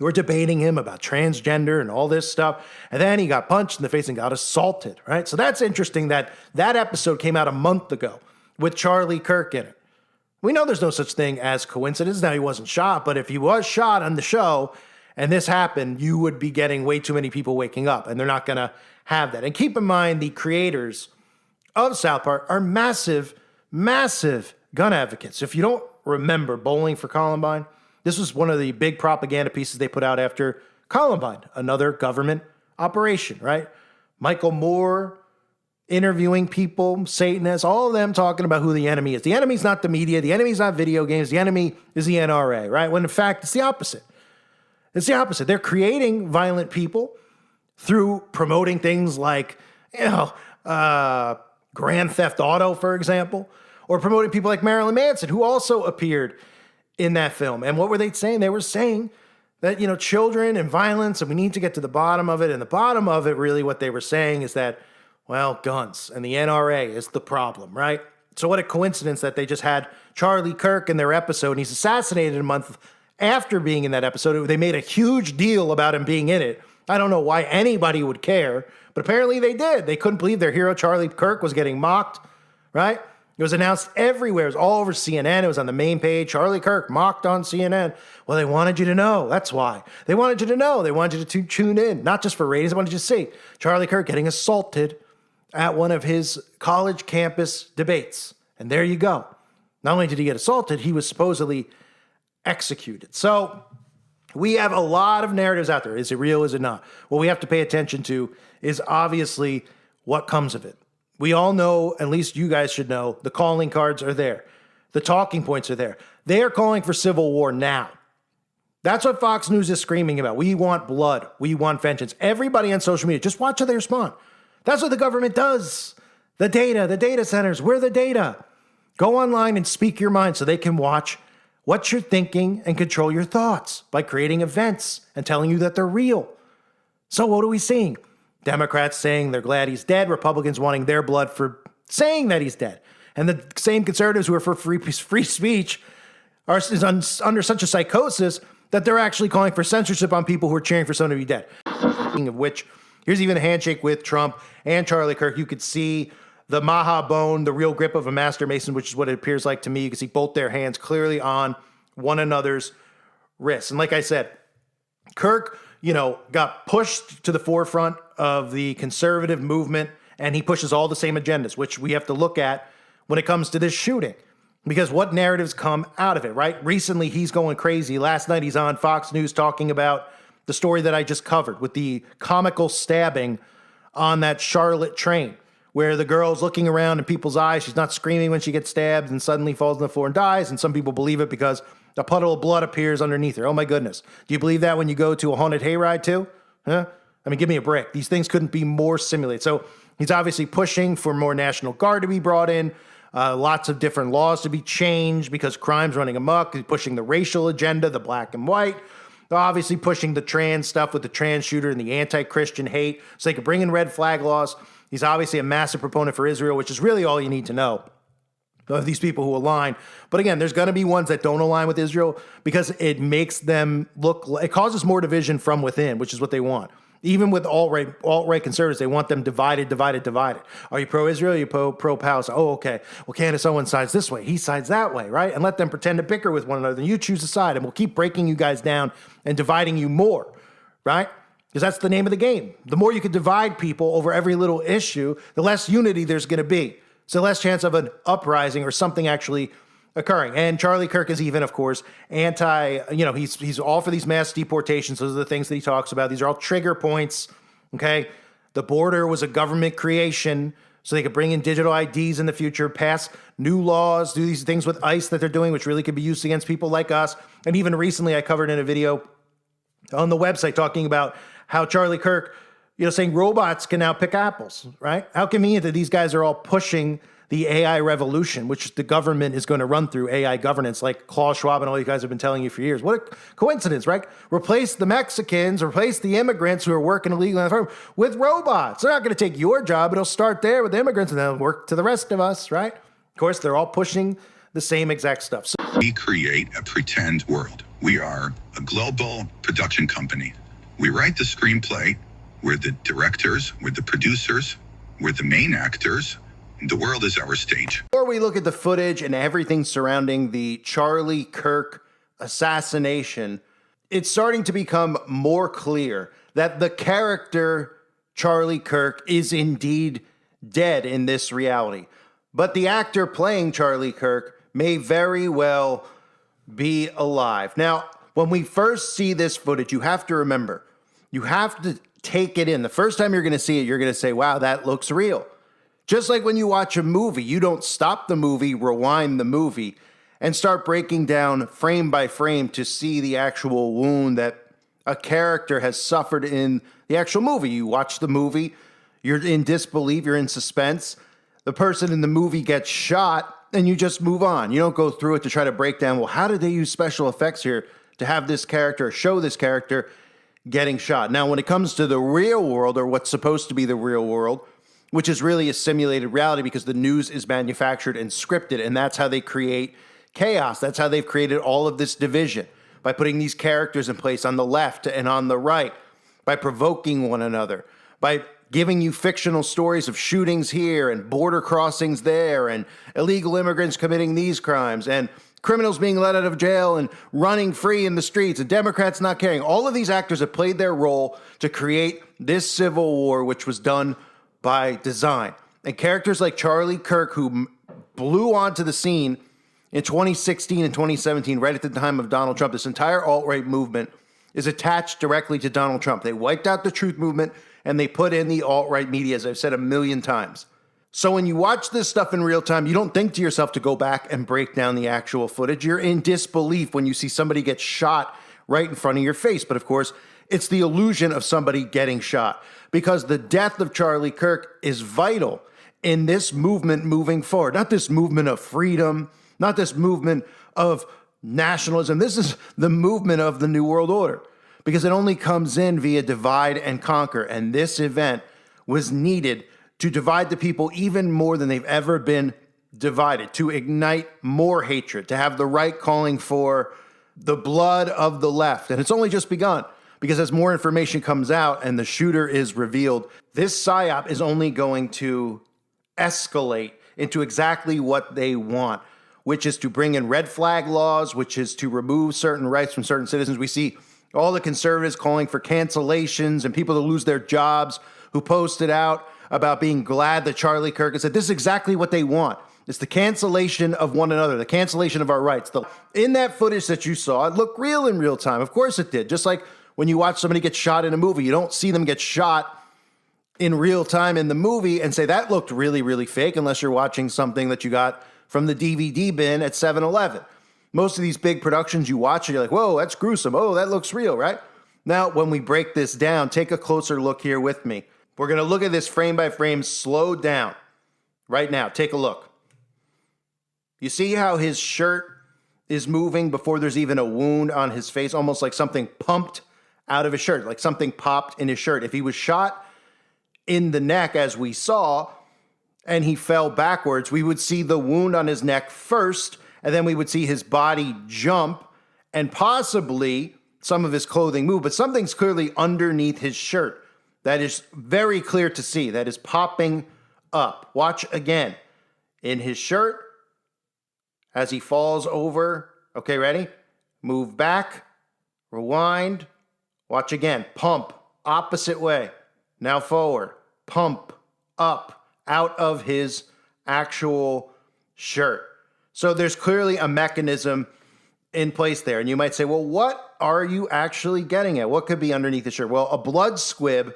were debating him about transgender and all this stuff. And then he got punched in the face and got assaulted, right? So that's interesting that that episode came out a month ago with Charlie Kirk in it. We know there's no such thing as coincidence. Now, he wasn't shot, but if he was shot on the show and this happened, you would be getting way too many people waking up, and they're not going to have that. And keep in mind, the creators of South Park are massive massive gun advocates. If you don't remember Bowling for Columbine, this was one of the big propaganda pieces they put out after Columbine, another government operation, right? Michael Moore interviewing people, Satanists, all of them talking about who the enemy is. The enemy's not the media. The enemy's not video games. The enemy is the NRA, right? When in fact, it's the opposite. It's the opposite. They're creating violent people through promoting things like, Grand Theft Auto, for example, or promoting people like Marilyn Manson, who also appeared in that film. And what were they saying? They were saying that, children and violence, and we need to get to the bottom of it. And the bottom of it, really, what they were saying is that, well, guns and the NRA is the problem, right? So what a coincidence that they just had Charlie Kirk in their episode, and he's assassinated a month after being in that episode. They made a huge deal about him being in it. I don't know why anybody would care, but apparently they did. They couldn't believe their hero, Charlie Kirk, was getting mocked, right? It was announced everywhere. It was all over CNN. It was on the main page. Charlie Kirk mocked on CNN. Well, they wanted you to know. That's why. They wanted you to know. They wanted you to tune in, not just for ratings. They wanted you to see Charlie Kirk getting assaulted at one of his college campus debates. And there you go. Not only did he get assaulted, he was supposedly executed. So we have a lot of narratives out there. Is it real? Is it not? What we have to pay attention to is obviously what comes of it. We all know, at least you guys should know, the calling cards are there. The talking points are there. They are calling for civil war now. That's what Fox News is screaming about. We want blood. We want vengeance. Everybody on social media, just watch how they respond. That's what the government does. The data centers, we're the data. Go online and speak your mind so they can watch what you're thinking and control your thoughts by creating events and telling you that they're real. So what are we seeing? Democrats saying they're glad he's dead. Republicans wanting their blood for saying that he's dead. And the same conservatives who are for free speech are under such a psychosis that they're actually calling for censorship on people who are cheering for someone to be dead. Of which, here's even a handshake with Trump and Charlie Kirk. You could see the Maha bone, the real grip of a master mason, which is what it appears like to me. You can see both their hands clearly on one another's wrists. And like I said, Kirk, got pushed to the forefront of the conservative movement, and he pushes all the same agendas, which we have to look at when it comes to this shooting. Because what narratives come out of it, right? Recently, he's going crazy. Last night, he's on Fox News talking about the story that I just covered with the comical stabbing on that Charlotte train, where the girl's looking around in people's eyes. She's not screaming when she gets stabbed and suddenly falls on the floor and dies. And some people believe it because a puddle of blood appears underneath her. Oh, my goodness. Do you believe that when you go to a haunted hayride, too? Huh? I mean, give me a break. These things couldn't be more simulated. So he's obviously pushing for more National Guard to be brought in, lots of different laws to be changed because crime's running amok. He's pushing the racial agenda, the black and white. Obviously pushing the trans stuff with the trans shooter and the anti-Christian hate so they could bring in red flag laws. He's obviously a massive proponent for Israel, which is really all you need to know of these people who align. But again, there's going to be ones that don't align with Israel because it makes them look, it causes more division from within, which is what they want. Even with alt-right conservatives, they want them divided. Are you pro-Israel? Are you pro-Palestine? Oh, okay. Well, Candace Owens sides this way. He sides that way, right? And let them pretend to bicker with one another. Then you choose a side, and we'll keep breaking you guys down and dividing you more, right? Because that's the name of the game. The more you can divide people over every little issue, the less unity there's going to be. So less chance of an uprising or something actually occurring. And Charlie Kirk is even, of course, he's all for these mass deportations. Those are the things that he talks about. These are all trigger points, okay? The border was a government creation so they could bring in digital IDs in the future, pass new laws, do these things with ICE that they're doing, which really could be used against people like us. And even recently I covered in a video on the website talking about how Charlie Kirk, saying robots can now pick apples, right? How convenient that these guys are all pushing the AI revolution, which the government is going to run through AI governance, like Klaus Schwab and all you guys have been telling you for years. What a coincidence, right? Replace the Mexicans, replace the immigrants who are working illegally on the farm with robots. They're not going to take your job. It'll start there with the immigrants and then work to the rest of us, right? Of course, they're all pushing the same exact stuff. So we create a pretend world. We are a global production company. We write the screenplay. We're the directors. We're the producers. We're the main actors. The world is our stage. Before we look at the footage and everything surrounding the Charlie Kirk assassination, it's starting to become more clear that the character Charlie Kirk is indeed dead in this reality. But the actor playing Charlie Kirk may very well be alive. Now, when we first see this footage, you have to remember, you have to take it in. The first time you're going to see it, you're going to say, wow, that looks real. Just like when you watch a movie, you don't stop the movie, rewind the movie, and start breaking down frame by frame to see the actual wound that a character has suffered in the actual movie. You watch the movie, you're in disbelief, you're in suspense. The person in the movie gets shot, and you just move on. You don't go through it to try to break down, well, how did they use special effects here to have this character, show this character getting shot? Now, when it comes to the real world, or what's supposed to be the real world, which is really a simulated reality because the news is manufactured and scripted, and that's how they create chaos. That's how they've created all of this division, by putting these characters in place on the left and on the right, by provoking one another, by giving you fictional stories of shootings here and border crossings there and illegal immigrants committing these crimes and criminals being let out of jail and running free in the streets and Democrats not caring. All of these actors have played their role to create this civil war, which was done by design. And characters like Charlie Kirk, who blew onto the scene in 2016 and 2017, right at the time of Donald Trump, this entire alt-right movement is attached directly to Donald Trump. They wiped out the truth movement and they put in the alt-right media, as I've said a million times. So when you watch this stuff in real time, you don't think to yourself to go back and break down the actual footage. You're in disbelief when you see somebody get shot right in front of your face. But of course, it's the illusion of somebody getting shot, because the death of Charlie Kirk is vital in this movement moving forward. Not this movement of freedom, not this movement of nationalism. This is the movement of the New World Order, because it only comes in via divide and conquer. And this event was needed to divide the people even more than they've ever been divided, to ignite more hatred, to have the right calling for the blood of the left. And it's only just begun, because as more information comes out and the shooter is revealed, this psyop is only going to escalate into exactly what they want, which is to bring in red flag laws, which is to remove certain rights from certain citizens. We see all the conservatives calling for cancellations and people to lose their jobs who posted out about being glad that Charlie Kirk has said this is exactly what they want. It's the cancellation of one another, the cancellation of our rights. In that footage that you saw, it looked real in real time. Of course it did. Just like when you watch somebody get shot in a movie, you don't see them get shot in real time in the movie and say that looked really, really fake, unless you're watching something that you got from the DVD bin at 7-Eleven. Most of these big productions you watch and you're like, whoa, that's gruesome. Oh, that looks real, right? Now, when we break this down, take a closer look here with me. We're going to look at this frame by frame, slowed down. Right now, take a look. You see how his shirt is moving before there's even a wound on his face, almost like something pumped out of his shirt, like something popped in his shirt. If he was shot in the neck, as we saw, and he fell backwards, we would see the wound on his neck first, and then we would see his body jump and possibly some of his clothing move, but something's clearly underneath his shirt that is very clear to see, that is popping up. Watch again. In his shirt, as he falls over. Okay, ready? Move back, rewind, watch again. Pump, opposite way. Now forward, pump, up, out of his actual shirt. So there's clearly a mechanism in place there. And you might say, well, what are you actually getting at? What could be underneath the shirt? Well, a blood squib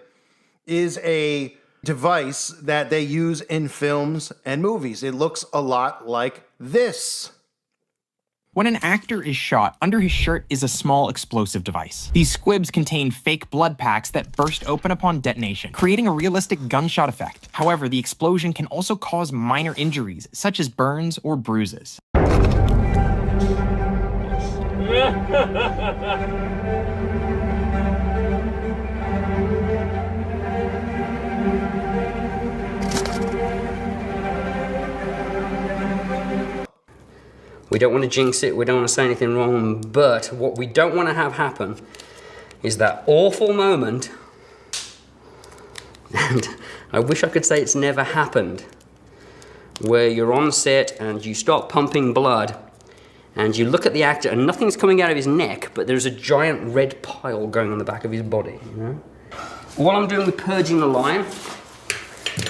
is a device that they use in films and movies. It looks a lot like this. When an actor is shot, under his shirt is a small explosive device. These squibs contain fake blood packs that burst open upon detonation, creating a realistic gunshot effect. However, the explosion can also cause minor injuries, such as burns or bruises. We don't want to jinx it, we don't want to say anything wrong, but what we don't want to have happen is that awful moment, and I wish I could say it's never happened, where you're on set and you start pumping blood and you look at the actor and nothing's coming out of his neck, but there's a giant red pile going on the back of his body, you know? All I'm doing with purging the line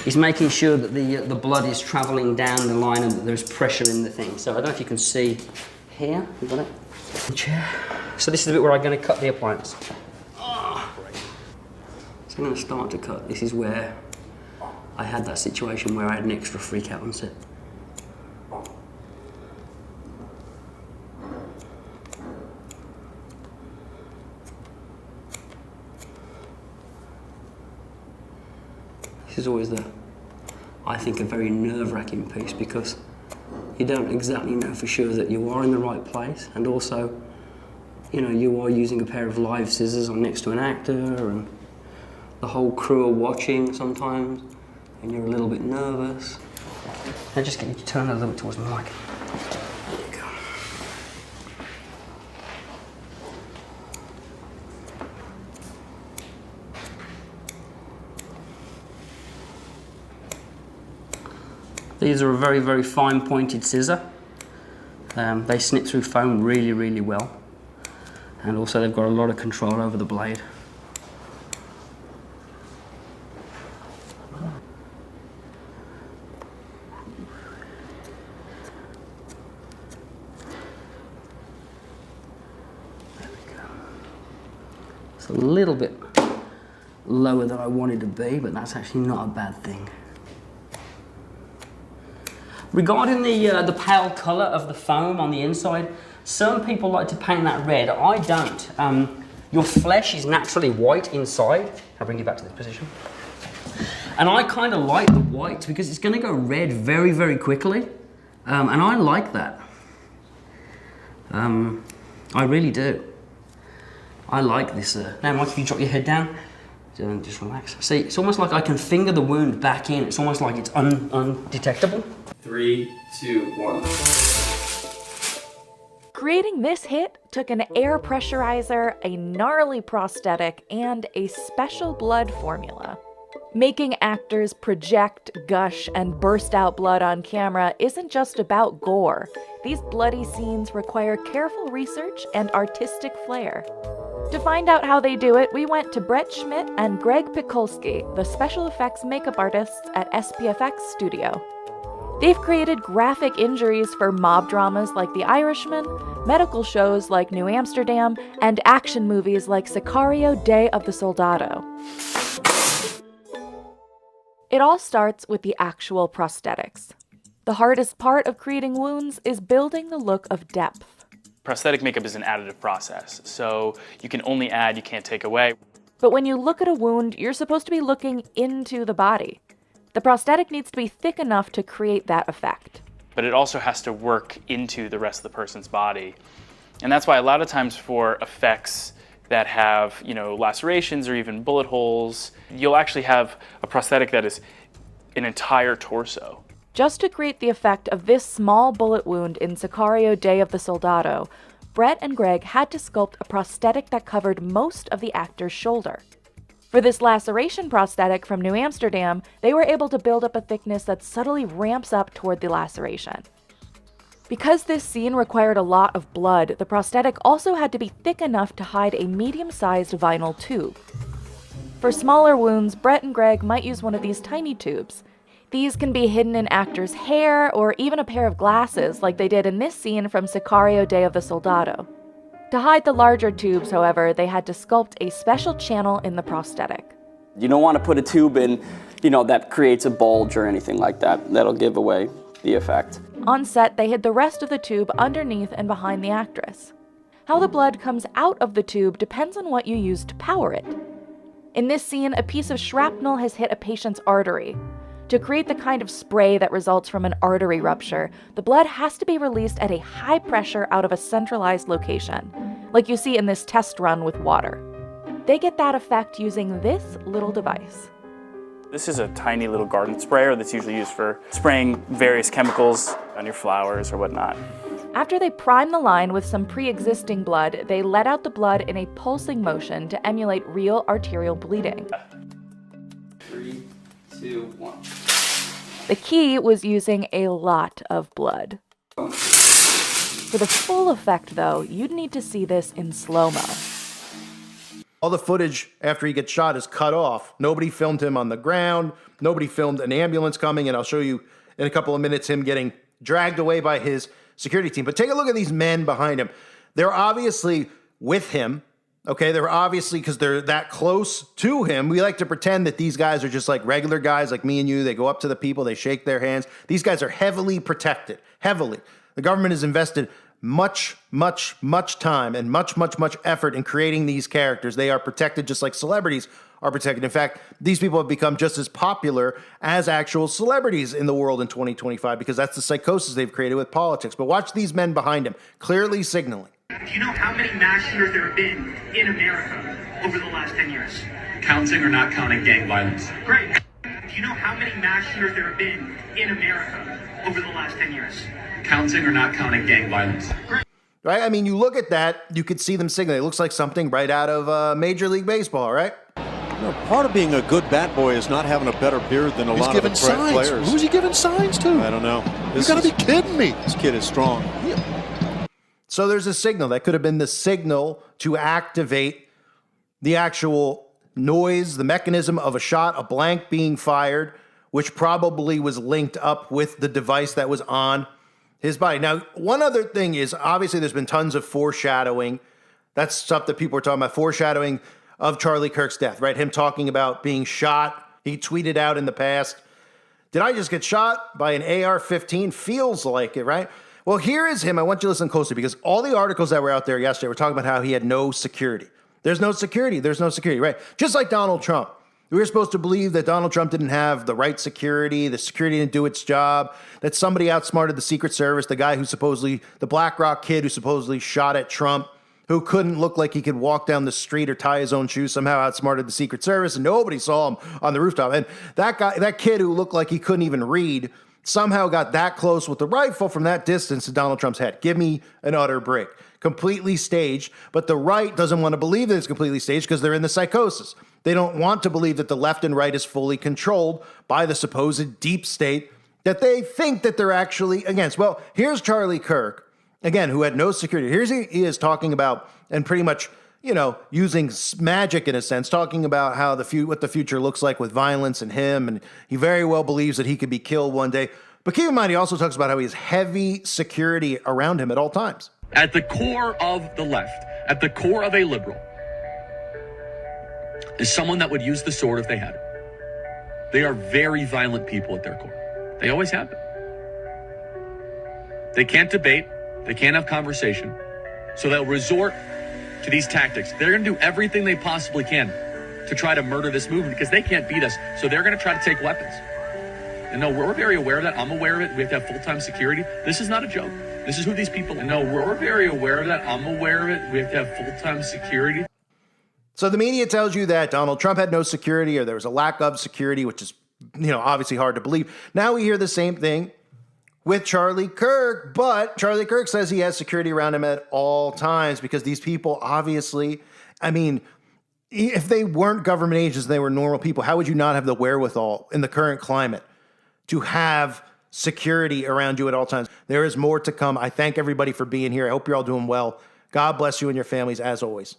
is making sure that the blood is traveling down the line and that there's pressure in the thing. So I don't know if you can see here. You got it? Chair. So this is the bit where I'm going to cut the appliance. Oh. So I'm going to start to cut. This is where I had that situation where I had an extra freak out on set. This is always I think, a very nerve-wracking piece because you don't exactly know for sure that you are in the right place, and also, you know, you are using a pair of live scissors on next to an actor, and the whole crew are watching sometimes, and you're a little bit nervous. I just get you to turn a little bit towards the mic. There you go. These are a very, very fine pointed scissor. They snip through foam really, really well. And also they've got a lot of control over the blade. There we go. It's a little bit lower than I wanted to be, but that's actually not a bad thing. Regarding the pale colour of the foam on the inside, some people like to paint that red. I don't. Your flesh is naturally white inside. I'll bring you back to this position. And I kind of like the white because it's going to go red very, very quickly. And I like that. I really do. I like this. Now, Mike, if you drop your head down, just relax. See, it's almost like I can finger the wound back in. It's almost like it's undetectable. 3, 2, 1. Creating this hit took an air pressurizer, a gnarly prosthetic, and a special blood formula. Making actors project, gush, and burst out blood on camera isn't just about gore. These bloody scenes require careful research and artistic flair. To find out how they do it, we went to Brett Schmidt and Greg Pikulski, the special effects makeup artists at SPFX Studio. They've created graphic injuries for mob dramas like The Irishman, medical shows like New Amsterdam, and action movies like Sicario: Day of the Soldado. It all starts with the actual prosthetics. The hardest part of creating wounds is building the look of depth. Prosthetic makeup is an additive process, so you can only add, you can't take away. But when you look at a wound, you're supposed to be looking into the body. The prosthetic needs to be thick enough to create that effect. But it also has to work into the rest of the person's body. And that's why a lot of times for effects that have, lacerations or even bullet holes, you'll actually have a prosthetic that is an entire torso. Just to create the effect of this small bullet wound in Sicario: Day of the Soldado, Brett and Greg had to sculpt a prosthetic that covered most of the actor's shoulder. For this laceration prosthetic from New Amsterdam, they were able to build up a thickness that subtly ramps up toward the laceration. Because this scene required a lot of blood, the prosthetic also had to be thick enough to hide a medium-sized vinyl tube. For smaller wounds, Brett and Greg might use one of these tiny tubes. These can be hidden in actors' hair or even a pair of glasses like they did in this scene from Sicario: Day of the Soldado. To hide the larger tubes, however, they had to sculpt a special channel in the prosthetic. You don't want to put a tube in, that creates a bulge or anything like that. That'll give away the effect. On set, they hid the rest of the tube underneath and behind the actress. How the blood comes out of the tube depends on what you use to power it. In this scene, a piece of shrapnel has hit a patient's artery. To create the kind of spray that results from an artery rupture, the blood has to be released at a high pressure out of a centralized location, like you see in this test run with water. They get that effect using this little device. This is a tiny little garden sprayer that's usually used for spraying various chemicals on your flowers or whatnot. After they prime the line with some pre-existing blood, they let out the blood in a pulsing motion to emulate real arterial bleeding. 3, 2, 1. The key was using a lot of blood. For the full effect, though, you'd need to see this in slow-mo. All the footage after he gets shot is cut off. Nobody filmed him on the ground. Nobody filmed an ambulance coming. And I'll show you in a couple of minutes him getting dragged away by his security team. But take a look at these men behind him. They're obviously with him. Okay, they're obviously, because they're that close to him. We like to pretend that these guys are just like regular guys like me and you. They go up to the people, they shake their hands. These guys are heavily protected. Heavily. The government has invested much time and much effort in creating these characters. They are protected just like celebrities are protected. In fact, these people have become just as popular as actual celebrities in the world in 2025 because that's the psychosis they've created with politics. But watch these men behind him, clearly signaling. Do you know how many mass shooters there have been in America over the last 10 years? Counting or not counting gang violence? Great. Do you know how many mass shooters there have been in America over the last 10 years? Counting or not counting gang violence? Great. Right? I mean, you look at that, you could see them signaling. It looks like something right out of Major League Baseball, right? You know, part of being a good bat boy is not having a better beard than a lot of the players. Who's he giving signs to? I don't know. You gotta be kidding me. This kid is strong. So there's a signal. That could have been the signal to activate the actual noise, the mechanism of a shot, a blank being fired, which probably was linked up with the device that was on his body. Now, one other thing is, obviously there's been tons of foreshadowing. That's stuff that people are talking about, foreshadowing of Charlie Kirk's death, right? Him talking about being shot. He tweeted out in the past, "Did I just get shot by an AR-15? Feels like it," right? Well, here is him. I want you to listen closely because all the articles that were out there yesterday were talking about how he had no security. There's no security. There's no security, right? Just like Donald Trump. We were supposed to believe that Donald Trump didn't have the right security, the security didn't do its job, that somebody outsmarted the Secret Service, the guy who supposedly, the BlackRock kid who supposedly shot at Trump, who couldn't look like he could walk down the street or tie his own shoes, somehow outsmarted the Secret Service, and nobody saw him on the rooftop. And that guy, that kid who looked like he couldn't even read, somehow got that close with the rifle from that distance to Donald Trump's head. Give me an utter break. Completely staged, but the right doesn't want to believe that it's completely staged because they're in the psychosis. They don't want to believe that the left and right is fully controlled by the supposed deep state that they think that they're actually against. Well, here's Charlie Kirk, again, who had no security. Here's he is talking about, and pretty much, you know, using magic in a sense, talking about how what the future looks like with violence and him, and he very well believes that he could be killed one day. But keep in mind, he also talks about how he has heavy security around him at all times. At the core of the left, at the core of a liberal, is someone that would use the sword if they had it. They are very violent people at their core. They always have been. They can't debate. They can't have conversation. So they'll resort to these tactics. They're going to do everything they possibly can to try to murder this movement because they can't beat us. So they're going to try to take weapons. And no, we're very aware of that. I'm aware of it. We have to have full-time security. This is not a joke. This is who these people are. And no, we're very aware of that. I'm aware of it. We have to have full-time security. So the media tells you that Donald Trump had no security or there was a lack of security, which is, you know, obviously hard to believe. Now we hear the same thing with Charlie Kirk, but Charlie Kirk says he has security around him at all times because these people obviously, I mean, if they weren't government agents, they were normal people, how would you not have the wherewithal in the current climate to have security around you at all times? There is more to come. I thank everybody for being here. I hope you're all doing well. God bless you and your families as always.